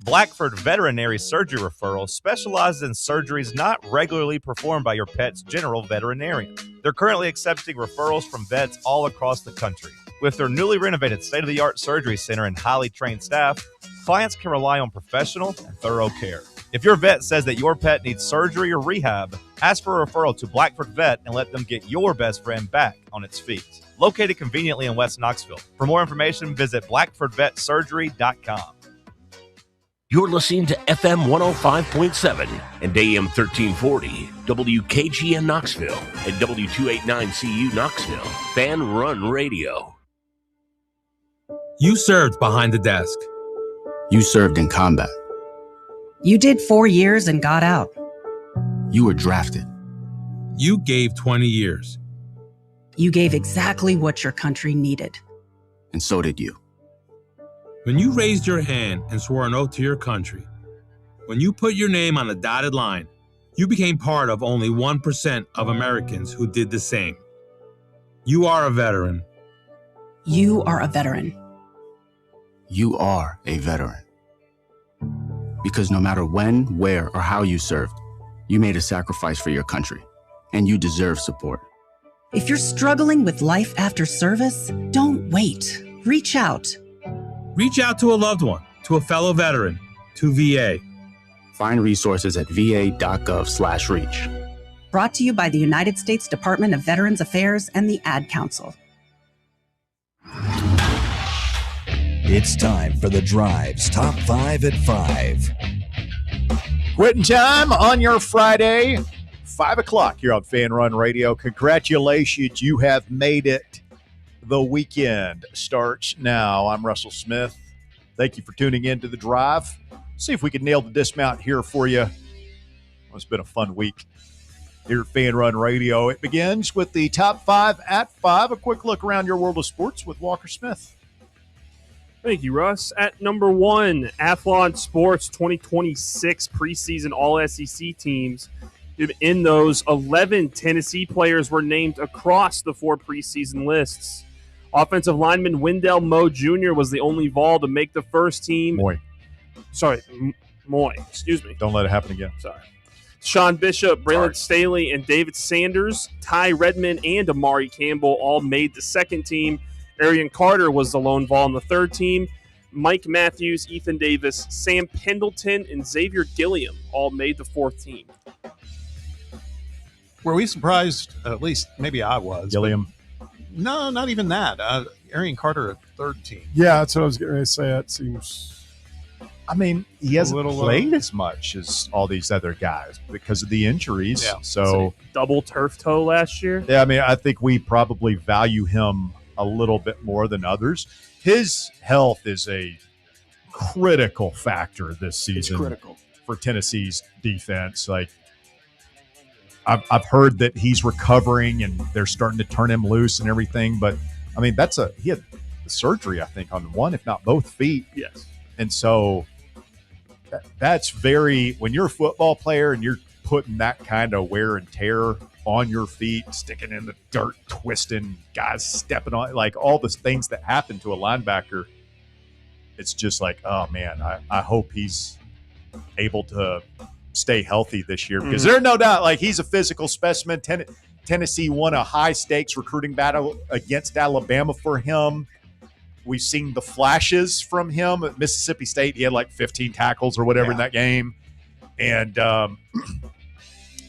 Blackford Veterinary Surgery Referral specializes in surgeries not regularly performed by your pet's general veterinarian. They're currently accepting referrals from vets all across the country. With their newly renovated state-of-the-art surgery center and highly trained staff, clients can rely on professional and thorough care. If your vet says that your pet needs surgery or rehab, ask for a referral to Blackford Vet and let them get your best friend back on its feet. Located conveniently in West Knoxville. For more information, visit blackfordvetsurgery.com. You're listening to FM 105.7 and AM 1340, WKGN Knoxville, and W289CU Knoxville, Fan Run Radio. You served behind the desk. You served in combat. You did 4 years and got out. You were drafted. You gave 20 years. You gave exactly what your country needed. And so did you. When you raised your hand and swore an oath to your country, when you put your name on a dotted line, you became part of only 1% of Americans who did the same. You are a veteran. You are a veteran. You are a veteran. Because no matter when, where, or how you served, you made a sacrifice for your country, and you deserve support. If you're struggling with life after service, don't wait. Reach out. Reach out to a loved one, to a fellow veteran, to VA. Find resources at va.gov/reach. Brought to you by the United States Department of Veterans Affairs and the Ad Council. It's time for The Drive's Top 5 at 5. Quitting time on your Friday, 5 o'clock here on Fan Run Radio. Congratulations, you have made it. The weekend starts now. I'm Russell Smith. Thank you for tuning in to The Drive. See if we can nail the dismount here for you. Well, it's been a fun week here at Fan Run Radio. It begins with the top 5 at 5. A quick look around your world of sports with Walker Smith. Thank you, Russ. At number 1, Athlon Sports 2026 preseason All-SEC teams. In those, 11 Tennessee players were named across the 4 preseason lists. Offensive lineman Wendell Moe Jr. was the only Vol to make the first team. Moy. Excuse me. Don't let it happen again. Sorry. Sean Bishop, Braylon Staley, and David Sanders, Ty Redmond, and Amari Campbell all made the second team. Arian Carter was the lone Vol on the third team. Mike Matthews, Ethan Davis, Sam Pendleton, and Xavier Gilliam all made the fourth team. Were we surprised? At least maybe I was. Gilliam. No, not even that. Arian Carter at third team. Yeah, that's what I was going to say. It seems. I mean, he hasn't played as much as all these other guys because of the injuries. Yeah. So double turf toe last year. Yeah, I mean, I think we probably value him a little bit more than others. His health is a critical factor this season. It's critical for Tennessee's defense. Like, I've heard that he's recovering and they're starting to turn him loose and everything. But I mean, he had the surgery, I think, on one, if not both feet. Yes. And so that's when you're a football player and you're putting that kind of wear and tear on your feet, sticking in the dirt, twisting, guys stepping on, like all the things that happen to a linebacker. It's just like, oh man, I hope he's able to stay healthy this year because there's no doubt, like, he's a physical specimen. Tennessee won a high stakes recruiting battle against Alabama for him. We've seen the flashes from him at Mississippi State. He had like 15 tackles or whatever in that game. And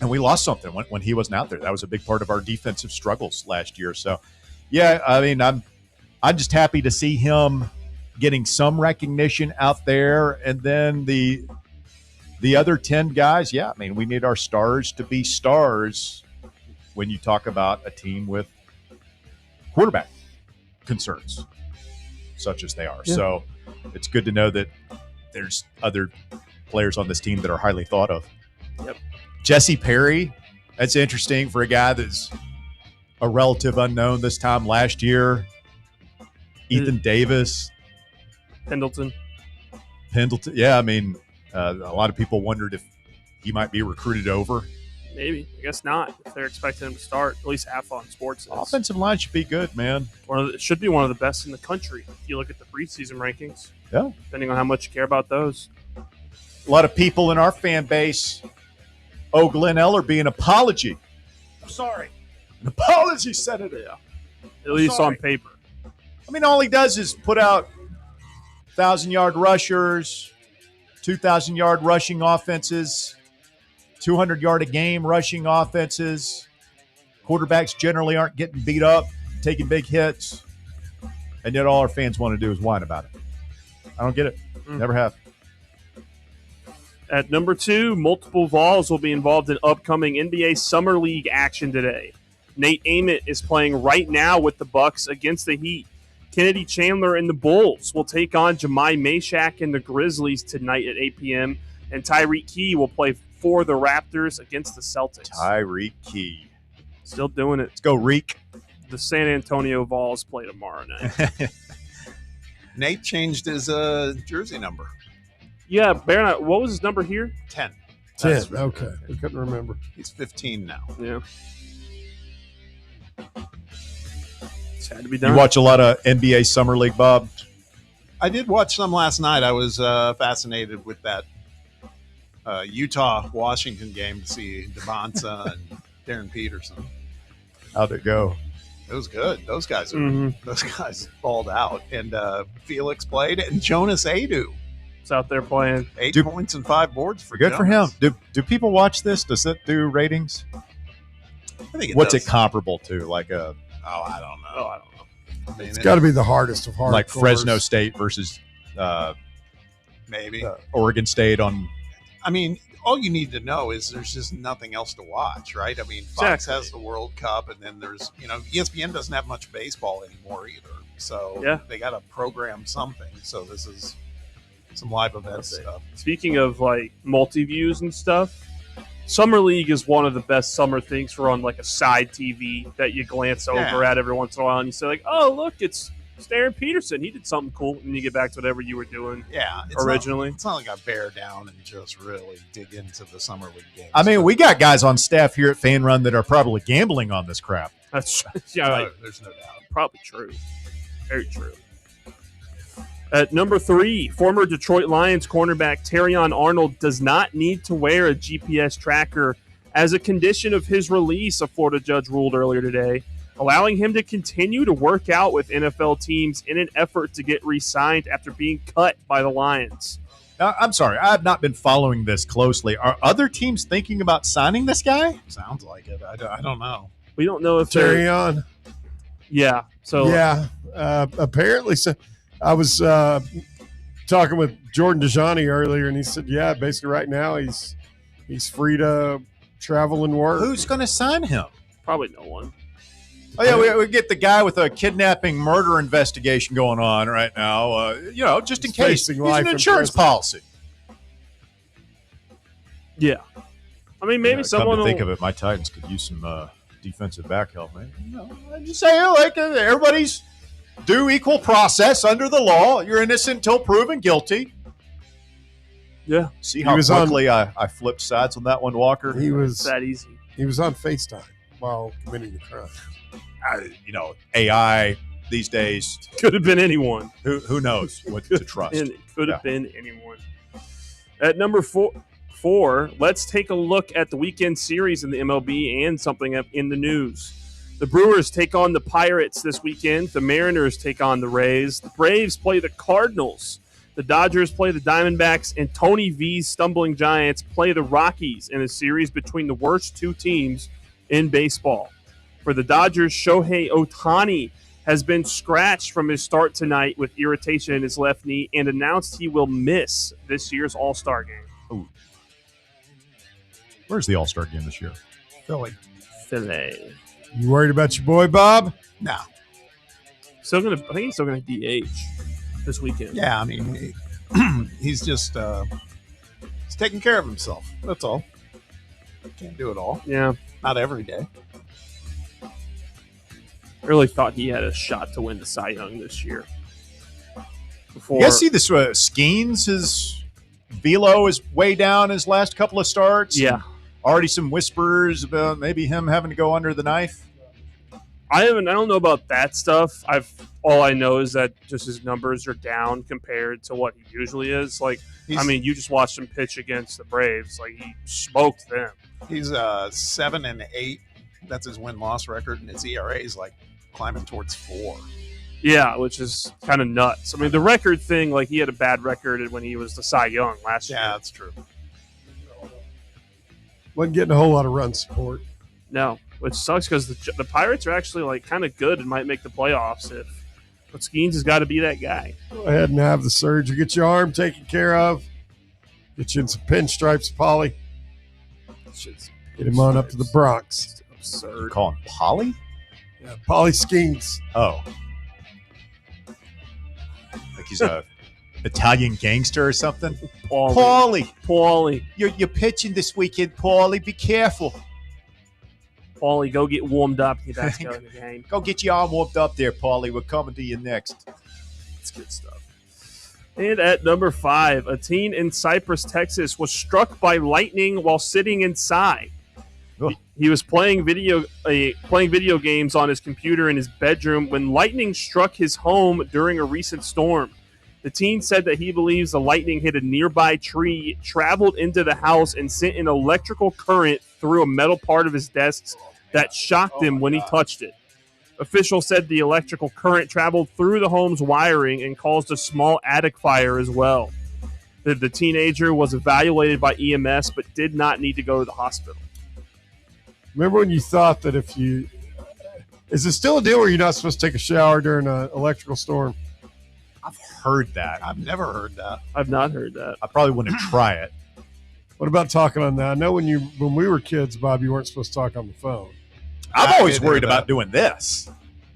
we lost something when he wasn't out there. That was a big part of our defensive struggles last year. So, yeah, I mean, I'm just happy to see him getting some recognition out there. And then the other 10 guys, I mean, we need our stars to be stars when you talk about a team with quarterback concerns, such as they are. Yeah. So it's good to know that there's other players on this team that are highly thought of. Yep. Jesse Perry, that's interesting for a guy that's a relative unknown this time last year. Ethan Davis. Pendleton. Yeah, I mean, a lot of people wondered if he might be recruited over. Maybe. I guess not. If they're expecting him to start, at least Athlon Sports. Offensive line should be good, man. It should be one of the best in the country if you look at the preseason rankings. Yeah. Depending on how much you care about those. A lot of people in our fan base owe Glenn Ellerby an apology. I'm sorry. An apology, Senator. Yeah. At least on paper. I mean, all he does is put out 1,000-yard rushers, 2,000-yard rushing offenses, 200-yard-a-game rushing offenses. Quarterbacks generally aren't getting beat up, taking big hits, and yet all our fans want to do is whine about it. I don't get it. Never have. At number 2, multiple Vols will be involved in upcoming NBA Summer League action today. Nate Ament is playing right now with the Bucks against the Heat. Kennedy Chandler and the Bulls will take on Jemai Meshack and the Grizzlies tonight at 8 p.m. And Tyreek Key will play for the Raptors against the Celtics. Tyreek Key. Still doing it. Let's go, Reek. The San Antonio Vols play tomorrow night. Nate changed his jersey number. Yeah, Baron, what was his number here? 10. 10. Okay. I couldn't remember. He's 15 now. Yeah. It's had to be done. You watch a lot of NBA Summer League, Bob? I did watch some last night. I was fascinated with that Utah-Washington game to see Devonta and Darren Peterson. How'd it go? It was good. Those guys balled out. And Felix played, and Jonas Adu. It's out there playing. 8 points and 5 boards for Good Jonas. for him. Do people watch this? Does it do ratings? I think it What's does. it comparable to? Like a I don't know. I mean, It's got to be the hardest of hard. like cores. Fresno State versus maybe Oregon State on. I mean, all you need to know is there's just nothing else to watch, right? I mean, Fox has the World Cup, and then there's, ESPN doesn't have much baseball anymore either. So they got to program something. So this is some live event stuff. Speaking of like multi-views and stuff, Summer League is one of the best summer things for on like a side TV that you glance over at every once in a while, and you say like, "Oh, look, it's Darren Peterson. He did something cool," and you get back to whatever you were doing. Yeah, originally. It's not like I bear down and just really dig into the Summer League games. I mean, we got guys on staff here at Fan Run that are probably gambling on this crap. That's there's no doubt. Probably true. Very true. At number 3, former Detroit Lions cornerback Terrion Arnold does not need to wear a GPS tracker as a condition of his release, a Florida judge ruled earlier today, allowing him to continue to work out with NFL teams in an effort to get re-signed after being cut by the Lions. I'm sorry, I have not been following this closely. Are other teams thinking about signing this guy? Sounds like it. I don't know. We don't know if Terrion. Yeah. So apparently so. I was talking with Jordan DeJohnny earlier, and he said, "Yeah, basically right now he's free to travel and work." Who's going to sign him? Probably no one. Oh yeah, we get the guy with a kidnapping murder investigation going on right now. Just in case he's an insurance policy. Yeah, I mean maybe someone come to think of it, my Titans could use some defensive back help, man. I'm just saying, like everybody's due equal process under the law. You're innocent until proven guilty. Yeah. See how quickly I flipped sides on that one, Walker? He was that easy. He was on FaceTime while committing the crime. AI these days could have been anyone. Who knows what to trust? It could have been anyone. At number 4, let's take a look at the weekend series in the MLB and something in the news. The Brewers take on the Pirates this weekend. The Mariners take on the Rays. The Braves play the Cardinals. The Dodgers play the Diamondbacks. And Tony V's stumbling Giants play the Rockies in a series between the worst two teams in baseball. For the Dodgers, Shohei Ohtani has been scratched from his start tonight with irritation in his left knee and announced he will miss this year's All-Star game. Ooh. Where's the All-Star game this year? Philly. You worried about your boy, Bob? No. I think he's still gonna DH this weekend. Yeah, I mean, he's just he's taking care of himself. That's all. Can't do it all. Yeah, not every day. I really thought he had a shot to win the Cy Young this year. You guys see this? Skeens, his velo is way down his last couple of starts. Yeah. Already some whispers about maybe him having to go under the knife. I don't know about that stuff. I've all I know is that just his numbers are down compared to what he usually is. Like, you just watched him pitch against the Braves. Like, he smoked them. He's 7-8. That's his win-loss record, and his ERA is like climbing towards 4. Yeah, which is kind of nuts. I mean, the record thing, like, he had a bad record when he was the Cy Young last year. Yeah, that's true. Wasn't getting a whole lot of run support. No, which sucks because the Pirates are actually, like, kind of good and might make the playoffs but Skeens has got to be that guy. Go ahead and have the surgery. Get your arm taken care of. Get you in some pinstripes, Polly. Get him on up to the Bronx. Absurd. You call him Polly? Yeah, Polly Skeens. Oh. Like he's a Italian gangster or something? Paulie. You're pitching this weekend, Paulie. Be careful. Paulie, go get warmed up. Get back to the game. Go get your arm warmed up there, Paulie. We're coming to you next. That's good stuff. And at number 5, a teen in Cypress, Texas, was struck by lightning while sitting inside. He was playing video games on his computer in his bedroom when lightning struck his home during a recent storm. The teen said that he believes the lightning hit a nearby tree, traveled into the house, and sent an electrical current through a metal part of his desk that shocked him when he touched it. Officials said the electrical current traveled through the home's wiring and caused a small attic fire as well. The teenager was evaluated by EMS but did not need to go to the hospital. Remember when you thought that if you... Is it still a deal where you're not supposed to take a shower during an electrical storm? I've heard that. I've never heard that. I've not heard that. I probably wouldn't try it. What about talking on that? I know when we were kids, Bob, you weren't supposed to talk on the phone. I'm always worried about doing this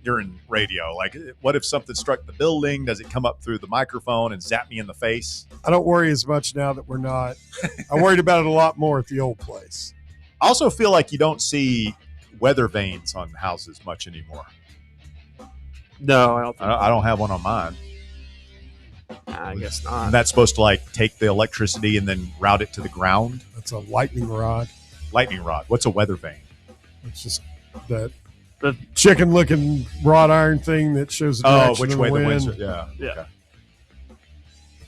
during radio. Like, what if something struck the building? Does it come up through the microphone and zap me in the face? I don't worry as much now that we're not. I worried about it a lot more at the old place. I also feel like you don't see weather vanes on houses much anymore. No, I don't. I don't have one on mine. I guess not. And that's supposed to like take the electricity and then route it to the ground. That's a lightning rod. Lightning rod. What's a weather vane? It's just that chicken-looking wrought iron thing that shows the direction which of way the the wind. winds are. Yeah. Okay.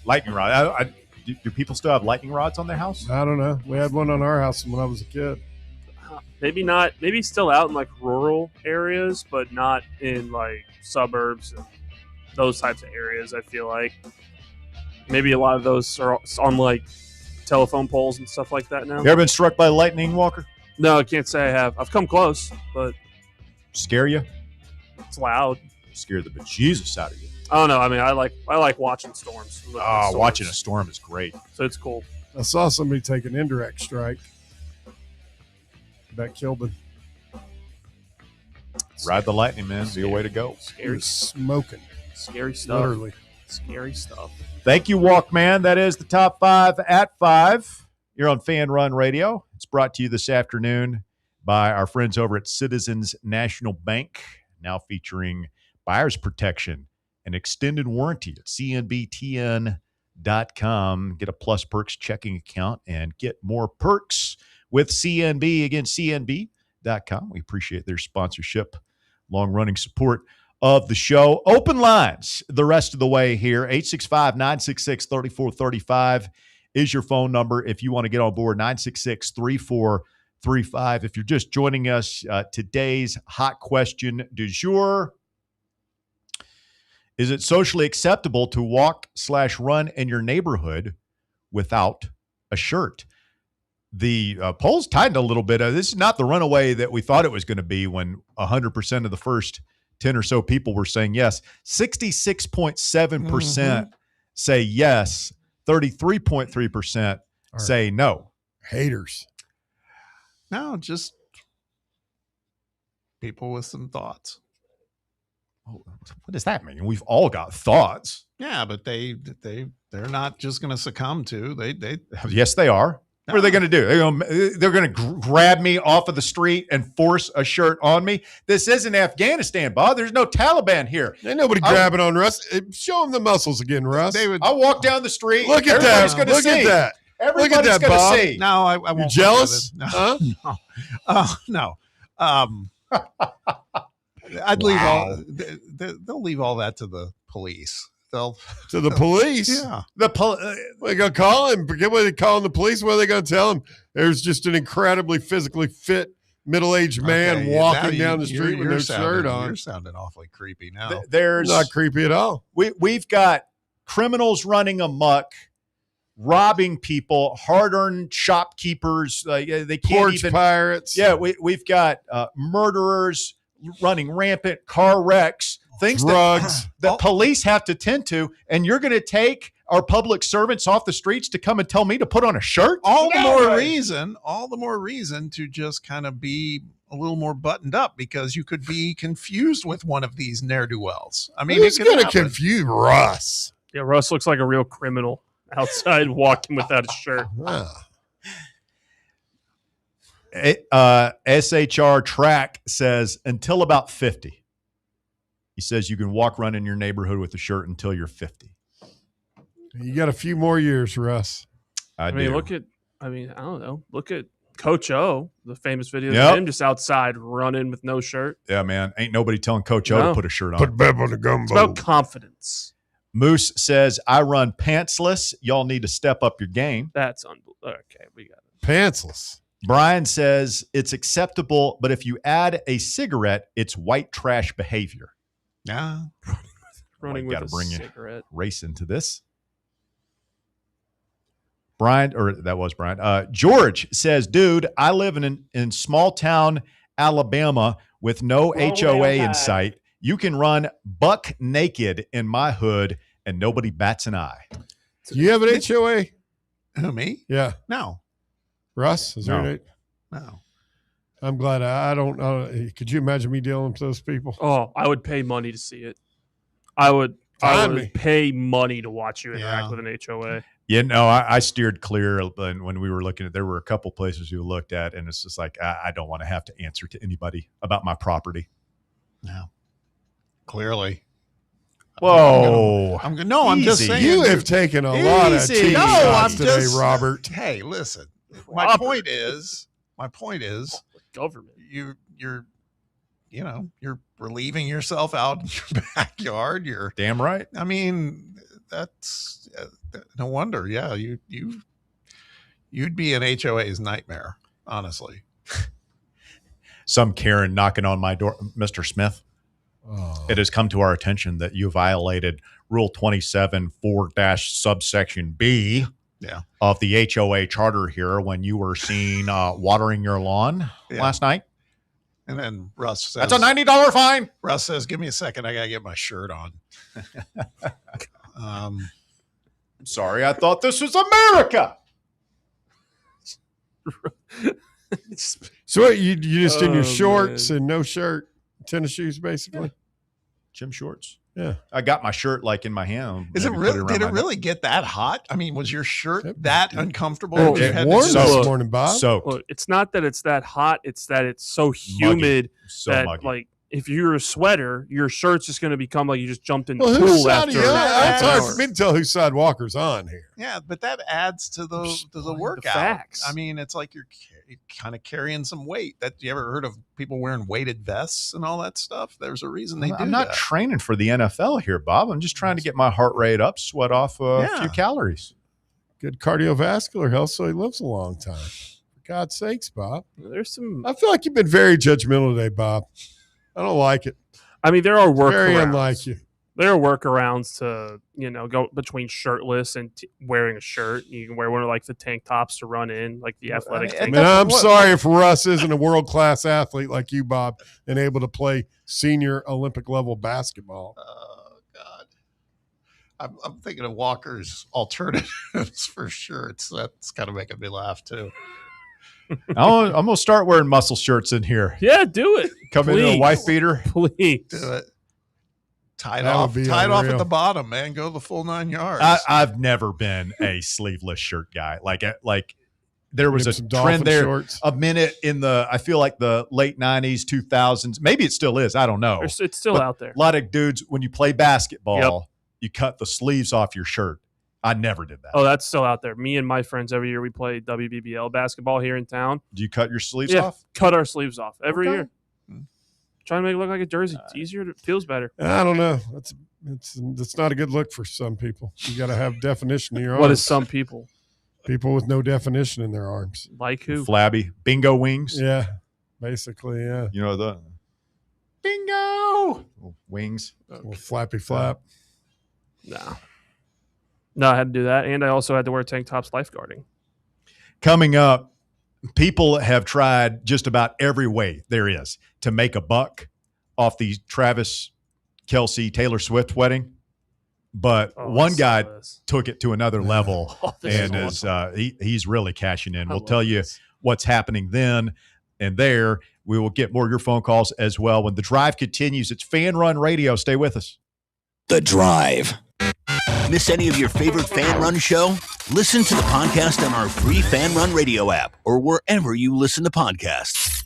Lightning rod. Do people still have lightning rods on their house? I don't know. We had one on our house when I was a kid. Maybe not. Maybe still out in like rural areas, but not in like suburbs and those types of areas. I feel like maybe a lot of those are on like telephone poles and stuff like that now. You ever been struck by lightning, Walker? No, I can't say I have. I've come close, but scare you? It's loud. Scare the bejesus out of you. I don't know. I mean, I like watching storms. Watching a storm is great. So it's cool. I saw somebody take an indirect strike. That killed him. Ride the lightning, man. Be a way to go. Scary. Smoking. Scary stuff. Literally. Scary stuff. Thank you, Walkman. That is the top 5 at 5. You're on Fan Run Radio. It's brought to you this afternoon by our friends over at Citizens National Bank, now featuring buyer's protection and extended warranty at cnbtn.com. Get a Plus Perks checking account and get more perks with CNB. Again, cnb.com. We appreciate their sponsorship, long-running support of the show. Open lines the rest of the way here. 865-966-3435 is your phone number if you want to get on board. 966-3435. If you're just joining us, today's hot question du jour: is it socially acceptable to walk/run in your neighborhood without a shirt? The polls tightened a little bit. This is not the runaway that we thought it was going to be when 100% of the first 10 or so people were saying yes. 66.7% say yes. 33.3% say no. Haters. No, just people with some thoughts. Oh, what does that mean? We've all got thoughts. Yeah, but they're not just going to succumb to. They Yes, they are. What are they going to do? They're going to grab me off of the street and force a shirt on me. This isn't Afghanistan, Bob. There's no Taliban here. Ain't nobody grabbing on Russ. Show them the muscles again, Russ. I'll walk down the street. Look at Everybody's that. going to Look see. at that. Everybody's going to see. No, I won't. You jealous? No. Huh? No. No. I'd leave all. They'll leave all that to the police. They'll to the police. Yeah, The They gonna call him. Forget what they calling the police. What are they gonna tell him? There's just an incredibly physically fit middle-aged man walking down the street with no shirt on. You're sounding awfully creepy now. There's not creepy at all. We've got criminals running amok, robbing people, hard-earned shopkeepers. They can't Porch even pirates. Yeah, we've got murderers running rampant, car wrecks, things drugs that police have to tend to, and you're going to take our public servants off the streets to come and tell me to put on a shirt? All the more reason to just kind of be a little more buttoned up, because you could be confused with one of these ne'er-do-wells. I mean, who's going to confuse Russ? Yeah, Russ looks like a real criminal outside walking without a shirt. SHR Track says until about 50. He says you can walk around in your neighborhood with a shirt until you're 50. You got a few more years, Russ. I mean, do. I don't know. Look at Coach O, the famous video Yep. of him just outside running with no shirt. Yeah, man. Ain't nobody telling Coach O to put a shirt on. Put Beb on the gumbo. It's about confidence. Moose says, I run pantsless. Y'all need to step up your game. That's unbelievable. Okay, we got it. Pantsless. Brian says, it's acceptable, but if you add a cigarette, it's white trash behavior. Yeah. Running with a cigarette. Race into this. Brian, or that was Brian. George says, dude, I live in small town Alabama with no HOA in sight. You can run buck naked in my hood and nobody bats an eye. Do you have an HOA? Who, me? Yeah. No. Russ? Is there No. an No. I'm glad I don't know. Could you imagine me dealing with those people? Oh, I would pay money to see it. I would pay money to watch you interact with an HOA. Yeah, no, I steered clear. And when we were looking at, there were a couple places we looked at, and it's just like, I don't want to have to answer to anybody about my property. No. Clearly. Whoa. I'm just saying. You have taken a lot of cheap shots today, Robert. Hey, listen. My point is, government. You're relieving yourself out in your backyard. You're damn right. I mean, that's no wonder. Yeah, you'd be an HOA's nightmare, honestly. Some Karen knocking on my door, Mr. Smith. Oh. It has come to our attention that you violated Rule 27(4) B of the HOA charter here when you were seen watering your lawn last night. And then Russ says, That's a $90 fine. Russ says, give me a second. I got to get my shirt on. I'm sorry. I thought this was America. So what, you just in your shorts and no shirt, tennis shoes, basically? Gym shorts. Yeah. I got my shirt like in my hand. Is it really? Did it really get that hot? I mean, was your shirt that uncomfortable? Well, You had warm to- this morning, Bob. Soaked. Look, it's not that it's that hot. It's that it's so humid that muggy. like if you're a sweater, your shirt's just going to become like you just jumped in the Well, whose pool side after. are you on? It's hard an for me to tell whose side Walker's on here. Yeah, but that adds to the workout. facts. I mean, it's like you're kind of carrying some weight. That you ever heard of people wearing weighted vests and all that stuff? There's a reason they do I'm not that. training for the NFL here, Bob. I'm just trying to get my heart rate up, sweat off a few calories. Good cardiovascular health, so he lives a long time. For God's sakes, Bob. There's some. I feel like you've been very judgmental today, Bob. I don't like it. I mean, there are workarounds. Very unlike you. There are workarounds to go between shirtless and wearing a shirt. You can wear one of like the tank tops to run in, like the athletic. I tank mean, top. I'm sorry if Russ isn't a world-class athlete like you, Bob, and able to play senior Olympic level basketball. Oh God, I'm thinking of Walker's alternatives for shirts. That's kind of making me laugh too. I'm going to start wearing muscle shirts in here. Yeah, do it. Come into a wife beater. Please. Do it. Tied That would off be at unreal. the bottom, man. Go the full 9 yards. I've never been a sleeveless shirt guy. Like there was Maybe a some trend dolphin there shorts. a minute in I feel like the late 90s, 2000s. Maybe it still is. I don't know. It's still But out there. A lot of dudes, when you play basketball, you cut the sleeves off your shirt. I never did that. Oh, that's still out there. Me and my friends every year we play WBBL basketball here in town. Do you cut your sleeves Yeah, off? cut our sleeves off every Okay. year. Trying to make it look like a jersey. It's easier. It feels better. I don't know. That's not a good look for some people. You got to have definition in your arms. What is some people? People with no definition in their arms. Like who? Flabby. Bingo wings. Yeah, basically, yeah. You know the bingo wings. Little flappy flap. No, I had to do that. And I also had to wear tank tops lifeguarding. Coming up, people have tried just about every way there is to make a buck off the Travis Kelce Taylor Swift wedding. But one guy took it to another level and is he's really cashing in. We'll tell you what's happening then and there. We will get more of your phone calls as well when the drive continues. It's Fan Run Radio. Stay with us. The Drive. Miss any of your favorite Fan Run show? Listen to the podcast on our free Fan Run Radio app or wherever you listen to podcasts.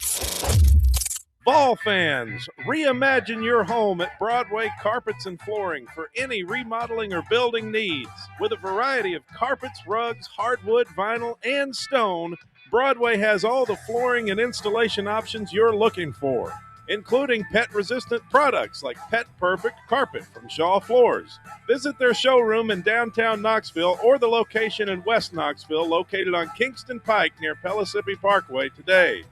Vol fans, reimagine your home at Broadway Carpets and Flooring for any remodeling or building needs. With a variety of carpets, rugs, hardwood, vinyl, and stone, Broadway has all the flooring and installation options you're looking for, including pet-resistant products like Pet Perfect Carpet from Shaw Floors. Visit their showroom in downtown Knoxville or the location in West Knoxville located on Kingston Pike near Pellissippi Parkway today.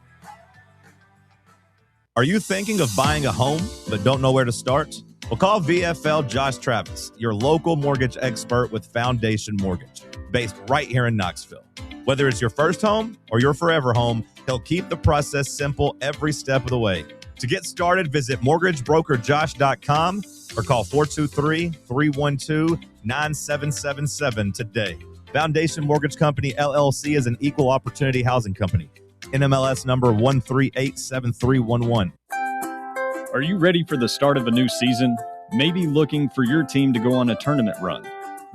Are you thinking of buying a home but don't know where to start? Well, call VFL Josh Travis, your local mortgage expert with Foundation Mortgage, based right here in Knoxville. Whether it's your first home or your forever home, he'll keep the process simple every step of the way. To get started, visit mortgagebrokerjosh.com or call 423-312-9777 today. Foundation Mortgage Company, LLC is an equal opportunity housing company. NMLS number 1387311. Are you ready for the start of a new season? Maybe looking for your team to go on a tournament run?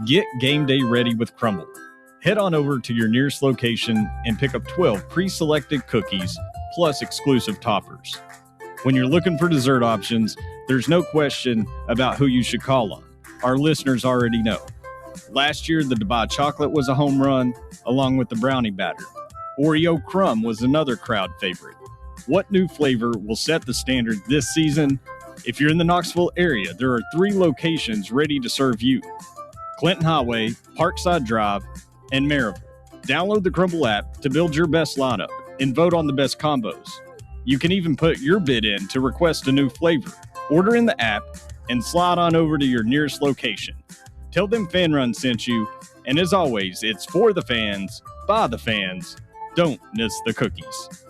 Get game day ready with Crumble. Head on over to your nearest location and pick up 12 pre-selected cookies plus exclusive toppers. When you're looking for dessert options, there's no question about who you should call on. Our listeners already know. Last year, the Dubai chocolate was a home run, along with the brownie batter. Oreo crumb was another crowd favorite. What new flavor will set the standard this season? If you're in the Knoxville area, there are 3 locations ready to serve you: Clinton Highway, Parkside Drive, and Maryville. Download the Crumble app to build your best lineup and vote on the best combos. You can even put your bid in to request a new flavor. Order in the app and slide on over to your nearest location. Tell them Fan Run sent you, and as always, it's for the fans, by the fans. Don't miss the cookies.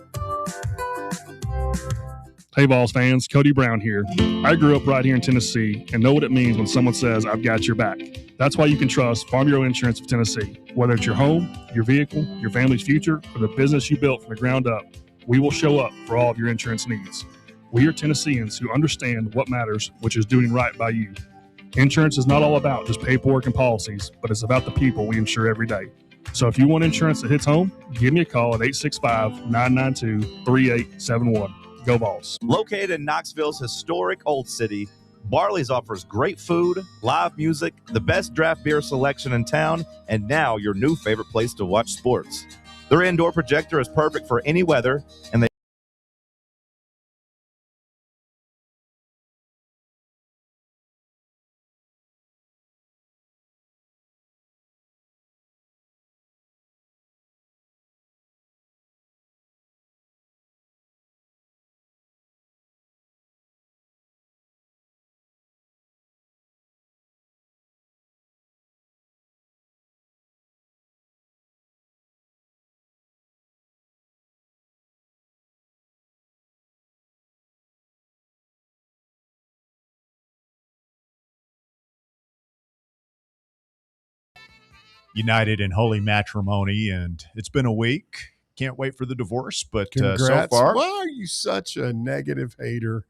Hey, Vols fans, Cody Brown here. I grew up right here in Tennessee and know what it means when someone says, I've got your back. That's why you can trust Farm Bureau Insurance of Tennessee. Whether it's your home, your vehicle, your family's future, or the business you built from the ground up, we will show up for all of your insurance needs. We are Tennesseans who understand what matters, which is doing right by you. Insurance is not all about just paperwork and policies, but it's about the people we insure every day. So if you want insurance that hits home, give me a call at 865-992-3871. Go Vols. Located in Knoxville's historic Old City, Barley's offers great food, live music, the best draft beer selection in town, and now your new favorite place to watch sports. Their indoor projector is perfect for any weather, and they united in holy matrimony, and it's been a week. Can't wait for the divorce, but so Congrats. far. Why are you such a negative hater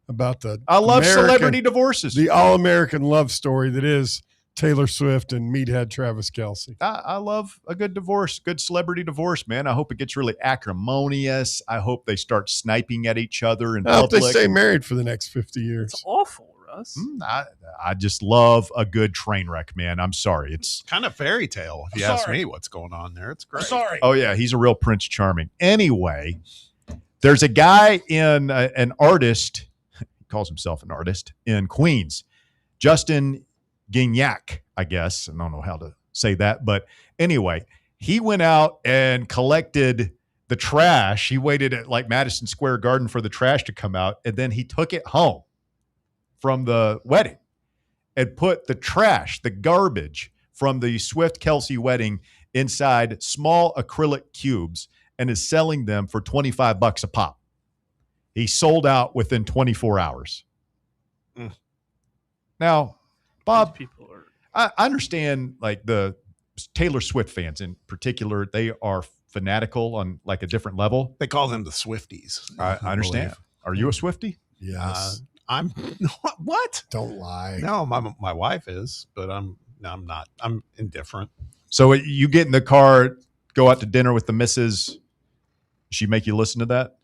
about the I love celebrity divorces. The all-American love story that is Taylor Swift and meathead Travis Kelce. I love a good divorce, good celebrity divorce, man. I hope it gets really acrimonious. I hope they start sniping at each other in I hope public. they stay married for the next 50 years. It's awful, Russ. I just love a good train wreck, man. I'm sorry. It's kind of fairy tale, if you ask me what's going on there. It's great. Oh, yeah. He's a real Prince Charming. Anyway, there's a guy an artist calls himself an artist in Queens. Justin Gignac, I guess. I don't know how to say that. But anyway, he went out and collected the trash. He waited at like Madison Square Garden for the trash to come out. And then he took it home from the wedding and put the trash, the garbage from the Swift-Kelsey wedding inside small acrylic cubes and is selling them for $25 a pop. He sold out within 24 hours. Now, Bob, I understand like the Taylor Swift fans in particular, they are fanatical on like a different level. They call them the Swifties. I understand. Are you a Swiftie? Yes. I'm what? Don't lie. No, my wife is, but I'm not. I'm indifferent. So you get in the car, go out to dinner with the missus. She make you listen to that?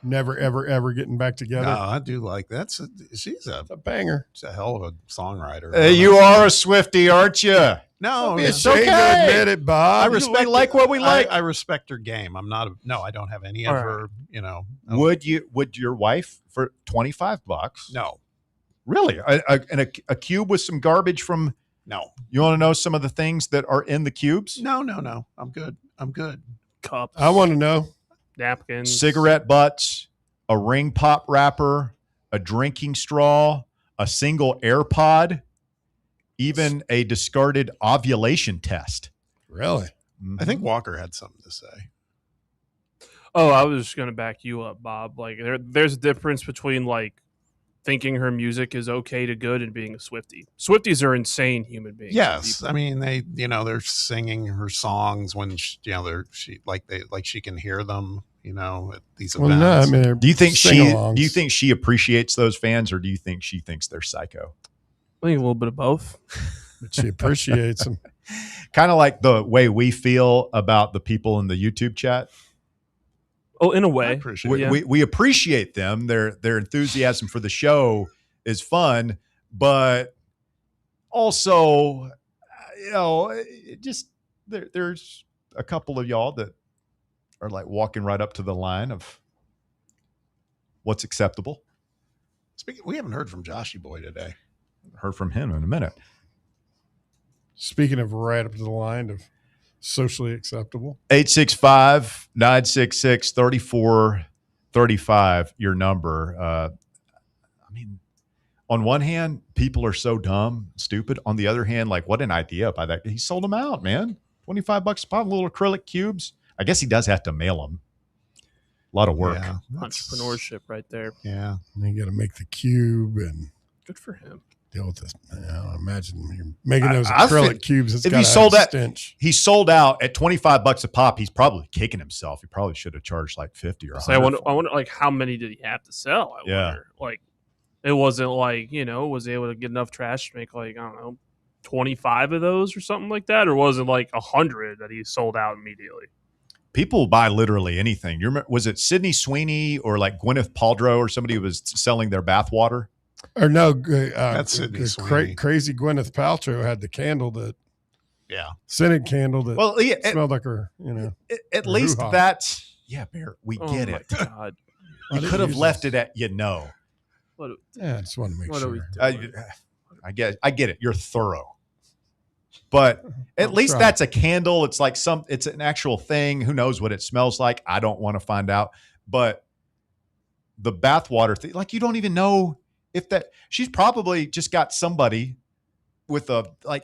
Never, ever, ever getting back together. No, I do like that. She's a banger. She's a hell of a songwriter. You are a Swiftie, aren't you? No, it's okay. To admit it, Bob. I respect like what we like. I respect her game. I'm not. I don't have any of her. Would your wife for $25? No. Really? A cube with some garbage from? No. You want to know some of the things that are in the cubes? No. I'm good. Cups. I want to know. Napkins. Cigarette butts, a ring pop wrapper, a drinking straw, a single AirPod, even a discarded ovulation test. Really? Mm-hmm. I think Walker had something to say. Oh, I was just going to back you up, Bob. Like there's a difference between like thinking her music is okay to good and being a Swiftie. Swifties are insane human beings. Yes, I mean they're singing her songs when she can hear them. At these events. Well, no, I mean, do you think she appreciates those fans, or do you think she thinks they're psycho? I think a little bit of both. But she appreciates them. Kind of like the way we feel about the people in the YouTube chat. Oh, in a way, we appreciate them. Their enthusiasm for the show is fun, but also, there's a couple of y'all that are like walking right up to the line of what's acceptable. We haven't heard from Joshy Boy today. Heard from him in a minute. Speaking of right up to the line of socially acceptable. 865-966-3435, your number. I mean, on one hand, people are so dumb, stupid. On the other hand, like, what an idea by that. He sold them out, man. $25 a pop, little acrylic cubes. I guess he does have to mail them. A lot of work. Yeah, entrepreneurship right there. Yeah. And you got to make the cube and good for him. Deal with this. Imagine you're making those acrylic cubes. It's if got he sold that, stench. He sold out at $25 a pop. He's probably kicking himself. He probably should have charged like 50 or 100. So I wonder, like, how many did he have to sell? I wonder. Like, it wasn't like, was he able to get enough trash to make like, I don't know, 25 of those or something like that, or was it like 100 that he sold out immediately? People buy literally anything. You remember, was it Sydney Sweeney or like Gwyneth Paltrow or somebody who was selling their bath water? Or no, that's crazy Gwyneth Paltrow had the candle that, scented candle that smelled like her, At least hoo-ha. That's, Bear, we get it. God. You could have left it at, I just want to make sure. I get it. You're thorough. But at least that's a candle. It's like it's an actual thing. Who knows what it smells like? I don't want to find out. But the bathwater thing, like, you don't even know if she's probably just got somebody with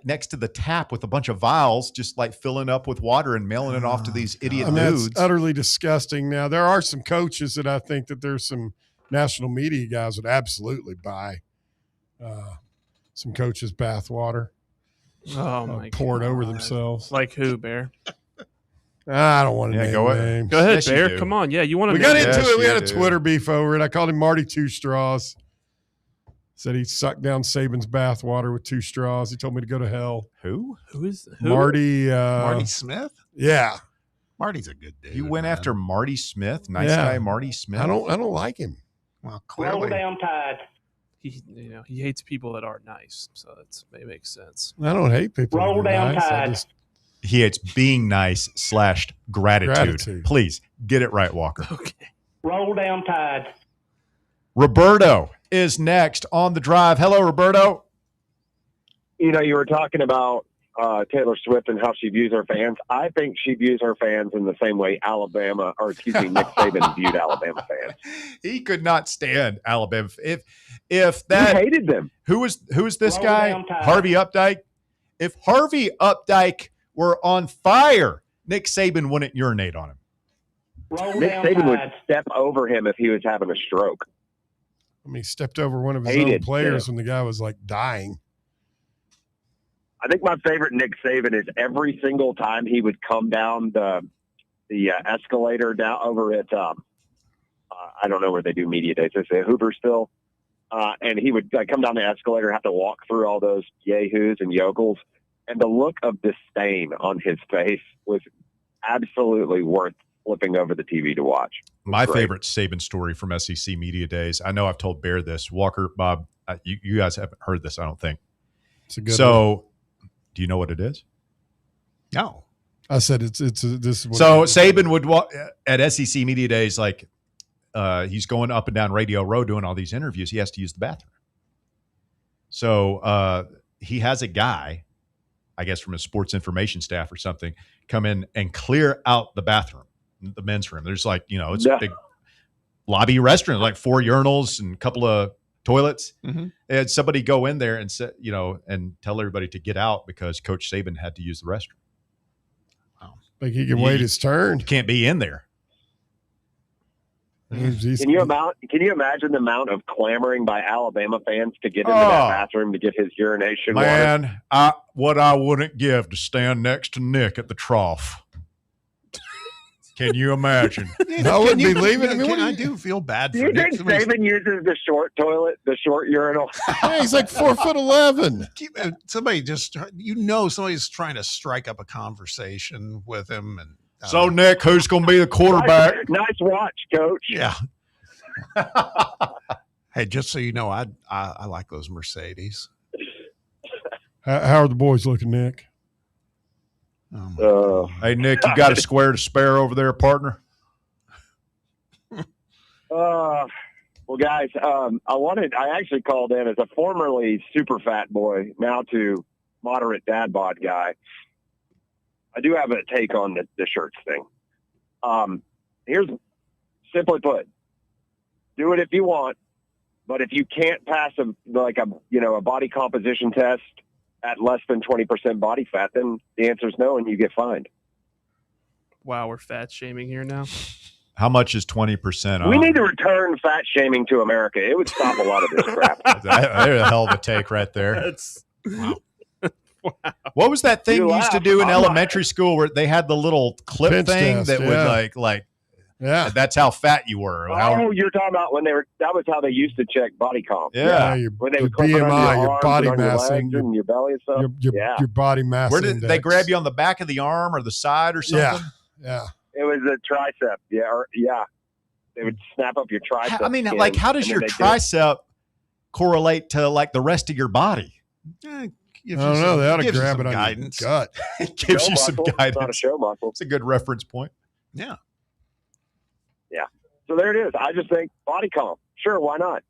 next to the tap with a bunch of vials, just like filling up with water and mailing it off to these idiot dudes. That's utterly disgusting. Now, there are some coaches that I think that there's some national media guys would absolutely buy some coaches' bathwater. Oh my! Pour it over themselves. Like who, Bear? I don't want to name names. Go ahead, Bear. Come on. Yeah, you want to. We got into it. We had a Twitter beef over it. I called him Marty Two Straws. Said he sucked down Saban's bathwater with 2 straws. He told me to go to hell. Who? Who? Marty Smith? Yeah. Marty's a good dude. You went after Marty Smith? Nice guy Marty Smith? I don't like him. Well, clearly. Roll down Tide. He hates people that aren't nice, so it makes sense. I don't hate people. Roll down nice. Tide. He hates being nice / gratitude. Please get it right, Walker. Okay. Roll down Tide. Roberto is next on the drive. Hello, Roberto. You know, you were talking about Taylor Swift and how she views her fans. I think she views her fans in the same way Nick Saban viewed Alabama fans. He could not stand Alabama. If that he hated them. Who was this guy? Harvey Updike. If Harvey Updike were on fire, Nick Saban wouldn't urinate on him. Nick Saban would step over him if he was having a stroke. I mean, he stepped over one of his own players when the guy was like dying. I think my favorite Nick Saban is every single time he would come down the escalator down over at I don't know where they do media days. They say Hooversville, and he would come down the escalator, have to walk through all those yahoos and yokels, and the look of disdain on his face was absolutely worth flipping over the TV to watch. My favorite Saban story from SEC media days. I know I've told Bear this. Walker, Bob, you guys haven't heard this, I don't think. It's a good one. Do you know what it is? No. I said this is what so Saban would walk at SEC media days, like he's going up and down Radio Row doing all these interviews. He has to use the bathroom. So he has a guy, I guess from his sports information staff or something, come in and clear out the bathroom, the men's room. There's like, it's a big lobby restaurant, like 4 urinals and a couple of toilets. Mm-hmm. And somebody go in there and say, and tell everybody to get out because Coach Saban had to use the restroom. Wow. Like he can wait his turn. You can't be in there. Can you imagine the amount of clamoring by Alabama fans to get into that bathroom to get his urination water? Man, what I wouldn't give to stand next to Nick at the trough. Can you imagine? I wouldn't be leaving. I mean, I do feel bad for Do you Nick. think Saban uses the short toilet, the short urinal? Yeah, he's like 4'11". Somebody somebody's trying to strike up a conversation with him. And so, Nick, who's going to be the quarterback? Nice watch, Coach. Yeah. Hey, just so you know, I like those Mercedes. How are the boys looking, Nick? Hey, Nick, you got a square to spare over there, partner? Well, guys, I actually called in as a formerly super fat boy, now to moderate dad bod guy. I do have a take on the shirts thing. Here's simply put: do it if you want, but if you can't pass a body composition test at less than 20% body fat, then the answer is no, and you get fined. Wow, we're fat shaming here now. How much is 20%? We need to return fat shaming to America. It would stop a lot of this crap. There's a hell of a take right there. Wow. What was that thing you used to do in elementary school where they had the little clip Pinch thing test, that would like yeah, that's how fat you were. You're talking about that was how they used to check body comp. Yeah, your When they would clip it under BMI, your arms body and on your mass, legs and your belly and stuff. your body mass. Where did index. they grab you on the back of the arm or the side or something? Yeah. It was a tricep. Yeah. They would snap up your tricep. I mean, like, how does your tricep correlate to like the rest of your body? I don't know. They ought to grab it on guidance. your gut. It gives Show you some muscle, guidance. Not a show muscle. It's a good reference point. Yeah. So there it is. I just think body comp. Sure, why not?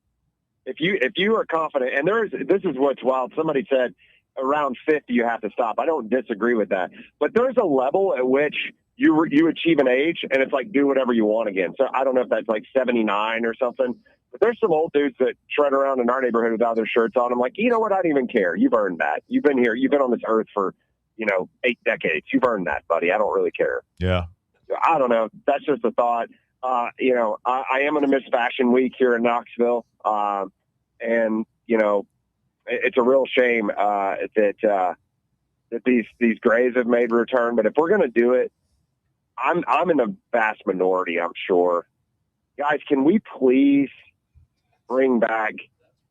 If you are confident, and this is what's wild. Somebody said around 50 you have to stop. I don't disagree with that, but there's a level at which you achieve an age, and it's like do whatever you want again. So I don't know if that's like 79 or something. But there's some old dudes that shred around in our neighborhood without their shirts on. I'm like, you know what? I don't even care. You've earned that. You've been here. You've been on this earth for 8 decades. You've earned that, buddy. I don't really care. Yeah. I don't know. That's just a thought. I am going to miss Fashion Week here in Knoxville. And it's a real shame that these grays have made a return. But if we're going to do it, I'm in a vast minority, I'm sure. Guys, can we please bring back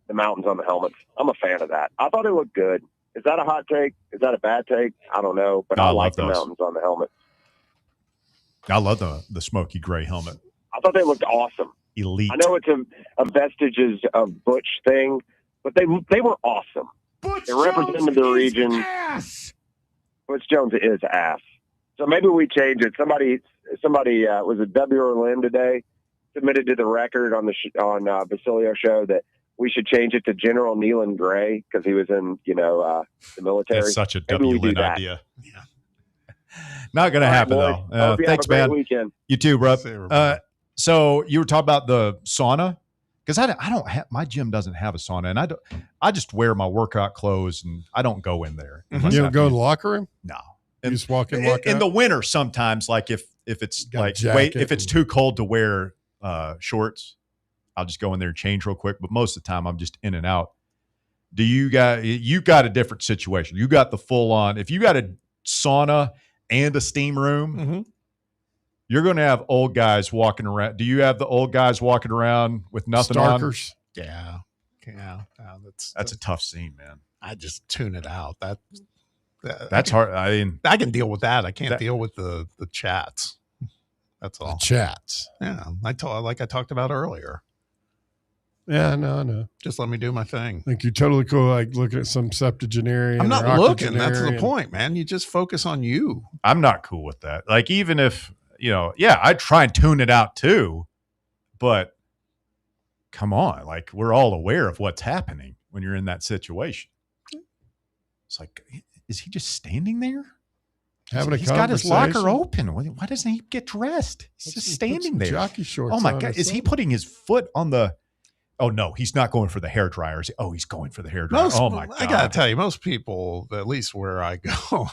the mountains on the helmets? I'm a fan of that. I thought it looked good. Is that a hot take? Is that a bad take? I don't know, but I like the mountains on the helmet. I love the smoky gray helmet. I thought they looked awesome. Elite. I know it's a vestiges of Butch thing, but they were awesome. They represented the region. Ass. Butch Jones is ass. So maybe we change it. Somebody was it W. Orlin today submitted to the record on the Basilio show that we should change it to General Nealon Gray because he was in, the military. That's such a Maybe we do W-Lin that. idea. Yeah. Not going to happen, boys. though. Hope you Thanks, have a great man. weekend. You too, bro. So you were talking about the sauna? Because I don't have, my gym doesn't have a sauna, and I just wear my workout clothes, and I don't go in there. You don't go to the locker room? No. You just walk in, walk in out? the winter sometimes, like if it's Got a like jacket if it's too cold to wear shorts, I'll just go in there and change real quick. But most of the time, I'm just in and out. Do you got a different situation? You got the full on. If you got a sauna and a steam room, you're going to have old guys walking around. Do you have the old guys walking around with nothing Starkers? on? Yeah. That's a tough scene, man. I just tune it out. That's hard. I mean, I can deal with that. I can't deal with the chats. That's all. The chats. Yeah. Like I talked about earlier. Yeah, no. Just let me do my thing. Like you're totally cool, like looking at some septuagenarian. I'm not or looking. That's the octogenarian. point, man. You just focus on you. I'm not cool with that. Like, even if, I try and tune it out too, but come on. Like, we're all aware of what's happening when you're in that situation. It's like, is he just standing there? Having a He's got his locker conversation? open. Why doesn't he get dressed? He's just standing there. Jockey shorts. Oh my on God. or Is he something. putting his foot on the, oh no, he's not going for the hair dryer. Oh, he's going for the hair dryer. Oh my God. I got to tell you, most people, at least where I go,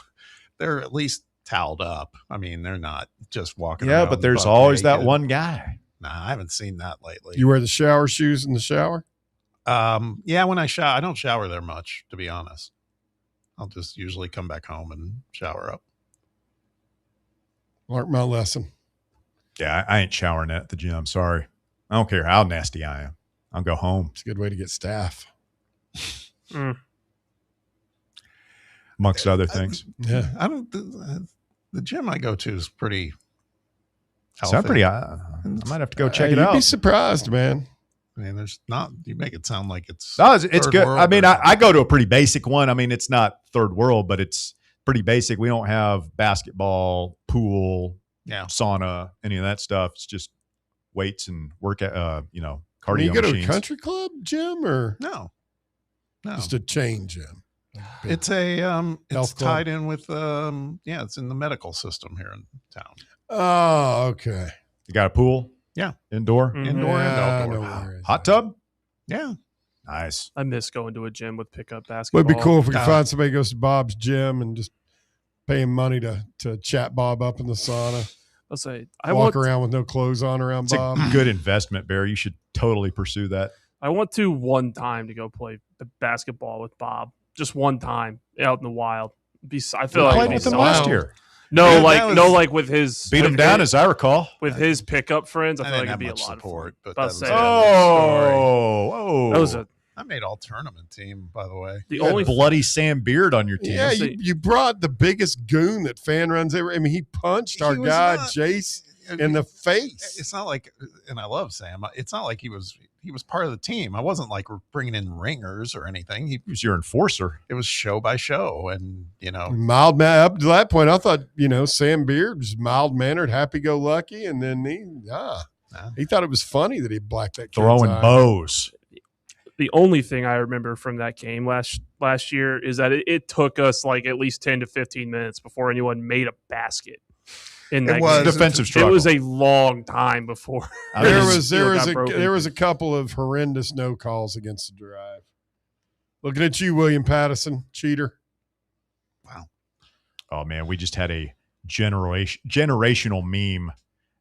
they're at least toweled up. I mean, they're not just walking around. Yeah, but there's butt always that naked. one guy. Nah, I haven't seen that lately. You wear the shower shoes in the shower? Yeah, when I shower, I don't shower there much, to be honest. I'll just usually come back home and shower up. Learned my lesson. Yeah, I ain't showering at the gym. Sorry. I don't care how nasty I am. I'll go home. It's a good way to get staff. Amongst other things. Yeah. I don't. The gym I go to is pretty healthy. Sound pretty. I might have to go check it You'd out. be surprised, man. I mean, there's not. You make it sound like it's. No, it's third good. world I mean, or I go to a pretty basic one. I mean, it's not third world, but it's pretty basic. We don't have basketball, pool, sauna, any of that stuff. It's just weights and workout. Cardio You go to a machines. country club gym or no, just a chain gym? It's a it's Health club? tied in with it's in the medical system here in town. Oh, okay. You got a pool? Yeah. Indoor? Indoor and outdoor. Wow. Hot tub? Yeah. Nice. I miss going to a gym with pickup basketball. Would be cool if we could find somebody who goes to Bob's gym and just pay him money to chat Bob up in the sauna. I'll say Walk around with no clothes on around It's Bob. a good investment, Barry. You should totally pursue that. I want to one time to go play basketball with Bob. Just one time out in the wild. I feel We like played it'd be with him so last cool. year. No, Yeah, like with his Beat him with down, his- as I recall. with his pickup friends. I I feel didn't like it'd be a have much lot support, of but fun. that was Say a that. Oh, That was a I made all tournament team, by the way. the You had only bloody Sam Beard on your team. Yeah, you brought the biggest goon that fan runs ever. I mean, he punched our He was guy not- Jace in the face. It's not like, and I love Sam. It's not like he was part of the team. I wasn't like bringing in ringers or anything. He He was your enforcer. It was show by show, and Mild man. Up to that point, I thought Sam Beard was mild mannered, happy go lucky, and then he thought it was funny that he blacked that kid's Throwing eye. bows. the only thing I remember from that game last year is that it took us like at least 10 to 15 minutes before anyone made a basket. In that It was game. defensive struggle. It was a long time before. There got broken. was a couple of horrendous no calls against the drive. Looking at you, William Pattison, cheater. wow. Oh man, we just had a generational meme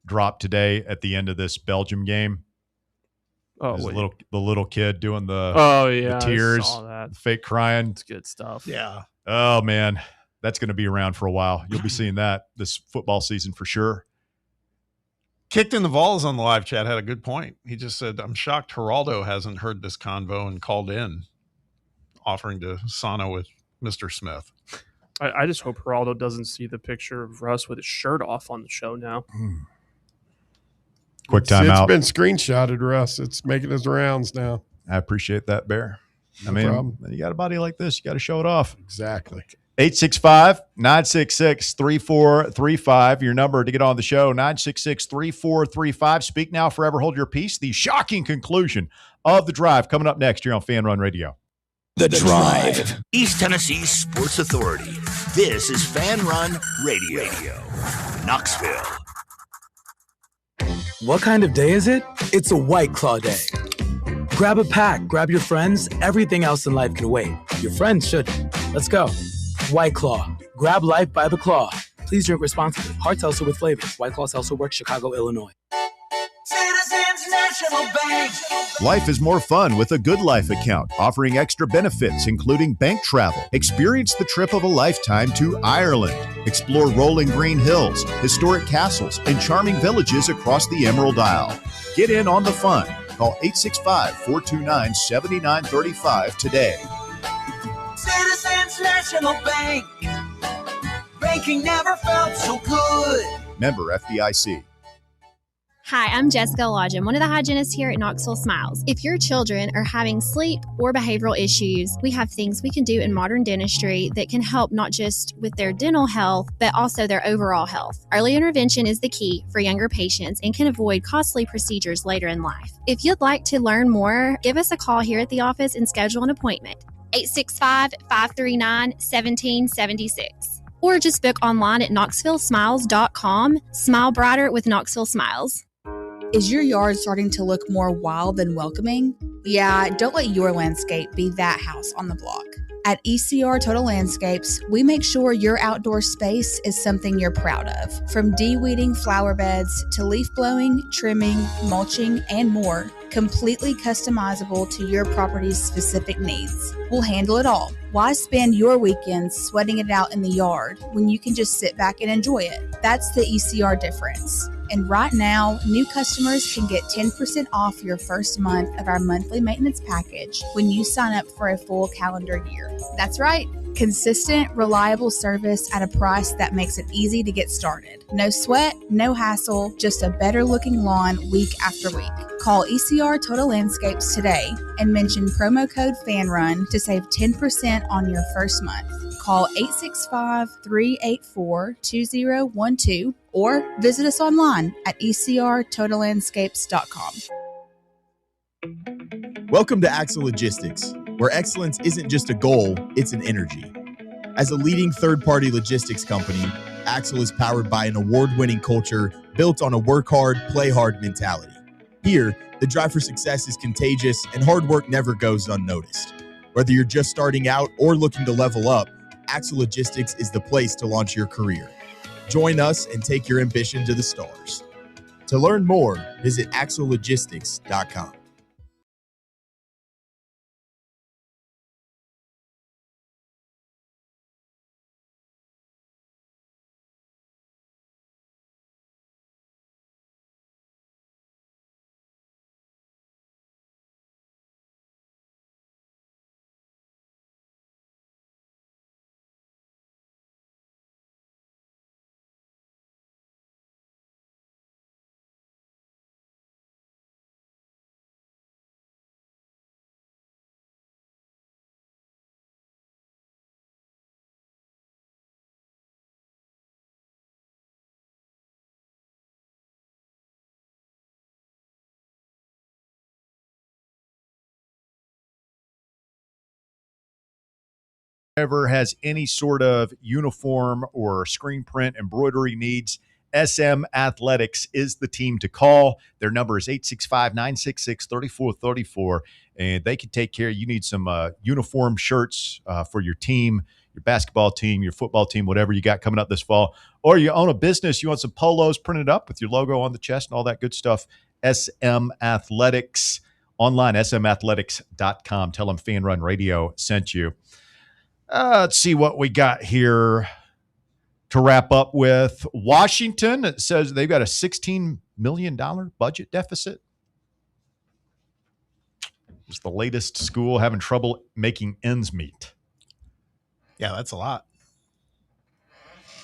drop today at the end of this Belgium game. Oh, There's wait. the little kid doing the Yeah, the I tears, saw that. the fake crying. It's good stuff. Yeah. Oh man, that's going to be around for a while. You'll be seeing that this football season for sure. Kicked in the Vols on the live chat had a good point. He just said, I'm shocked Geraldo hasn't heard this convo and called in, offering to sauna with Mr. Smith. I just hope Geraldo doesn't see the picture of Russ with his shirt off on the show now. Quick It's timeout. been screenshotted, Russ. It's making its rounds now. I appreciate that, Bear. No problem. You got a body like this, you got to show it off. Exactly. 865-966-3435. Your number to get on the show, 966-3435. Speak now, forever hold your peace. The shocking conclusion of the drive coming up next here on Fan Run Radio. The Drive. East Tennessee Sports Authority. This is Fan Run Radio. Knoxville. What kind of day is it? It's a White Claw day. Grab a pack, grab your friends. Everything else in life can wait. Your friends shouldn't. Let's go. White Claw. Grab life by the claw. Please drink responsibly. Hard seltzer with flavors. White Claw Seltzer Works, Chicago, Illinois. Citizens National Bank. Life is more fun with a Good Life account, offering extra benefits, including bank travel. Experience the trip of a lifetime to Ireland. Explore rolling green hills, historic castles, and charming villages across the Emerald Isle. Get in on the fun. Call 865-429-7935 today. Citizens National Bank. Banking never felt so good. Member FDIC. Hi, I'm Jessica Lodgen, one of the hygienists here at Knoxville Smiles. If your children are having sleep or behavioral issues, we have things we can do in modern dentistry that can help not just with their dental health, but also their overall health. Early intervention is the key for younger patients and can avoid costly procedures later in life. If you'd like to learn more, give us a call here at the office and schedule an appointment. 865-539-1776. Or just book online at knoxvillesmiles.com. Smile brighter with Knoxville Smiles. Is your yard starting to look more wild than welcoming? Yeah, don't let your landscape be that house on the block. At ECR Total Landscapes, we make sure your outdoor space is something you're proud of. From de-weeding flower beds to leaf blowing, trimming, mulching, and more, completely customizable to your property's specific needs. We'll handle it all. Why spend your weekends sweating it out in the yard when you can just sit back and enjoy it? That's the ECR difference. And right now, new customers can get 10% off your first month of our monthly maintenance package when you sign up for a full calendar year. That's right. Consistent, reliable service at a price that makes it easy to get started. No sweat, no hassle, just a better looking lawn week after week. Call ECR Total Landscapes today and mention promo code FANRUN to save 10% on your first month. Call 865-384-2012 or visit us online at ecrtotallandscapes.com. Welcome to Axle Logistics, where excellence isn't just a goal, it's an energy. As a leading third-party logistics company, Axle is powered by an award-winning culture built on a work hard, play hard mentality. Here, the drive for success is contagious and hard work never goes unnoticed. Whether you're just starting out or looking to level up, Axle Logistics is the place to launch your career. Join us and take your ambition to the stars. To learn more, visit axlelogistics.com. Ever has any sort of uniform or screen print embroidery needs, SM Athletics is the team to call. Their number is 865-966-3434, and they can take care. You need some uniform shirts for your team, your basketball team, your football team, whatever you got coming up this fall. Or you own a business, you want some polos printed up with your logo on the chest and all that good stuff. SM Athletics, online, smathletics.com. Tell them Fan Run Radio sent you. Let's see what we got here to wrap up with. Washington, it says they've got a $16 million budget deficit. It's the latest school having trouble making ends meet. Yeah, that's a lot.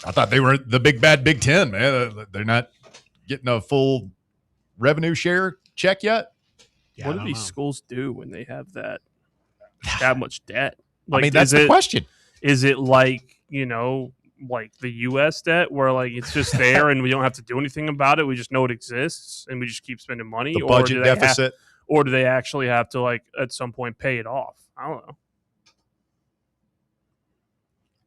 I thought they were the big bad Big Ten, man. They're not getting a full revenue share check yet. Yeah, what do these schools do when they have that much debt? Like, I mean, that's the question. Is it like like the U.S. debt, where like it's just there and we don't have to do anything about it. We just know it exists and we just keep spending money. The budget deficit. Or do they actually have to like at some point pay it off? I don't know.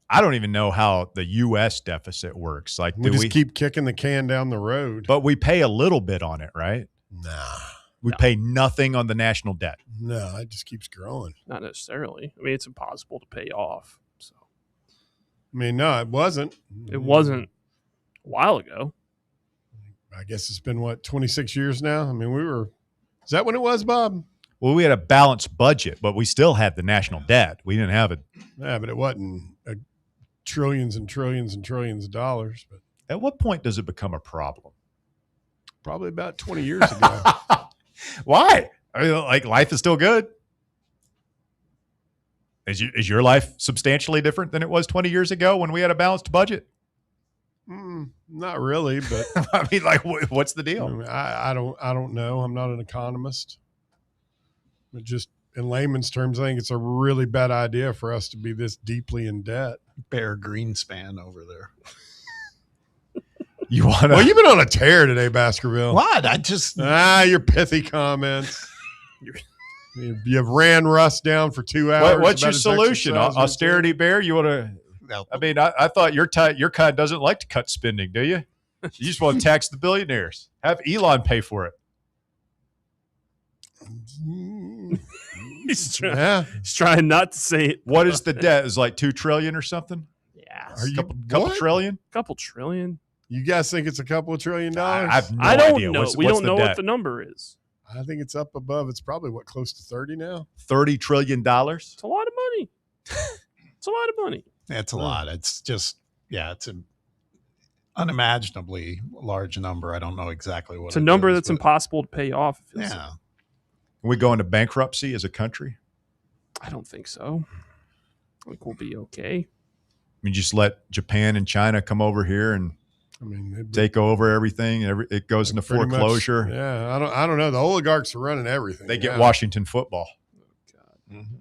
I don't even know how the U.S. deficit works. Like, we just keep kicking the can down the road. But we pay a little bit on it, right? Nah. We pay nothing on the national debt. No, it just keeps growing. Not necessarily. I mean, it's impossible to pay off. So, I mean, no, it wasn't. It wasn't a while ago. I guess it's been, 26 years now? I mean, is that when it was, Bob? Well, we had a balanced budget, but we still had the national debt. We didn't have it. Yeah, but it wasn't trillions and trillions and trillions of dollars. But at what point does it become a problem? Probably about 20 years ago. Why? I mean, like, life is still good. Is your life substantially different than it was 20 years ago when we had a balanced budget? Not really, but I mean, like, what's the deal? I don't know. I'm not an economist. But just in layman's terms, I think it's a really bad idea for us to be this deeply in debt. Bear Greenspan over there. You want to? Well, you've been on a tear today, Baskerville. What? I just your pithy comments. You've ran Russ down for 2 hours. What's your solution? Austerity bear? You want to? I mean, I thought your kind doesn't like to cut spending, do you? You just want to tax the billionaires. Have Elon pay for it. He's trying not to say it. What is the debt? Is like $2 trillion or something? Yeah, couple trillion. Couple trillion. You guys think it's a couple of $1 trillion? I have no I don't idea. know. We don't know what the number is. I think it's up above. It's probably close to 30 now. $30 trillion. It's a lot of money. It's a lot of money. It's a lot. It's just, it's an unimaginably large number. I don't know exactly what it's a number that's impossible to pay off. Yeah. Can we go into bankruptcy as a country? I don't think so. I think we'll be okay. I mean, just let Japan and China come over here and take over everything. It goes into foreclosure. Much, yeah, I don't know. The oligarchs are running everything. They get Washington football. Mm-hmm.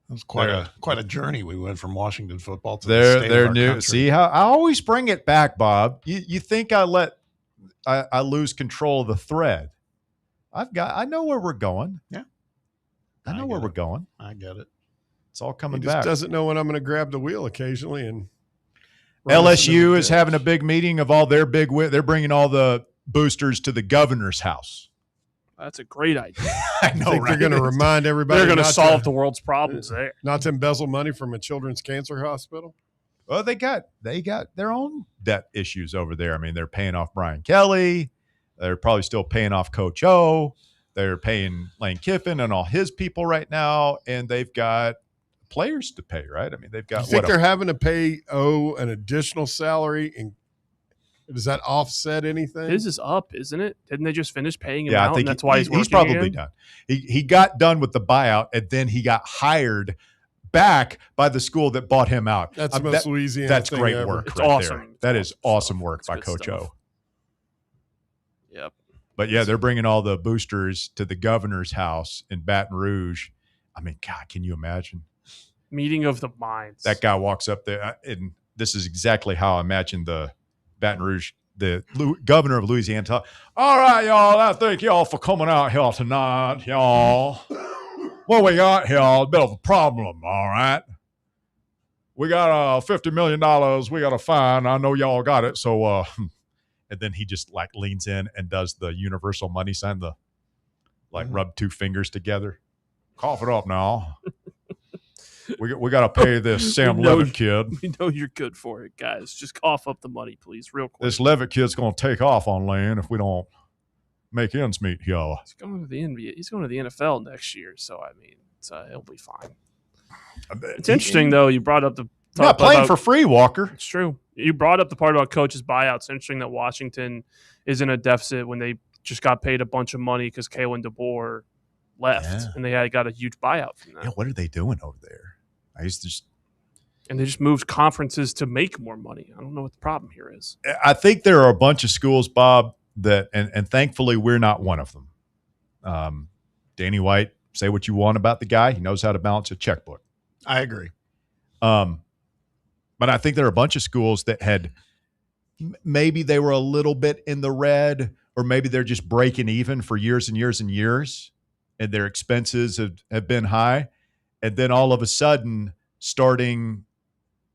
It was quite a journey. We went from Washington football to their new. Country. See how I always bring it back, Bob. You think I lose control of the thread? I know where we're going. Yeah, I know where we're going. I get it. It's all coming he back. Just doesn't know when I'm going to grab the wheel occasionally. And LSU is having a big meeting of all their big. They're bringing all the boosters to the governor's house. That's a great idea. I know, right? They're going to remind everybody. They're going to solve the world's problems there. Not to embezzle money from a children's cancer hospital. Well, they got their own debt issues over there. I mean, they're paying off Brian Kelly. They're probably still paying off Coach O. They're paying Lane Kiffin and all his people right now, and they've got players to pay, right? I mean, they've got. You think they're having to pay O an additional salary, and does that offset anything? His is up, isn't it? Didn't they just finish paying him Yeah, out? I think that's why he's probably again? done. He got done with the buyout, and then he got hired back by the school that bought him out. That's the most Louisiana. That's thing great ever. work. It's right awesome. There. That is awesome work by Coach O. Yep. But yeah, they're bringing all the boosters to the governor's house in Baton Rouge. I mean, God, can you imagine? Meeting of the minds. That guy walks up there, and this is exactly how I imagine the Baton Rouge, the governor of Louisiana. All right, y'all, I thank y'all for coming out here tonight, y'all. What we got here, a bit of a problem, all right? We got $50 million we got to find. I know y'all got it, so and then he just like leans in and does the universal money sign, rub two fingers together. Cough it up now. We got to pay this Sam Levitt kid. We know you're good for it, guys. Just cough up the money, please, real quick. This Levitt kid's going to take off on Lane if we don't make ends meet, y'all. He's going to the NBA. He's going to the NFL next year, so I mean, he'll be fine. It's interesting though. You brought up the not playing for free, Walker. It's true. You brought up the part about coaches' buyouts. It's interesting that Washington is in a deficit when they just got paid a bunch of money because Kalen DeBoer left, and they got a huge buyout from that. Yeah, what are they doing over there? And they just moved conferences to make more money. I don't know what the problem here is. I think there are a bunch of schools, Bob, that and thankfully we're not one of them. Danny White, say what you want about the guy. He knows how to balance a checkbook. I agree. But I think there are a bunch of schools that had maybe they were a little bit in the red, or maybe they're just breaking even for years and years and years, and their expenses have been high. And then all of a sudden, starting,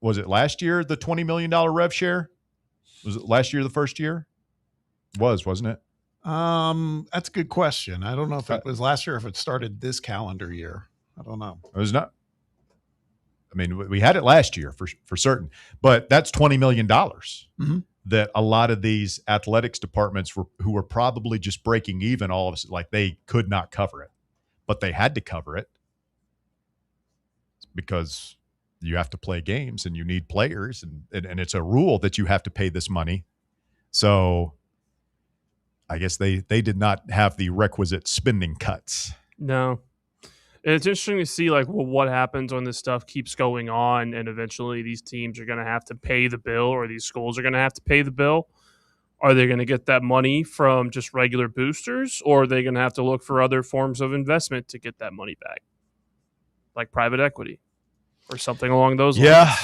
was it last year, the $20 million rev share? Was it last year, the first year? Wasn't it? That's a good question. I don't know if it was last year or if it started this calendar year. I don't know. It was not. I mean, we had it last year for certain, but that's $20 million that a lot of these athletics departments who were probably just breaking even, all of us, like they could not cover it, but they had to cover it because you have to play games and you need players, and it's a rule that you have to pay this money. So I guess they did not have the requisite spending cuts. No. And it's interesting to see, like, well, what happens when this stuff keeps going on, and eventually these teams are going to have to pay the bill, or these schools are going to have to pay the bill. Are they going to get that money from just regular boosters, or are they going to have to look for other forms of investment to get that money back, like private equity or something along those lines? Yeah.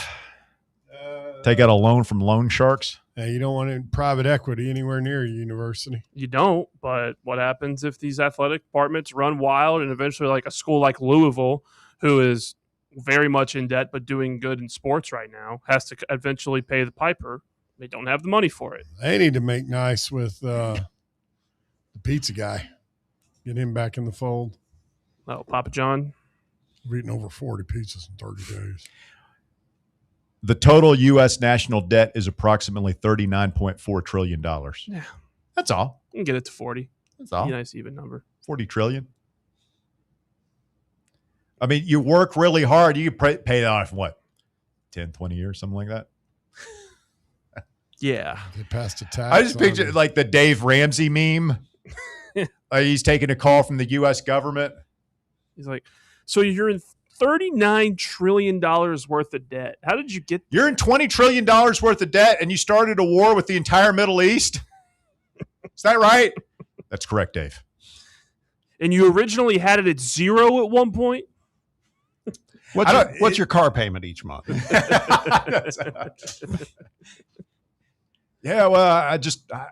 Take out a loan from loan sharks. Yeah, you don't want private equity anywhere near a university. You don't, but what happens if these athletic departments run wild and eventually, like a school like Louisville, who is very much in debt but doing good in sports right now, has to eventually pay the piper? They don't have the money for it. They need to make nice with the pizza guy. Get him back in the fold. Oh, Papa John? We've eaten over 40 pizzas in 30 days. The total U.S. national debt is approximately $39.4 trillion. Yeah. That's all. You can get it to 40. That's all. Be a nice even number. 40 trillion. I mean, you work really hard. You pay that off in what? 10, 20 years, something like that? Yeah. They passed a tax. I just picture like the Dave Ramsey meme. He's taking a call from the U.S. government. He's like, so you're in $39 trillion worth of debt. How did you get there? You're in $20 trillion worth of debt, and you started a war with the entire Middle East? Is that right? That's correct, Dave. And you originally had it at zero at one point? What's your car payment each month? Yeah, well,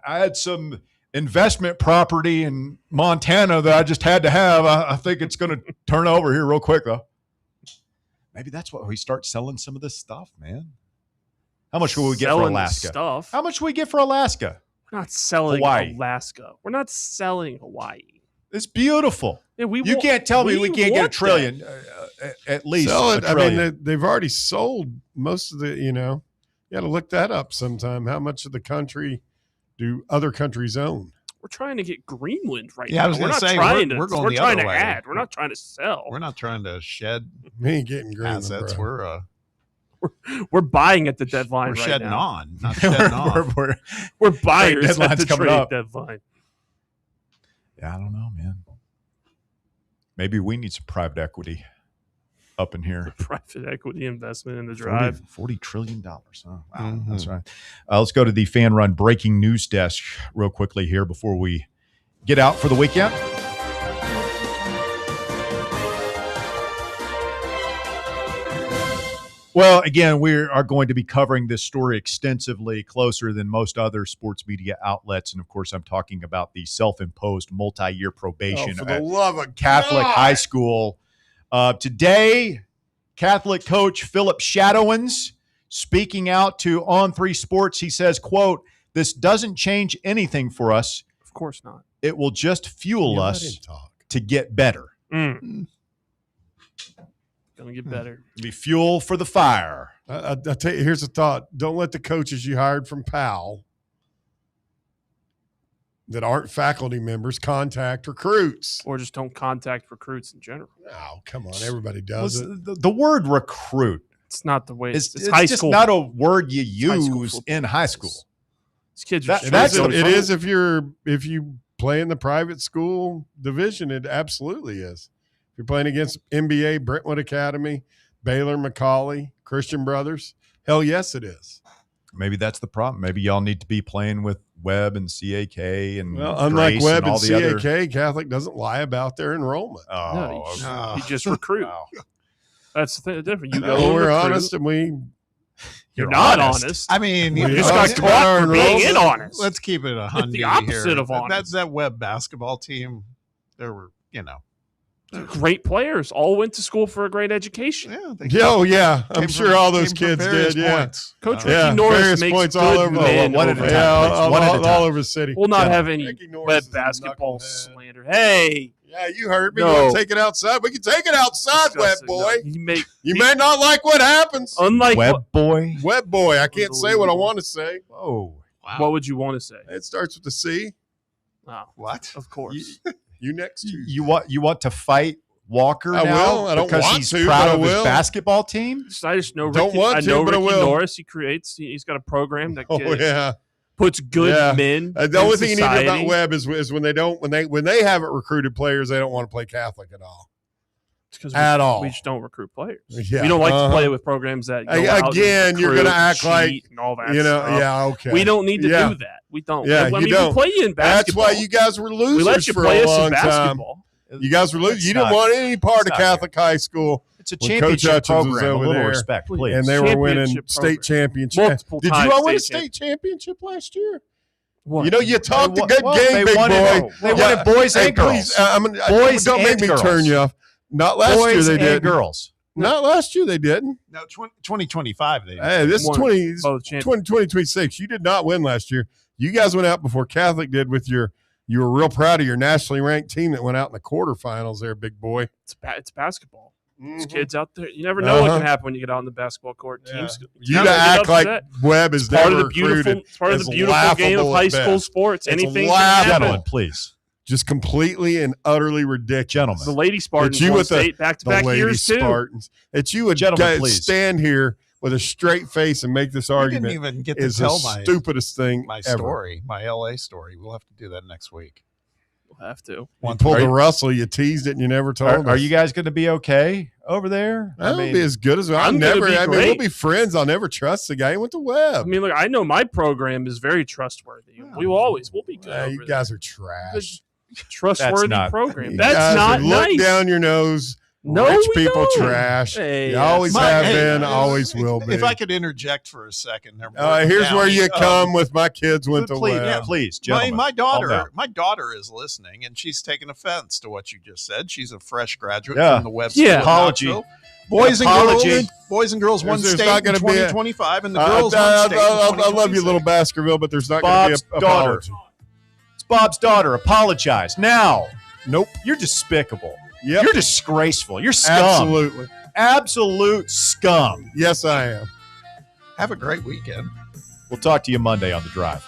I had some investment property in Montana that I just had to have. I think it's going to turn over here real quick, though. Maybe that's what we start selling some of this stuff, man. How much will we get for Alaska? Stuff. How much will we get for Alaska? We're not selling Hawaii. Alaska. We're not selling Hawaii. It's beautiful. Yeah, you can't tell me we can't get $1 trillion. At least sell it. $1 trillion. I mean, they've already sold most of the, you got to look that up sometime. How much of the country do other countries own? We're trying to get Greenland right now. Yeah, I was going to say, we're going the trying other to way. add. We're not trying to sell. We're not trying to shed We ain't getting Greenland, assets. bro. We're buying at the deadline We're right shedding now. on, not shedding off. We're buyers at deadline's the coming trade up. deadline. Yeah, I don't know, man. Maybe we need some private equity up in here. Private equity investment in the drive. $40 trillion. Oh, wow, that's right. Let's go to the Fan Run breaking news desk real quickly here before we get out for the weekend. Well, again, we are going to be covering this story extensively, closer than most other sports media outlets. And, of course, I'm talking about the self-imposed multi-year probation For the at love of Catholic God. high school. Today, Catholic coach Philip Shadowins speaking out to On3 Sports. He says, quote, "This doesn't change anything for us. Of course not. It will just fuel us to get better." Gonna get better. Be fuel for the fire. I'll tell you, here's a thought. Don't let the coaches you hired from PAL that aren't faculty members contact recruits. Or just don't contact recruits in general. Oh, come on. Everybody does it. The word recruit. It's not the way It's high just school. not a word you high school use football. in high school. These kids are It is if you play in the private school division, it absolutely is. If you're playing against NBA, Brentwood Academy, Baylor, Macaulay, Christian Brothers, hell yes, it is. Maybe that's the problem. Maybe y'all need to be playing with Webb and CAK and Well, unlike Grace Webb and all and the CAK, other. Catholic doesn't lie about their enrollment. No, you just recruit. That's the difference. You No, go we're recruit. honest and we You're not honest. I mean, you just got caught for being honest. Let's keep it 100. The opposite of honest. That Webb basketball team, there were, great players. All went to school for a great education. Yeah, I'm sure all those kids did. Yeah, points. Coach Ricky Norris makes points good all over. men One at a over time. time. All over the city. We'll not have any Webb basketball slander. Hey. Yeah, you heard me. No. You want to take it outside? We can take it outside, Webb boy. No. You may not like what happens. Unlike Webb boy. Webb boy. I can't say what I want to say. Whoa. Wow. What would you want to say? It starts with the C. Oh, what? Of course. You next. You want to fight Walker I now will. I don't because want he's to, proud but I of his will. basketball team? I just know Don't Ricky, want I to, know but I Ricky will. Norris. He creates. He's got a program that puts good men. The only thing you need society. about Webb is when they haven't recruited players, they don't want to play Catholic at all. At all. We just don't recruit players. Yeah. We don't like to play with programs that go out Again, and you're recruit, going to act cheat, like and all that. you know. Stuff. Yeah, okay. We don't need to Yeah. do that. We don't. Yeah, I mean, you don't. we play you in basketball. That's why you guys were losers We let you for play a us in long time. basketball. You guys were losers. It's You didn't not- want any part of not Catholic high school. It's a when championship Coach Hutchins was program. A over little there, respect, please. And they were winning Championship state championship. Multiple Did times you all win a state state championship last year? What? You know, you talked a Well, good game, they big won boy. it. They won it boys and please, girls. Boys don't make and me girls. turn you off. Not last year Boys they and did. girls. Not last year they didn't. No, 2025 they Hey, this is Won 2026. You did not win last year. You guys went out before Catholic did with you were real proud of your nationally ranked team that went out in the quarterfinals there, big boy. It's basketball. There's kids out there. You never know what can happen when you get out on the basketball court. Teams. You to act like Webb is part never of the beautiful. recruited It's part of is the beautiful game of laughable high at school best. sports. It's Anything can laughable. happen. Gentlemen, please. Just completely and utterly ridiculous. Gentlemen. The Lady Spartans That you won with the- state back-to-back the Lady years too. Spartans. That you would Gentlemen, please. stand here with a straight face and make this argument even get to is tell the my- stupidest thing my ever. story, my LA story. We'll have to do that next week. We'll have to. You pulled the Russell, you teased it, and you never told us. Are you guys going to be okay over there? I'll be as good as I'm gonna be we'll great. be friends. I'll never trust the guy. He went to Webb. I mean, look, I know my program is very trustworthy. We'll be good. You over guys are trash. Trustworthy That's not- program. You That's guys not would look nice. down your nose. No, Rich we people don't. trash. Hey, you always My- have hey, been, uh, always will be. If I could interject for a second, there. Here's where you come with my kids went to Please, Webb. please, My, gentlemen. my calm down. daughter is listening, and she's taken offense to what you just said. She's a fresh graduate Yeah. from the Webb Yeah. School of Apology. Knoxville. Boys and Apology. girls, one There's state not in gonna be a- 2025, and the girls one state in I love you, 2026. little Baskerville, but there's not going to Bob's be a daughter. apology. It's Bob's daughter. Apologize now. Nope. You're despicable. Yep. You're disgraceful. You're scum. Absolutely. Absolute scum. Yes, I am. Have a great weekend. We'll talk to you Monday on The Drive.